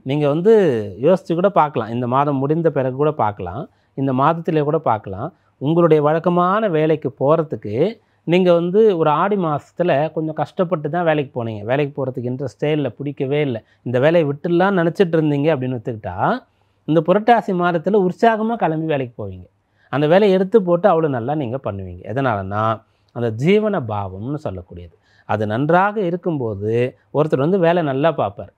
நீங்கள் வந்து யோசித்து கூட பார்க்கலாம், இந்த மாதம் முடிந்த பிறகு கூட பார்க்கலாம், இந்த மாதத்திலே கூட பார்க்கலாம். உங்களுடைய வழக்கமான வேலைக்கு போகிறதுக்கு நீங்கள் வந்து ஒரு ஆடி மாதத்தில் கொஞ்சம் கஷ்டப்பட்டு தான் வேலைக்கு போனீங்க, வேலைக்கு போகிறதுக்கு இன்ட்ரெஸ்டே இல்லை, பிடிக்கவே இல்லை, இந்த வேலையை விட்டுலாம் நினச்சிட்டு இருந்தீங்க அப்படின்னு வச்சுக்கிட்டா இந்த புரட்டாசி மாதத்தில் உற்சாகமாக கிளம்பி வேலைக்கு போவீங்க. அந்த வேலையை எடுத்து போட்டு அவ்வளோ நல்லா நீங்கள் பண்ணுவீங்க. எதனாலன்னா அந்த ஜீவன பாவம்னு சொல்லக்கூடியது அது நன்றாக இருக்கும்போது ஒருத்தர் வந்து வேலை நல்லா பார்ப்பார்.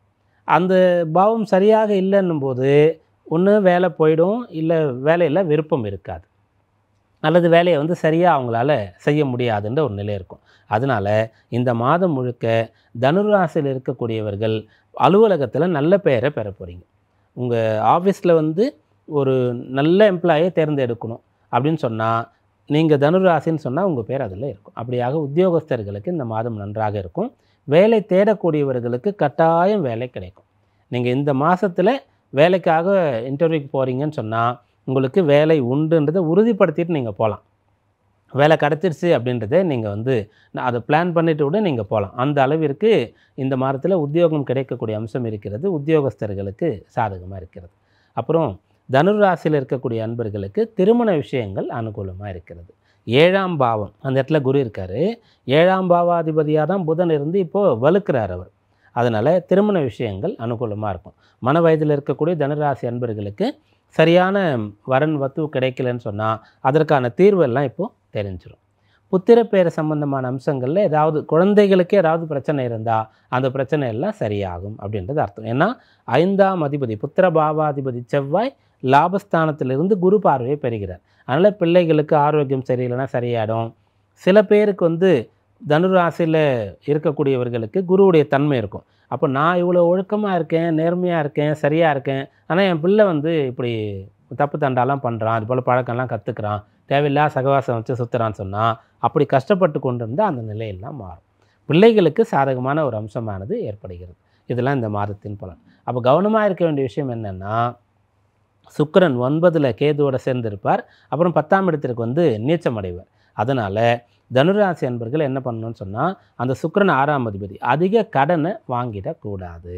அந்த பாவம் சரியாக இல்லைன்னும் போது ஒன்று வேலை போயிடும், இல்லை வேலையில் விருப்பம் இருக்காது, அல்லது வேலையை வந்து சரியாக அவங்களால செய்ய முடியாதுன்ற ஒரு நிலை இருக்கும். அதனால் இந்த மாதம் முழுக்க தனுராசியில் இருக்கக்கூடியவர்கள் அலுவலகத்தில் நல்ல பெயரை பெற போகிறீங்க. உங்கள் ஆஃபீஸில் வந்து ஒரு நல்ல எம்ப்ளாயை தேர்ந்தெடுக்கணும் அப்படின்னு சொன்னால் நீங்கள் தனுராசின்னு சொன்னால் உங்கள் பேர் அதில் இருக்கும். அப்படியாக உத்தியோகஸ்தர்களுக்கு இந்த மாதம் நன்றாக இருக்கும். வேலை தேடக்கூடியவர்களுக்கு கட்டாயம் வேலை கிடைக்கும். நீங்கள் இந்த மாதத்தில் வேலைக்காக இன்டர்வியூக்கு போகிறீங்கன்னு சொன்னால் உங்களுக்கு வேலை உண்டுன்றதை உறுதிப்படுத்திட்டு நீங்கள் போகலாம். வேலை கிடச்சிருச்சு அப்படின்றத நீங்கள் வந்து அதை பிளான் பண்ணிவிட்டு கூட நீங்கள் போகலாம். அந்த அளவிற்கு இந்த மாதத்தில் உத்தியோகம் கிடைக்கக்கூடிய அம்சம் இருக்கிறது. உத்தியோகஸ்தர்களுக்கு சாதகமாக இருக்கிறது. அப்புறம் தனுர் ராசியில் இருக்கக்கூடிய அன்பர்களுக்கு திருமண விஷயங்கள் அனுகூலமாக இருக்கிறது. 7ஆம் பாவம் அந்த இடத்துல குரு இருக்கார். 7ஆம் பாவாதிபதியாக தான் புதன் இருந்து இப்போது வலுக்கிறார் அவர். அதனால் திருமண விஷயங்கள் அனுகூலமாக இருக்கும். மன வயதில் இருக்கக்கூடிய தனுராசி அன்பர்களுக்கு சரியான வரன் வத்து கிடைக்கலன்னு சொன்னால் அதற்கான தீர்வு எல்லாம் இப்போது தெரிஞ்சிடும். புத்திரப்பேறு சம்பந்தமான அம்சங்களில் ஏதாவது குழந்தைகளுக்கு ஏதாவது பிரச்சனை இருந்தால் அந்த பிரச்சனை எல்லாம் சரியாகும் அப்படின்றது அர்த்தம். ஏன்னா 5ஆம் அதிபதி புத்திர பாவாதிபதி செவ்வாய் லாபஸ்தானத்திலிருந்து குரு பார்வையை பெறுகிறார். அதனால் பிள்ளைகளுக்கு ஆரோக்கியம் சரியில்லைன்னா சரியாயிடும். சில பேருக்கு தனுராசியில் இருக்கக்கூடியவர்களுக்கு குருவுடைய தன்மை இருக்கும். அப்போ நான் இவ்வளோ ஒழுக்கமாக இருக்கேன், நேர்மையாக இருக்கேன், சரியாக இருக்கேன், ஆனால் என் பிள்ளை இப்படி தப்பு தண்டாலாம் பண்ணுறான், அது போல் பழக்கம்லாம் கற்றுக்கிறான், தேவையில்லாத சகவாசம் வச்சு சுற்றுறான்னு சொன்னால் அப்படி கஷ்டப்பட்டு கொண்டு இருந்தால் அந்த நிலையெல்லாம் மாறும். பிள்ளைகளுக்கு சாதகமான ஒரு அம்சமானது ஏற்படுகிறது. இதெல்லாம் இந்த மாதத்தின் பலன். அப்போ கவனமாக இருக்க வேண்டிய விஷயம் என்னென்னா, சுக்கிரன் 9ல் கேதுவோடு சேர்ந்திருப்பார். அப்புறம் 10ஆம் இடத்திற்கு நீச்சம் அடைவார். அதனால் தனுராசி அன்பர்கள் என்ன பண்ணணும்னு சொன்னால், அந்த சுக்கிரன் 6ஆம் அதிபதி அதிக கடனை வாங்கிடக்கூடாது.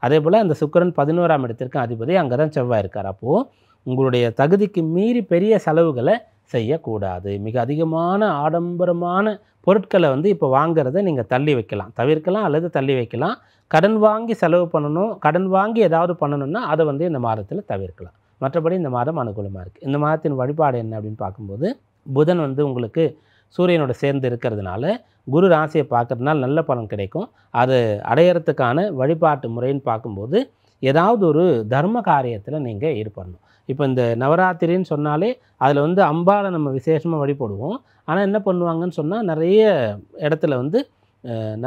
அதே போல் அந்த சுக்கிரன் 11ஆம் இடத்திற்கு அதிபதி, அங்கே தான் செவ்வாய் இருக்கார். அப்போது உங்களுடைய தகுதிக்கு மீறி பெரிய செலவுகளை செய்யக்கூடாது. மிக அதிகமான ஆடம்பரமான பொருட்களை இப்போ வாங்கிறத நீங்கள் தள்ளி வைக்கலாம், தவிர்க்கலாம் அல்லது தள்ளி வைக்கலாம். கடன் வாங்கி செலவு பண்ணணும், கடன் வாங்கி ஏதாவது பண்ணணும்னா அதை இந்த மாதத்தில் தவிர்க்கலாம். மற்றபடி இந்த மாதம் அனுகூலமாக இருக்குது. இந்த மாதத்தின் வழிபாடு என்ன அப்படின்னு பார்க்கும்போது, புதன் உங்களுக்கு சூரியனோட சேர்ந்து இருக்கிறதுனால குரு ராசியை பார்க்கறதுனால நல்ல பலன் கிடைக்கும். அது அடையிறதுக்கான வழிபாட்டு முறைன்னு பார்க்கும்போது ஏதாவது ஒரு தர்ம காரியத்தில் நீங்கள் ஈடுபடணும். இப்போ இந்த நவராத்திரின்னு சொன்னாலே அதில் அம்பாவை நம்ம விசேஷமாக வழிபடுவோம். ஆனால் என்ன பண்ணுவாங்கன்னு சொன்னால், நிறைய இடத்துல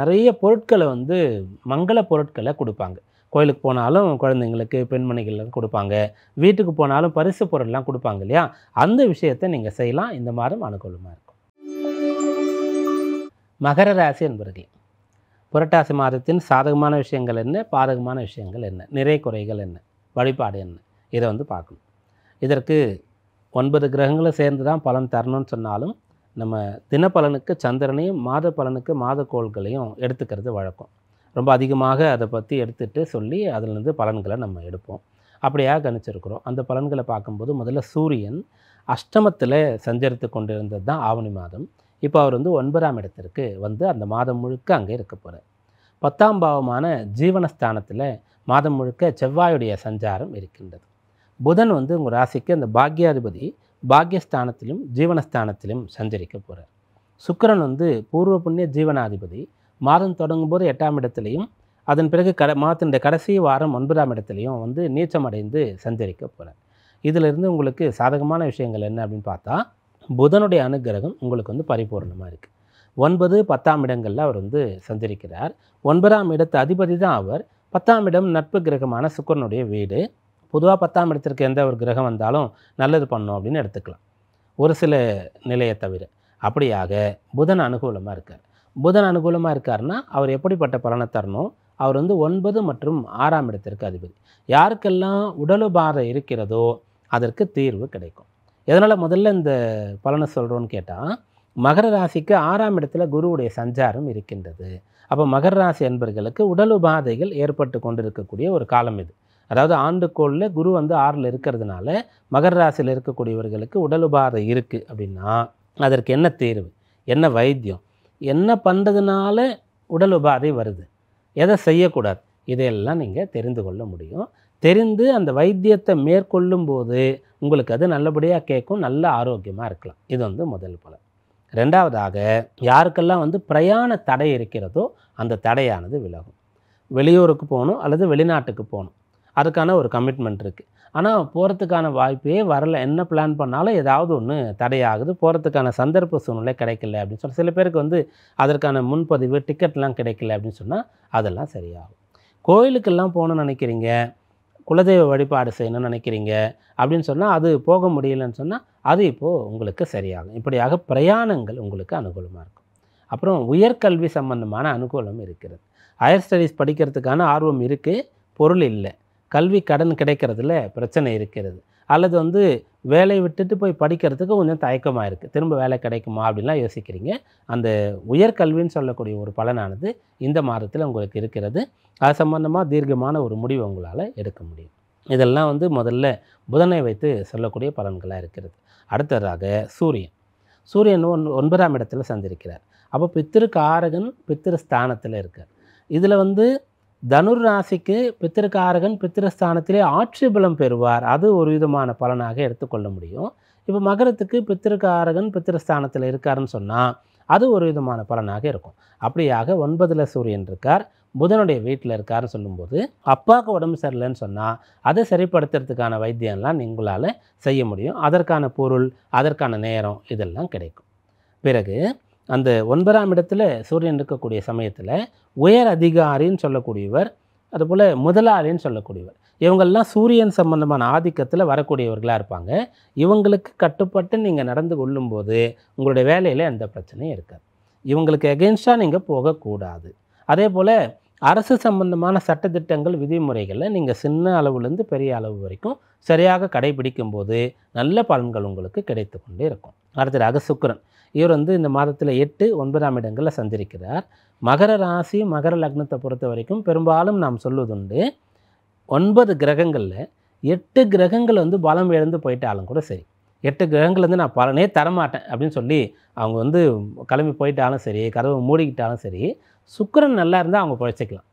நிறைய பொருட்களை மங்கள பொருட்களை கொடுப்பாங்க. கோயிலுக்கு போனாலும் குழந்தைங்களுக்கு பெண்மணிகளுக்கு கொடுப்பாங்க, வீட்டுக்கு போனாலும் பரிசு பொருள்லாம் கொடுப்பாங்க இல்லையா? அந்த விஷயத்தை நீங்கள் செய்யலாம். இந்த மாதம் அனுகூலமாக இருக்கும். மகர ராசி என்பவர்களே, புரட்டாசி மாதத்தின் சாதகமான விஷயங்கள் என்ன, பாதகமான விஷயங்கள் என்ன, நிறை குறைகள் என்ன, வழிபாடு என்ன, இதை பார்க்கணும். இதற்கு 9 கிரகங்களும் சேர்ந்து தான் பலன் தரணும்னு சொன்னாலும் நம்ம தினப்பலனுக்கு சந்திரனையும் மாத பலனுக்கு மாத கோள்களையும் எடுத்துக்கிறது வழக்கம். ரொம்ப அதிகமாக அதை பற்றி எடுத்துகிட்டு சொல்லி அதிலிருந்து பலன்களை நம்ம எடுப்போம். அப்படியாக கணிச்சிருக்கிறோம். அந்த பலன்களை பார்க்கும்போது முதல்ல சூரியன் அஷ்டமத்தில் சஞ்சரித்து கொண்டிருந்தது தான் ஆவணி மாதம். இப்போ அவர் 9ஆம் இடத்திற்கு அந்த மாதம் முழுக்க அங்கே இருக்க போகிறார். 10ஆம் பாவமான ஜீவனஸ்தானத்தில் மாதம் முழுக்க செவ்வாயுடைய சஞ்சாரம் இருக்கின்றது. புதன் உங்கள் ராசிக்கு அந்த பாக்யாதிபதி பாக்யஸ்தானத்திலும் ஜீவனஸ்தானத்திலும் சஞ்சரிக்க போகிறார். சுக்கிரன் பூர்வ புண்ணிய ஜீவனாதிபதி மாதம் தொடங்கும் போது 8ஆம் இடத்துலையும், அதன் பிறகு மாதத்தினுடைய கடைசி வாரம் 9ஆம் இடத்துலையும் நீச்சம் அடைந்து சஞ்சரிக்க போகிறார். இதிலிருந்து உங்களுக்கு சாதகமான விஷயங்கள் என்ன அப்படின்னு பார்த்தா, புதனுடைய அனுகிரகம் உங்களுக்கு பரிபூர்ணமாக இருக்குது. 9, 10ஆம் இடங்களில் அவர் சஞ்சரிக்கிறார். 9ஆம் இடத்து அதிபதி தான் அவர். 10ஆம் இடம் நட்பு கிரகமான சுக்கிரனுடைய வீடு. பொதுவாக 10ஆம் இடத்திற்கு எந்த ஒரு கிரகம் வந்தாலும் நல்லது பண்ணணும் அப்படின்னு எடுத்துக்கலாம், ஒரு சில நிலையை தவிர. அப்படியாக புதன் அனுகூலமாக இருக்கார். புதன் அனுகூலமாக இருக்காருன்னா அவர் எப்படிப்பட்ட பலனை தரணும்? அவர் 9 மற்றும் 6ஆம் இடத்திற்கு அதிபதி. யாருக்கெல்லாம் உடலுபாதை இருக்கிறதோ அதற்கு தீர்வு கிடைக்கும். எதனால் முதல்ல இந்த பலனை சொல்கிறோன்னு கேட்டால், மகர ராசிக்கு 6ஆம் இடத்துல குருவுடைய சஞ்சாரம் இருக்கின்றது. அப்போ மகர ராசி என்பர்களுக்கு உடல் உபாதைகள் ஏற்பட்டு கொண்டிருக்கக்கூடிய ஒரு காலம் இது. அதாவது ஆண்டுக்கோளில் குரு 6ல் இருக்கிறதுனால மகர ராசியில் இருக்கக்கூடியவர்களுக்கு உடல் உபாதை இருக்குது அப்படின்னா அதற்கு என்ன தீர்வு, என்ன வைத்தியம், என்ன பண்ணுறதுனால உடல் உபாதை வருது, எதை செய்யக்கூடாது, இதையெல்லாம் நீங்கள் தெரிந்து கொள்ள முடியும். தெரிந்து அந்த வைத்தியத்தை மேற்கொள்ளும் போது உங்களுக்கு அது நல்லபடியாக கேட்கும், நல்ல ஆரோக்கியமாக இருக்கலாம். இது முதல் பலன். ரெண்டாவதாக, யாருக்கெல்லாம் பிரயாண தடை இருக்கிறதோ அந்த தடையானது விலகும். வெளியூருக்கு போகணும் அல்லது வெளிநாட்டுக்கு போகணும், அதுக்கான ஒரு கமிட்மெண்ட் இருக்குது. ஆனால் போகிறதுக்கான வாய்ப்பே வரல. என்ன பிளான் பண்ணாலும் ஏதாவது ஒன்று தடையாகுது, போகிறதுக்கான சந்தர்ப்ப சூழ்நிலை கிடைக்கல அப்படின்னு சொல்லி சில பேருக்கு அதற்கான முன்பதிவு டிக்கெட்லாம் கிடைக்கல அப்படின்னு சொன்னால் அதெல்லாம் சரியாகும். கோயிலுக்கெல்லாம் போகணுன்னு நினைக்கிறீங்க, குலதெய்வ வழிபாடு செய்யணும்னு நினைக்கிறீங்க அப்படின்னு சொன்னால் அது போக முடியலன்னு சொன்னால் அது இப்போது உங்களுக்கு சரியாகும். இப்படியாக பிரயாணங்கள் உங்களுக்கு அனுகூலமாக இருக்கும். அப்புறம் உயர்கல்வி சம்பந்தமான அனுகூலம் இருக்கிறது. ஹையர் ஸ்டடீஸ் படிக்கிறதுக்கான ஆர்வம் இருக்குது, பொருள் இல்லை, கல்வி கடன் கிடைக்கிறதுல பிரச்சனை இருக்கிறது, அல்லது வேலை விட்டுட்டு போய் படிக்கிறதுக்கு கொஞ்சம் தயக்கமாக இருக்குது, திரும்ப வேலை கிடைக்குமா அப்படின்லாம் யோசிக்கிறீங்க. அந்த உயர்கல்வின்னு சொல்லக்கூடிய ஒரு பலனானது இந்த மாதத்தில் உங்களுக்கு இருக்கிறது. அது சம்பந்தமாக தீர்க்கமான ஒரு முடிவு உங்களால் எடுக்க முடியும். இதெல்லாம் வந்து முதல்ல புதனை வைத்து சொல்லக்கூடிய பலன்களாக இருக்கிறது. அடுத்ததாக சூரியன். சூரியன் 9ஆம் இடத்துல சந்திருக்கிறார். அப்போ பித்திருக்காரகன் பித்திருஸ்தானத்தில் இருக்கார். இதில் வந்து தனுர் ராசிக்கு பித்திருக்காரகன் பித்திருஸ்தானத்திலே ஆட்சி பலம் பெறுவார். அது ஒரு விதமான பலனாக எடுத்துக்கொள்ள முடியும். இப்போ மகரத்துக்கு பித்திருக்காரகன் பித்திருஸ்தானத்தில் இருக்காருன்னு சொன்னால் அது ஒரு விதமான பலனாக இருக்கும். அப்படியாக 9ல் சூரியன் இருக்கார், புதனுடைய வீட்டில் இருக்காருன்னு சொல்லும்போது அப்பாவுக்கு உடம்பு சரியில்லைன்னு சொன்னால் அதை சரிப்படுத்துறதுக்கான வைத்தியம்லாம் உங்களால் செய்ய முடியும். அதற்கான பொருள், அதற்கான நேரம் இதெல்லாம் கிடைக்கும். பிறகு அந்த 9ஆம் இடத்துல சூரியன் இருக்கக்கூடிய சமயத்தில் உயர் அதிகாரின்னு சொல்லக்கூடியவர், அதுபோல் முதலாளின்னு சொல்லக்கூடியவர், இவங்கெல்லாம் சூரியன் சம்பந்தமான ஆதிக்கத்தில் வரக்கூடியவர்களாக இருப்பாங்க. இவங்களுக்கு கட்டுப்பட்டு நீங்கள் நடந்து கொள்ளும்போது உங்களுடைய வேலையில் எந்த பிரச்சனையும் இருக்காது. இவங்களுக்கு எகென்ஸ்டாக நீங்கள் போகக்கூடாது. அதே போல் அரசு சம்பந்தமான சட்டத்திட்டங்கள் விதிமுறைகளில் நீங்கள் சின்ன அளவுலேருந்து பெரிய அளவு வரைக்கும் சரியாக கடைபிடிக்கும் போது நல்ல பலன்கள் உங்களுக்கு கிடைத்து கொண்டே இருக்கும். அடுத்ததாக சுக்கிரன். இவர் வந்து இந்த மாதத்தில் 8, 9ஆம் இடங்களில் சந்திருக்கிறார். மகர ராசி மகர லக்னத்தை பொறுத்த வரைக்கும் பெரும்பாலும் நாம் சொல்வதுண்டு, 9 கிரகங்களில் 8 கிரகங்கள் வந்து பலம் இழந்து போயிட்டாலும் கூட சரி, 8 கிரகங்கள் வந்து நான் பலனே தரமாட்டேன் அப்படின்னு சொல்லி அவங்க வந்து கிளம்பி போயிட்டாலும் சரி, கதவை மூடிக்கிட்டாலும் சரி, சுக்கிரன் நல்லா இருந்தால் அவங்க பிழைச்சிக்கலாம்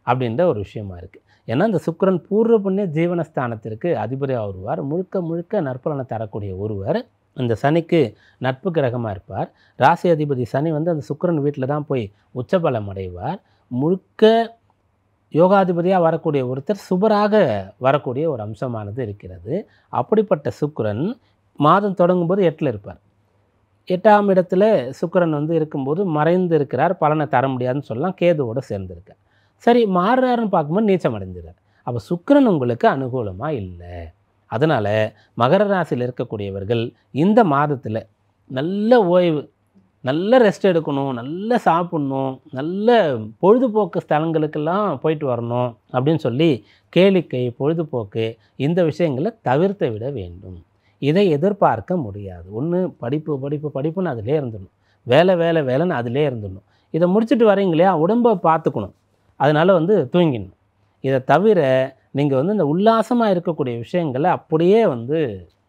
அப்படின்ற ஒரு விஷயமா இருக்குது. ஏன்னா இந்த சுக்கிரன் பூர்வ புண்ணிய ஜீவனஸ்தானத்திற்கு அதிபதியாக வருவார். முழுக்க முழுக்க நற்பலனை தரக்கூடிய ஒருவர். இந்த சனிக்கு நட்பு கிரகமாக இருப்பார். ராசி அதிபதி சனி வந்து அந்த சுக்கிரன் வீட்டில் தான் போய் உச்சபலம் அடைவார். முழுக்க யோகாதிபதியாக வரக்கூடிய ஒருத்தர் சுபராக வரக்கூடிய ஒரு அம்சமானது இருக்கிறது. அப்படிப்பட்ட சுக்கிரன் மாதம் தொடங்கும்போது 8ல் இருப்பார். 8ஆம் இடத்துல சுக்கிரன் வந்து இருக்கும்போது மறைந்து இருக்கிறார், பலனை தர முடியாதுன்னு சொல்லலாம். கேதுவோடு சேர்ந்துருக்கார். சரி, மாறுறாருன்னு பார்க்கும்போது நீச்சம் அடைஞ்சிறார். அப்போ சுக்கிரன் உங்களுக்கு அனுகூலமாக இல்லை. அதனால் மகர ராசியில் இருக்கக்கூடியவர்கள் இந்த மாதத்தில் நல்ல ஓய்வு, நல்ல ரெஸ்ட் எடுக்கணும், நல்ல சாப்பிட்ணும், நல்ல பொழுதுபோக்கு ஸ்தலங்களுக்கெல்லாம் போயிட்டு வரணும் அப்படின்னு சொல்லி கேளிக்கை, பொழுதுபோக்கு இந்த விஷயங்களை தவிர்த்து விட வேண்டும். இதை எதிர்பார்க்க முடியாது. ஒன்று படிப்பு படிப்பு படிப்புன்னு அதிலே இருந்துடணும், வேலை வேலை வேலைன்னு அதிலே இருந்துடணும். இதை முடிச்சுட்டு வரீங்களே உடம்பை பார்த்துக்கணும், அதனால் வந்து தூங்கிடணும். இதை தவிர நீங்கள் வந்து இந்த உல்லாசமாக இருக்கக்கூடிய விஷயங்களை அப்படியே வந்து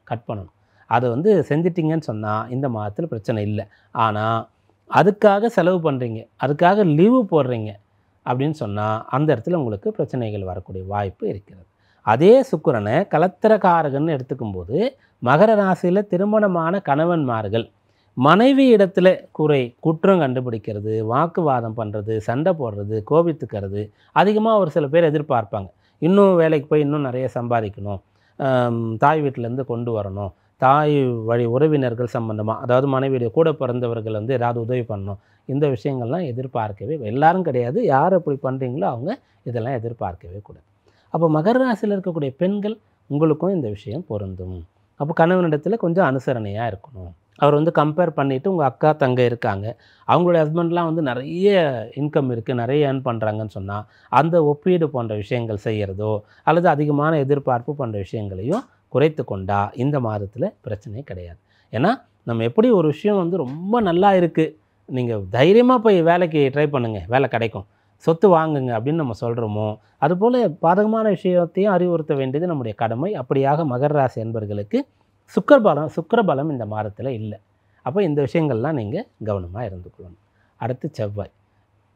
கட் பண்ணணும். அதை வந்து செஞ்சிட்டிங்கன்னு சொன்னால் இந்த மாதத்தில் பிரச்சனை இல்லை. ஆனால் அதுக்காக செலவு பண்ணுறீங்க, அதுக்காக லீவு போடுறீங்க அப்படின்னு சொன்னால் அந்த இடத்துல உங்களுக்கு பிரச்சனைகள் வரக்கூடிய வாய்ப்பு இருக்கிறது. அதே சுக்கிரனை கலத்திரக்காரகன்னு எடுத்துக்கும்போது மகர ராசியில் திருமணமான கணவன்மார்கள் மனைவி இடத்துல குற்றம் கண்டுபிடிக்கிறது, வாக்குவாதம் பண்ணுறது, சண்டை போடுறது, கோபித்துக்கிறது அதிகமாக ஒரு சில பேர் எதிர்பார்ப்பாங்க. இன்னும் வேலைக்கு போய் இன்னும் நிறைய சம்பாதிக்கணும், தாய் வீட்டிலேருந்து கொண்டு வரணும், தாய் வழி உறவினர்கள் சம்பந்தமாக, அதாவது மனைவியுடைய கூட பிறந்தவர்கள் வந்து ஏதாவது உதவி பண்ணணும், இந்த விஷயங்கள்லாம் எதிர்பார்க்கவே எல்லாரும் கிடையாது. யார் அப்படி பண்ணுறீங்களோ அவங்க இதெல்லாம் எதிர்பார்க்கவே கூடாது. அப்போ மகர ராசியில் இருக்கக்கூடிய பெண்கள் உங்களுக்கும் இந்த விஷயம் பொருந்தும். அப்போ கணவனிடத்தில் கொஞ்சம் அனுசரணையாக இருக்கணும். அவர் வந்து கம்பேர் பண்ணிவிட்டு உங்கள் அக்கா தங்கை இருக்காங்க, அவங்களுடைய ஹஸ்பண்ட்லாம் வந்து நிறைய இன்கம் இருக்குது, நிறைய ஏர்ன் பண்ணுறாங்கன்னு சொன்னால் அந்த ஒப்பீடு போன்ற விஷயங்கள் செய்கிறதோ அல்லது அதிகமான எதிர்பார்ப்பு போன்ற விஷயங்களையும் குறைத்து கொண்டா இந்த மாதத்தில் பிரச்சனை கிடையாது. ஏன்னா நம்ம எப்படி ஒரு விஷயம் வந்து ரொம்ப நல்லா இருக்குது, நீங்கள் தைரியமாக போய் வேலைக்கு ட்ரை பண்ணுங்கள், வேலை கிடைக்கும், சொத்து வாங்குங்க அப்படின்னு நம்ம சொல்கிறோமோ, அதுபோல் பாதகமான விஷயத்தையும் அறிவுறுத்த வேண்டியது நம்முடைய கடமை. அப்படியாக மகர ராசி என்பவர்களுக்கு சுக்கிரபலம் இந்த மாதத்தில் இல்லை. அப்போ இந்த விஷயங்கள்லாம் நீங்கள் கவனமாக இருந்துக்கொள்ளணும். அடுத்து செவ்வாய்.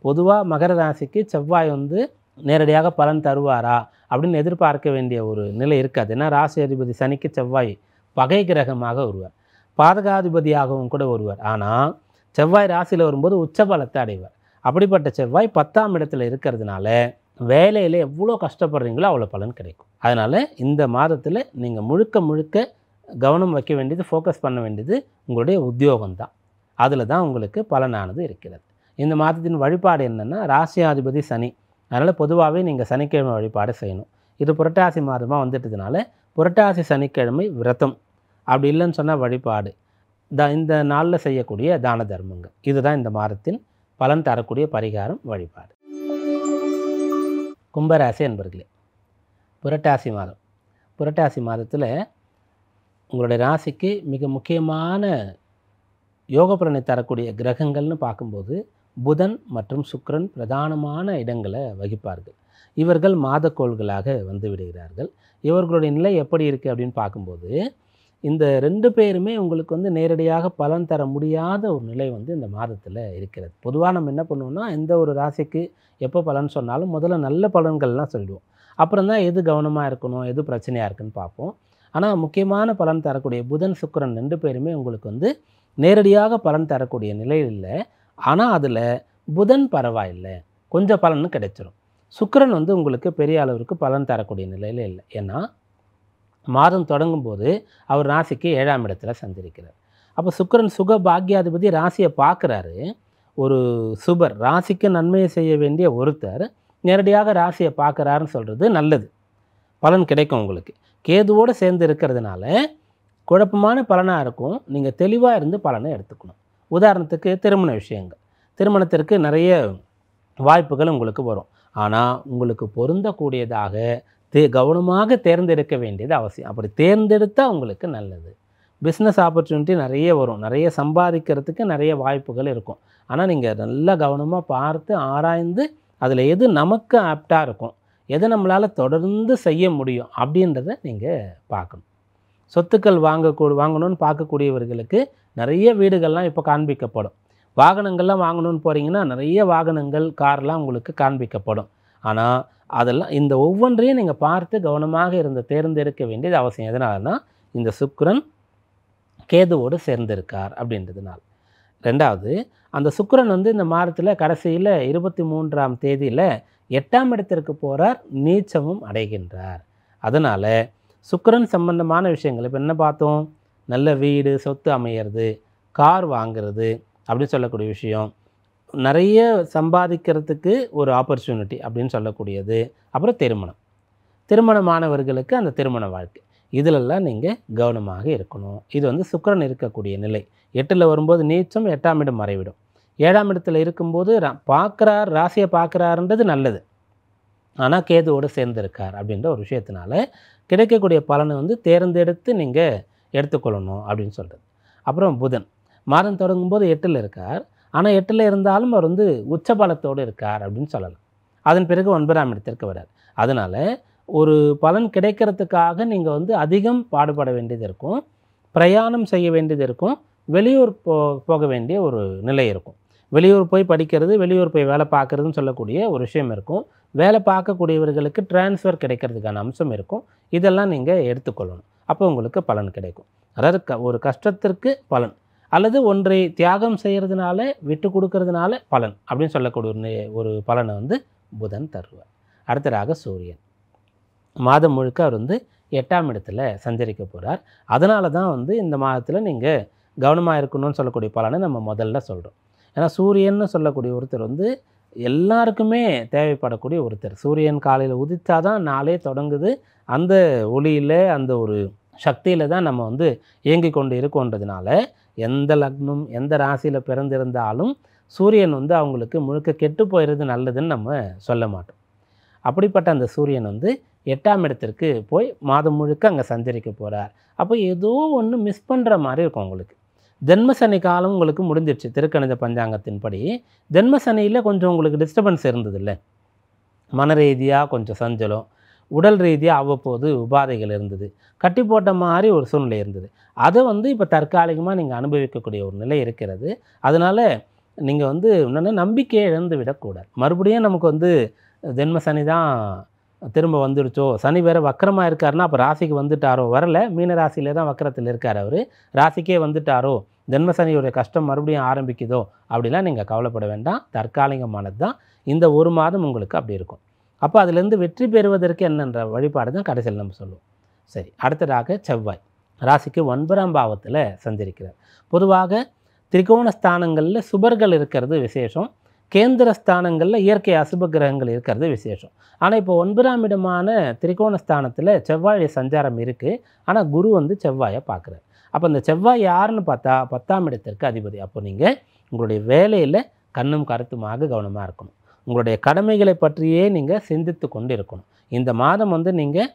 பொதுவாக மகர ராசிக்கு செவ்வாய் வந்து நேரடியாக பலன் தருவாரா அப்படின்னு எதிர்பார்க்க வேண்டிய ஒரு நிலை இருக்காது. ஏன்னா ராசி அதிபதி சனிக்கு செவ்வாய் பகை கிரகமாக வருவார், பாதகாதிபதியாகவும் கூட வருவார். ஆனால் செவ்வாய் ராசியில் வரும்போது உச்சபலத்தை அடைவார். அப்படிப்பட்ட செவ்வாய் 10ஆம் இடத்துல இருக்கிறதுனால வேலையில் எவ்வளோ கஷ்டப்படுறீங்களோ அவ்வளோ பலன் கிடைக்கும். அதனால் இந்த மாதத்தில் நீங்கள் முழுக்க கவனம் வைக்க வேண்டியது, ஃபோக்கஸ் பண்ண வேண்டியது உங்களுடைய உத்தியோகம்தான். அதில் தான் உங்களுக்கு பலனானது இருக்கிறது. இந்த மாதத்தின் வழிபாடு என்னென்னா ராசியாதிபதி சனி. அதனால் பொதுவாகவே நீங்கள் சனிக்கிழமை வழிபாடு செய்யணும். இது புரட்டாசி மாதமாக வந்துட்டதுனால புரட்டாசி சனிக்கிழமை விரதம், அப்படி இல்லைன்னு சொன்னால் வழிபாடு, இந்த நாளில் செய்யக்கூடிய தான தர்மங்கள், இதுதான் இந்த மாதத்தின் பலன் தரக்கூடிய பரிகாரம், வழிபாடு. கும்பராசி என்பர்களே, புரட்டாசி மாதத்தில் உங்களுடைய ராசிக்கு மிக முக்கியமான யோக பலனை தரக்கூடிய கிரகங்கள்னு பார்க்கும்போது புதன் மற்றும் சுக்கிரன் பிரதானமான இடங்களை வகிப்பார்கள். இவர்கள் மாதக்கோள்களாக வந்து விடுகிறார்கள். இவர்களுடைய நிலை எப்படி இருக்குது அப்படின்னு பார்க்கும்போது, இந்த 2 பேருமே உங்களுக்கு வந்து நேரடியாக பலன் தர முடியாத ஒரு நிலை வந்து இந்த மாதத்தில் இருக்கிறது. பொதுவாக நம்ம என்ன பண்ணுவோம்னா, எந்த ஒரு ராசிக்கு எப்போ பலன் சொன்னாலும் முதல்ல நல்ல பலன்கள்லாம் சொல்லிடுவோம். அப்புறம் தான் எது கவனமாக இருக்கணும், எது பிரச்சனையாக இருக்குன்னு பார்ப்போம். ஆனால் முக்கியமான பலன் தரக்கூடிய புதன் சுக்கிரன் 2 பேருமே உங்களுக்கு வந்து நேரடியாக பலன் தரக்கூடிய நிலையில் இல்லை. ஆனால் அதில் புதன் பரவாயில்லை, கொஞ்சம் பலன் கிடைச்சிரும். சுக்கிரன் வந்து உங்களுக்கு பெரிய அளவிற்கு பலன் தரக்கூடிய நிலையில் இல்லை. ஏன்னா மாதம் தொடங்கும்போது அவர் ராசிக்கு 7ஆம் இடத்துல சஞ்சரிக்கிறார். அப்போ சுக்கிரன் சுக பாக்கியாதிபதி ராசியை பார்க்குறாரு. ஒரு சுபர், ராசிக்கு நன்மையை செய்ய வேண்டிய ஒருத்தர் நேரடியாக ராசியை பார்க்குறாருன்னு சொல்கிறது நல்லது, பலன் கிடைக்கும் உங்களுக்கு. கேதுவோடு சேர்ந்து இருக்கிறதுனால குழப்பமான பலனாக இருக்கும். நீங்கள் தெளிவாக இருந்து பலனை எடுத்துக்கணும். உதாரணத்துக்கு திருமண விஷயங்கள், திருமணத்திற்கு நிறைய வாய்ப்புகள் உங்களுக்கு வரும். ஆனால் உங்களுக்கு பொருந்தக்கூடியதாக கவனமாக தேர்ந்தெடுக்க வேண்டியது அவசியம். அப்படி தேர்ந்தெடுத்தால் உங்களுக்கு நல்லது. பிஸ்னஸ் ஆப்பர்ச்சுனிட்டி நிறைய வரும், நிறைய சம்பாதிக்கிறதுக்கு நிறைய வாய்ப்புகள் இருக்கும். ஆனால் நீங்கள் நல்லா கவனமாக பார்த்து ஆராய்ந்து அதில் எது நமக்கு ஆப்டாக இருக்கும், எதை நம்மளால் தொடர்ந்து செய்ய முடியும் அப்படின்றத நீங்கள் பார்க்கணும். சொத்துக்கள் வாங்கணும்னு பார்க்கக்கூடியவர்களுக்கு நிறைய வீடுகள்லாம் இப்போ காண்பிக்கப்படும். வாகனங்கள்லாம் வாங்கணும்னு போகிறீங்கன்னா நிறைய வாகனங்கள், கார்லாம் உங்களுக்கு காண்பிக்கப்படும். ஆனால் அதெல்லாம் இந்த ஒவ்வொன்றையும் நீங்கள் பார்த்து கவனமாக இருந்து தேர்ந்தெடுக்க வேண்டியது அவசியம். எதனாலனா இந்த சுக்கிரன் கேதுவோடு சேர்ந்திருக்கார் அப்படின்றதுனால. ரெண்டாவது, அந்த சுக்கிரன் வந்து இந்த மாதத்தில் கடைசியில் 23ஆம் தேதியில் 8ஆம் இடத்திற்கு போகிறார், நீச்சமும் அடைகின்றார். அதனால் சுக்கிரன் சம்பந்தமான விஷயங்கள் இப்போ என்ன பார்த்தோம், நல்ல வீடு சொத்து அமையிறது, கார் வாங்கிறது அப்படின்னு சொல்லக்கூடிய விஷயம், நிறைய சம்பாதிக்கிறதுக்கு ஒரு ஆப்பர்ச்சுனிட்டி அப்படின்னு சொல்லக்கூடியது, அப்புறம் திருமணமானவர்களுக்கு அந்த திருமண வாழ்க்கை, இதிலெல்லாம் நீங்கள் கவனமாக இருக்கணும். இது வந்து சுக்கிரன் இருக்கக்கூடிய நிலை. 8ல் வரும்போது நீச்சம், 8ஆம் இடம் மறைவிடும். 7ஆம் இடத்துல இருக்கும்போது பார்க்குறார், ராசியை பார்க்குறாருன்றது நல்லது. ஆனால் கேதுவோடு சேர்ந்திருக்கார் அப்படின்ற ஒரு விஷயத்தினால கிடைக்கக்கூடிய பலனை வந்து தேர்ந்தெடுத்து நீங்கள் எடுத்துக்கொள்ளணும் அப்படின்னு சொல்கிறது. அப்புறம் புதன் மாதம் தொடங்கும்போது 8ல் இருக்கார். ஆனால் 8ல் இருந்தாலும் அவர் வந்து உச்ச பலத்தோடு இருக்கார் அப்படின்னு சொல்லலாம். அதன் பிறகு 9ஆம் இடத்திற்கு வரார். அதனால் ஒரு பலன் கிடைக்கிறதுக்காக நீங்கள் வந்து அதிகம் பாடுபட வேண்டியது இருக்கும், பிரயாணம் செய்ய வேண்டியது இருக்கும், வெளியூர் போக வேண்டிய ஒரு நிலை இருக்கும். வெளியூர் போய் படிக்கிறது, வெளியூர் போய் வேலை பார்க்குறதுன்னு சொல்லக்கூடிய ஒரு விஷயம் இருக்கும். வேலை பார்க்கக்கூடியவர்களுக்கு டிரான்ஸ்ஃபர் கிடைக்கிறதுக்கான அம்சம் இருக்கும். இதெல்லாம் நீங்கள் எடுத்துக்கொள்ளணும். அப்போ உங்களுக்கு பலன் கிடைக்கும். அதாவது ஒரு கஷ்டத்திற்கு பலன், அல்லது ஒன்றை தியாகம் செய்கிறதுனால, விட்டு கொடுக்கறதுனால பலன் அப்படின்னு சொல்லக்கூடிய ஒரு பலனை வந்து புதன் தருவார். அடுத்ததாக சூரியன் மாதம் முழுக்க அவர் வந்து 8ஆம் இடத்துல சஞ்சரிக்க போகிறார். அதனால தான் வந்து இந்த மாதத்தில் நீங்கள் கவனமாக இருக்கணும்னு சொல்லக்கூடிய பலனை நம்ம முதல்ல சொல்கிறோம். ஏன்னா சூரியன்னு சொல்லக்கூடிய ஒருத்தர் வந்து எல்லாருக்குமே தேவைப்படக்கூடிய ஒருத்தர். சூரியன் காலையில் உதித்தா தான் நாளே தொடங்குது. அந்த ஒளியில், அந்த ஒரு சக்தியில் தான் நம்ம வந்து இயங்கி கொண்டு இருக்கோன்றதுனால எந்த லக்னம், எந்த ராசியில் பிறந்திருந்தாலும் சூரியன் வந்து அவங்களுக்கு முழுக்க கெட்டு போயிடுறது நல்லதுன்னு நம்ம சொல்ல மாட்டோம். அப்படிப்பட்ட அந்த சூரியன் வந்து 8ஆம் இடத்திற்கு போய் மாதம் முழுக்க அங்கே சஞ்சரிக்க போகிறார். அப்போ ஏதோ ஒன்று மிஸ் பண்ணுற மாதிரி இருக்கும் உங்களுக்கு. ஜென்மசனி காலம் உங்களுக்கு முடிஞ்சிடுச்சு. திருக்கணித பஞ்சாங்கத்தின்படி ஜென்மசனியில் கொஞ்சம் உங்களுக்கு டிஸ்டர்பன்ஸ் இருந்தது இல்லை, மன ரீதியாக கொஞ்சம் சஞ்சலம், உடல் ரீதியாக அவ்வப்போது உபாதைகள் இருந்தது, கட்டி போட்ட மாதிரி ஒரு சூழ்நிலை இருந்தது. அதை வந்து இப்போ தற்காலிகமாக நீங்கள் அனுபவிக்கக்கூடிய ஒரு நிலை இருக்கிறது. அதனால் நீங்கள் வந்து இன்னொன்று நம்பிக்கையை இழந்து விடக்கூடாது. மறுபடியும் நமக்கு வந்து ஜென்ம சனி தான் திரும்ப வந்துடுச்சோ, சனி வேறு வக்கரமாக இருக்காருன்னா அப்போ ராசிக்கு வந்துட்டாரோ, வரலை, மீன ராசியிலே தான் வக்கரத்தில் இருக்கார் அவர், ராசிக்கே வந்துட்டாரோ, ஜென்ம சனியுடைய கஷ்டம் மறுபடியும் ஆரம்பிக்குதோ அப்படிலாம் நீங்கள் கவலைப்பட வேண்டாம். தற்காலிகமானது தான். இந்த ஒரு மாதம் உங்களுக்கு அப்படி இருக்கும். அப்போ அதிலேருந்து வெற்றி பெறுவதற்கு என்னென்ற வழிபாடு தான் கடைசியில் நம்ம சொல்லுவோம். சரி, அடுத்ததாக செவ்வாய் ராசிக்கு 9ஆம் பாவத்தில் சஞ்சரிக்கிறார். பொதுவாக திரிகோண ஸ்தானங்களில் சுபர்கள் இருக்கிறது விசேஷம், கேந்திர ஸ்தானங்களில் இயற்கை அசுப கிரகங்கள் இருக்கிறது விசேஷம். ஆனால் இப்போ 9ஆம் இடமான திரிகோண ஸ்தானத்தில் செவ்வாய் சஞ்சாரம் இருக்குது. ஆனால் குரு வந்து செவ்வாயை பார்க்குறார். அப்போ இந்த செவ்வாய் யாருன்னு பார்த்தா 10ஆம் இடத்திற்கு அதிபதி. அப்போ நீங்கள் உங்களுடைய வேலையில் கண்ணும் கருத்துமாக கவனமாக இருக்கணும். உங்களுடைய கடமைகளை பற்றியே நீங்கள் சிந்தித்து கொண்டு இருக்கணும். இந்த மாதம் வந்து நீங்கள்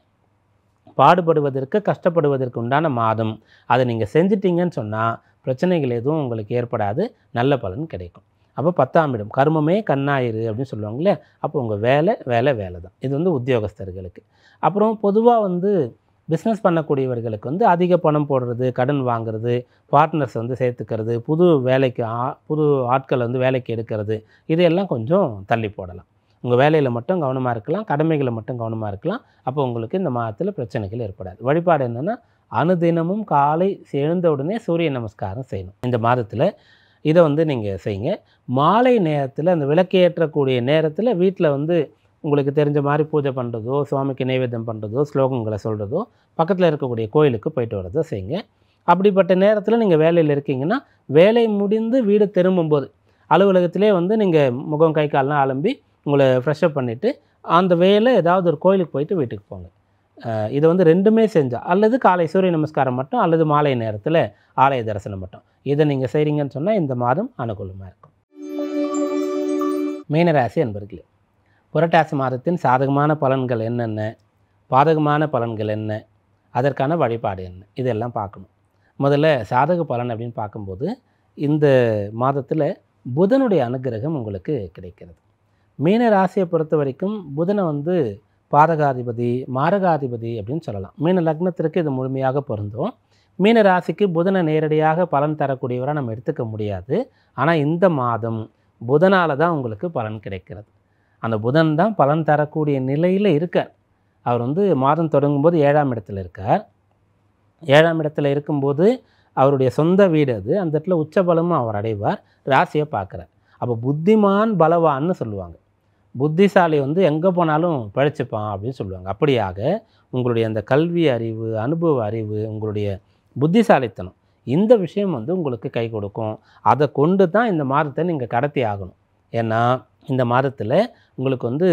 பாடுபடுவதற்கு, கஷ்டப்படுவதற்கு உண்டான மாதம். அதை நீங்கள் செஞ்சிட்டிங்கன்னு சொன்னால் பிரச்சனைகள் எதுவும் உங்களுக்கு ஏற்படாது, நல்ல பலன் கிடைக்கும். அப்போ 10ஆம் இடம் கர்மமே கண்ணாயிரு அப்படின்னு சொல்லுவாங்க இல்லையா. அப்போ உங்கள் வேலை வேலை வேலை தான். இது வந்து உத்தியோகஸ்தர்களுக்கு. அப்புறம் பொதுவாக வந்து பிஸ்னஸ் பண்ணக்கூடியவர்களுக்கு வந்து அதிக பணம் போடுறது, கடன் வாங்குறது, பார்ட்னர்ஸ் வந்து சேர்த்துக்கிறது, புது வேலைக்கு புது ஆட்களை வந்து வேலைக்கு எடுக்கிறது, இதையெல்லாம் கொஞ்சம் தள்ளி போடலாம். உங்கள் வேலையில் மட்டும் கவனமாக இருக்கலாம், கடமைகளை மட்டும் கவனமாக இருக்கலாம். அப்போ உங்களுக்கு இந்த மாதத்தில் பிரச்சனைகள் ஏற்படாது. வழிபாடு என்னென்னா, அனுதினமும் காலை எழுந்த உடனே சூரிய நமஸ்காரம் செய்யணும். இந்த மாதத்தில் இதை வந்து நீங்கள் செய்யுங்க. மாலை நேரத்தில் அந்த விளக்கு ஏற்றக்கூடிய நேரத்தில் வீட்டில் வந்து உங்களுக்கு தெரிஞ்ச மாதிரி பூஜை பண்ணுறதோ, சுவாமிக்கு நைவேத்தியம் பண்ணுறதோ, ஸ்லோகங்களை சொல்கிறதோ, பக்கத்தில் இருக்கக்கூடிய கோயிலுக்கு போயிட்டு வரதோ செய்யுங்க. அப்படிப்பட்ட நேரத்தில் நீங்கள் வேலையில் இருக்கீங்கன்னா, வேலை முடிந்து வீடு திரும்பும்போது அலுவலகத்திலே வந்து நீங்கள் முகம் கை கால்லாம் அலம்பி உங்களை ஃப்ரெஷ்அப் பண்ணிவிட்டு அந்த வேலை ஏதாவது ஒரு கோயிலுக்கு போயிட்டு வீட்டுக்கு போங்க. இதை வந்து 2மே செஞ்சால், அல்லது காலை சூரிய நமஸ்காரம் மட்டும், அல்லது மாலை நேரத்தில் ஆலய தரிசனம் மட்டும், இதை நீங்கள் செய்கிறீங்கன்னு சொன்னால் இந்த மாதம் அனுகூலமாக இருக்கும். மீனராசி அன்பர்களே, புரட்டாசி மாதத்தின் சாதகமான பலன்கள் என்னென்ன, பாதகமான பலன்கள் என்ன, அதற்கான வழிபாடு என்ன, இதெல்லாம் பார்க்கணும். முதல்ல சாதக பலன் அப்படின்னு பார்க்கும்போது, இந்த மாதத்தில் புதனுடைய அனுகிரகம் உங்களுக்கு கிடைக்கிறது. மீன ராசியை பொறுத்த வரைக்கும் புதனை வந்து பாதகாதிபதி, மாரகாதிபதி அப்படின்னு சொல்லலாம். மீன லக்னத்திற்கு இது முழுமையாக பொருந்தும். மீன ராசிக்கு புதனை நேரடியாக பலன் தரக்கூடியவராக நம்ம எடுத்துக்க முடியாது. ஆனால் இந்த மாதம் புதனால் தான் உங்களுக்கு பலன் கிடைக்கிறது. அந்த புதன் தான் பலன் தரக்கூடிய நிலையில் இருக்கார். அவர் வந்து மாதம் தொடங்கும்போது 7ஆம் இடத்துல இருக்கார். 7ஆம் இடத்துல இருக்கும்போது அவருடைய சொந்த வீடு அது. அந்த இடத்துல உச்சபலமும் அவர் அடைவார். ராசியை பார்க்குறார். அப்போ புத்திமான் பலவான்னு சொல்லுவாங்க. புத்திசாலி வந்து எங்கே போனாலும் பிழைச்சிப்பான் அப்படின்னு சொல்லுவாங்க. அப்படியாக உங்களுடைய அந்த கல்வி அறிவு, அனுபவ அறிவு, உங்களுடைய புத்திசாலித்தனம், இந்த விஷயம் வந்து உங்களுக்கு கை கொடுக்கும். அதை கொண்டு தான் இந்த மாதத்தை நீங்கள் கடத்தி ஆகணும். ஏன்னா இந்த மாதத்தில் உங்களுக்கு வந்து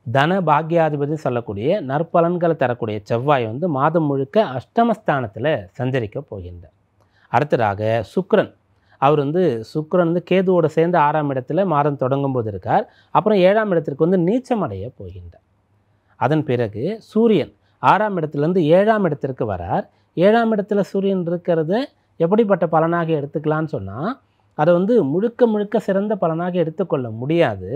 தன பாக்கியாதிபதி சொல்லக்கூடிய நற்பலன்களை தரக்கூடிய செவ்வாய் வந்து மாதம் முழுக்க அஷ்டமஸ்தானத்தில் சஞ்சரிக்க போகின்றார். அடுத்ததாக சுக்கிரன், அவர் வந்து சுக்கிரன் வந்து கேதுவோடு சேர்ந்து 6ஆம் இடத்துல மாதம் தொடங்கும் போது இருக்கார். அப்புறம் 7ஆம் இடத்திற்கு வந்து நீச்சமடைய போகின்றார். அதன் பிறகு சூரியன் 6ஆம் இடத்துலேருந்து 7ஆம் இடத்திற்கு வரார். 7ஆம் இடத்துல சூரியன் இருக்கிறத எப்படிப்பட்ட பலனாக எடுத்துக்கலான்னு சொன்னால், அதை வந்து முழுக்க முழுக்க சிறந்த பலனாக எடுத்துக்கொள்ள முடியாது.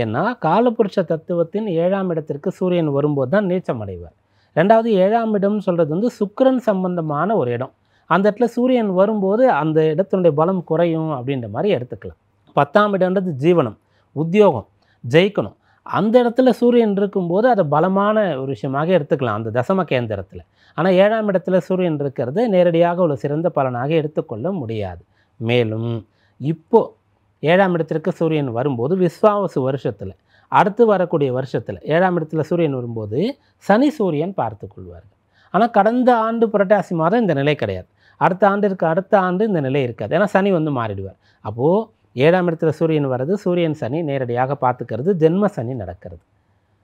ஏன்னா காலபுருஷ தத்துவத்தின் 7ஆம் இடத்திற்கு சூரியன் வரும்போது தான் நீச்சம் அடைவார். ரெண்டாவது 7ஆம் இடம்னு சொல்கிறது வந்து சுக்கிரன் சம்பந்தமான ஒரு இடம். அந்த இடத்துல சூரியன் வரும்போது அந்த இடத்தினுடைய பலம் குறையும் அப்படின்ற மாதிரி எடுத்துக்கலாம். 10ஆம் இடம்ன்றது ஜீவனம், உத்தியோகம், ஜெயிக்கணும். அந்த இடத்துல சூரியன் இருக்கும்போது அதை பலமான ஒரு விஷயமாக எடுத்துக்கலாம் அந்த தசம கேந்திரத்தில். ஆனால் 7ஆம் இடத்துல சூரியன் இருக்கிறது நேரடியாக ஒரு சிறந்த பலனாக எடுத்துக்கொள்ள முடியாது. மேலும் இப்போது 7ஆம் இடத்திற்கு சூரியன் வரும்போது விஸ்வாவசு வருஷத்தில், அடுத்து வரக்கூடிய வருஷத்தில் 7ஆம் இடத்துல சூரியன் வரும்போது சனி சூரியன் பார்த்து கொள்வார்கள். ஆனால் கடந்த ஆண்டு புரட்டாசி மாதம் இந்த நிலை கிடையாது. அடுத்த ஆண்டு இந்த நிலை இருக்காது. ஏன்னா சனி வந்து மாறிடுவார். அப்போது 7ஆம் இடத்துல சூரியன் வர்றது, சூரியன் சனி நேரடியாக பார்த்துக்கிறது, ஜென்ம சனி நடக்கிறது.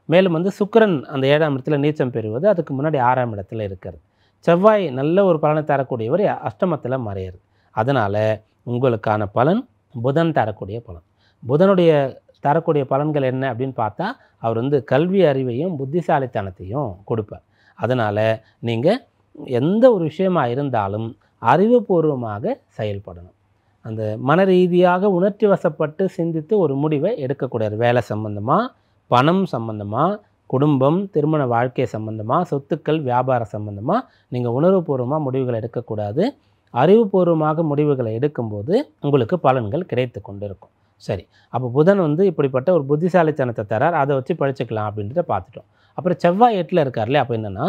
மேலும் வந்து சுக்கிரன் அந்த 7ஆம் இடத்துல நீச்சம் பெறுவது, அதுக்கு முன்னாடி 6ஆம் இடத்துல இருக்கிறது. செவ்வாய் நல்ல ஒரு பலனை தரக்கூடியவர் அஷ்டமத்தில் மறையிறது. அதனால் உங்களுக்கான பலன் புதன் தரக்கூடிய பலன். புதனுடைய தரக்கூடிய பலன்கள் என்ன அப்படின்னு பார்த்தா, அவர் வந்து கல்வி அறிவையும் புத்திசாலித்தனத்தையும் கொடுப்பார். அதனால் நீங்கள் எந்த ஒரு விஷயமாக இருந்தாலும் அறிவுபூர்வமாக செயல்படணும். அந்த மன ரீதியாக உணர்ச்சி வசப்பட்டு சிந்தித்து ஒரு முடிவை எடுக்கக்கூடாது. வேலை சம்பந்தமாக, பணம் சம்பந்தமாக, குடும்பம், திருமண வாழ்க்கை சம்பந்தமாக, சொத்துக்கள், வியாபாரம் சம்பந்தமாக நீங்கள் உணர்வுபூர்வமாக முடிவுகளை எடுக்கக்கூடாது. அறிவுபூர்வமாக முடிவுகளை எடுக்கும்போது உங்களுக்கு பலன்கள் கிடைத்து கொண்டு இருக்கும். சரி, அப்போ புதன் வந்து இப்படிப்பட்ட ஒரு புத்திசாலித்தனத்தை தரார். அதை வச்சு பழிச்சிக்கலாம் அப்படின்றத பார்த்துட்டோம். அப்புறம் செவ்வாய் 8ல் இருக்கார்லையே, அப்போ என்னென்னா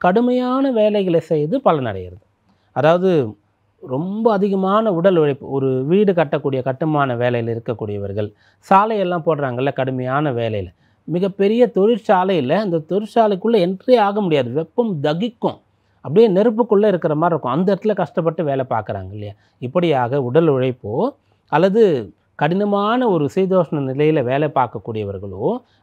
கடுமையான வேலைகளை செய்து பலனடைகிறது. அதாவது ரொம்ப அதிகமான உடல் உழைப்பு, ஒரு வீடு கட்டக்கூடிய கட்டுமான வேலையில் இருக்கக்கூடியவர்கள், சாலையெல்லாம் போடுறாங்கல்ல கடுமையான வேலையில், மிகப்பெரிய தொழிற்சாலையில் அந்த தொழிற்சாலைக்குள்ளே என்ட்ரி ஆக முடியாது. வெப்பம் தகிக்கும், அப்படியே நெருப்புக்குள்ளே இருக்கிற மாதிரி இருக்கும். அந்த இடத்துல கஷ்டப்பட்டு வேலை பார்க்குறாங்க இல்லையா. இப்படியாக உடல் உழைப்போ அல்லது கடினமான ஒரு சீதோஷ்ண நிலையில் வேலை பார்க்கக்கூடியவர்களோ,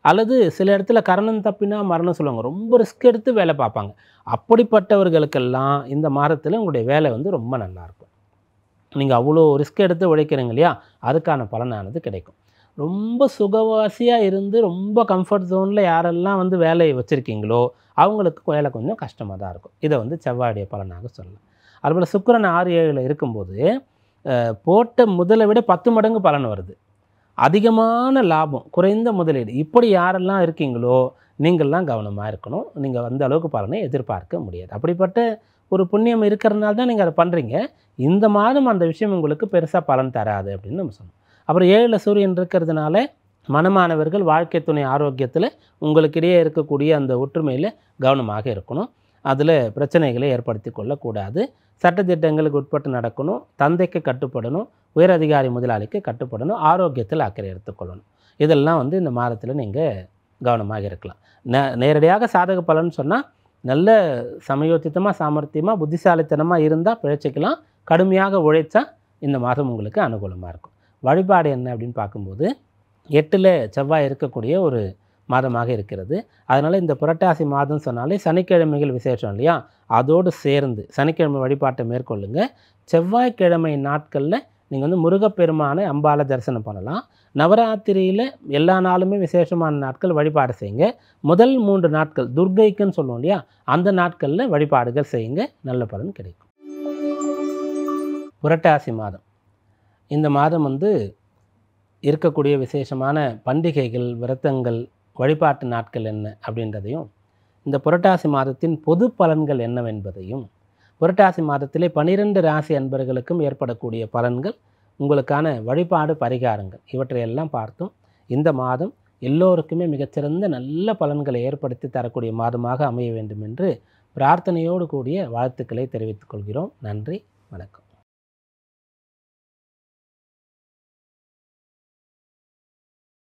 அல்லது சில இடத்துல கரணம் தப்பினா மரணம் சொல்லுவாங்க, ரொம்ப ரிஸ்க் எடுத்து வேலை பார்ப்பாங்க. அப்படிப்பட்டவர்களுக்கெல்லாம் இந்த மாதத்தில் உங்களுடைய வேலை வந்து ரொம்ப நல்லாயிருக்கும். நீங்கள் அவ்வளோ ரிஸ்க் எடுத்து உழைக்கிறீங்க இல்லையா, அதுக்கான பலனானது கிடைக்கும். ரொம்ப சுகவாசியாக இருந்து ரொம்ப கம்ஃபர்ட் ஜோனில் யாரெல்லாம் வந்து வேலையை வச்சுருக்கீங்களோ அவங்களுக்கு வேலை கொஞ்சம் கஷ்டமாக தான் இருக்கும். இதை வந்து செவ்வாயுடைய பலனாக சொல்லலாம். அதுபோல் சுக்கிரன் 6, 7ல் இருக்கும்போது போட்ட முதலை விட 10 மடங்கு பலன் வருது. அதிகமான லாபம், குறைந்த முதலீடு. இப்படி யாரெல்லாம் இருக்கீங்களோ நீங்கள்லாம் கவனமாக இருக்கணும். நீங்கள் அந்த அளவுக்கு பலனை எதிர்பார்க்க முடியாது. அப்படிப்பட்ட ஒரு புண்ணியம் இருக்கிறதுனால தான் நீங்கள் அதை பண்ணுறீங்க. இந்த மாதம் அந்த விஷயம் உங்களுக்கு பெருசாக பலன் தராது அப்படின்னு நம்ம சொன்னோம். அப்புறம் 7ல் சூரியன் இருக்கிறதுனால மனமானவர்கள் வாழ்க்கை துணை ஆரோக்கியத்தில் உங்களுக்கிடையே இருக்கக்கூடிய அந்த ஒற்றுமையில் கவனமாக இருக்கணும். அதில் பிரச்சனைகளை ஏற்படுத்தி கொள்ளக்கூடாது. சட்டத்திட்டங்களுக்கு உட்பட்டு நடக்கணும். தந்தைக்கு கட்டுப்படணும். உயர் அதிகாரி முதலாளிக்கு கட்டுப்படணும். ஆரோக்கியத்தில் அக்கறை எடுத்துக்கொள்ளணும். இதெல்லாம் இந்த மாதத்தில் நீங்கள் கவனமாக இருக்கலாம். நேரடியாக சாதக பலன் சொன்னால் நல்ல சமயோசித்தமாக, சாமர்த்தியமாக, புத்திசாலித்தனமாக இருந்தால் பிழைச்சிக்கலாம். கடுமையாக உழைச்சா இந்த மாதம் உங்களுக்கு அனுகூலமாக இருக்கும். வழிபாடு என்ன அப்படின்னு பார்க்கும்போது 8ல் செவ்வாய் இருக்கக்கூடிய ஒரு மாதமாக இருக்கிறது. அதனால் இந்த புரட்டாசி மாதம் சொன்னாலே சனிக்கிழமைகள் விசேஷம் இல்லையா? அதோடு சேர்ந்து சனிக்கிழமை வழிபாட்டை மேற்கொள்ளுங்கள். செவ்வாய்க்கிழமை நாட்களில் நீங்கள் முருகப்பெருமானை அம்பாலை தரிசனம் பண்ணலாம். நவராத்திரியில் எல்லா நாளுமே விசேஷமான நாட்கள் வழிபாடு செய்யுங்க. முதல் 3 நாட்கள் துர்க்கைக்குன்னு சொல்லுவோம் இல்லையா? அந்த நாட்களில் வழிபாடுகள் செய்யுங்க. நல்ல பலன் கிடைக்கும். புரட்டாசி மாதம், இந்த மாதம் இருக்கக்கூடிய விசேஷமான பண்டிகைகள், விரதங்கள், வழிபாட்டு நாட்கள் என்ன அப்படின்றதையும், இந்த புரட்டாசி மாதத்தின் பொது பலன்கள் என்னவென்பதையும், புரட்டாசி மாதத்திலே 12 ராசி அன்பர்களுக்கும் ஏற்படக்கூடிய பலன்கள், உங்களுக்கான வழிபாடு பரிகாரங்கள் இவற்றையெல்லாம் பார்த்தோம். இந்த மாதம் எல்லோருக்குமே மிகச்சிறந்த நல்ல பலன்களை ஏற்படுத்தி தரக்கூடிய மாதமாக அமைய வேண்டும் என்று பிரார்த்தனையோடு கூடிய வாழ்த்துக்களை தெரிவித்துக் கொள்கிறோம். நன்றி, வணக்கம்.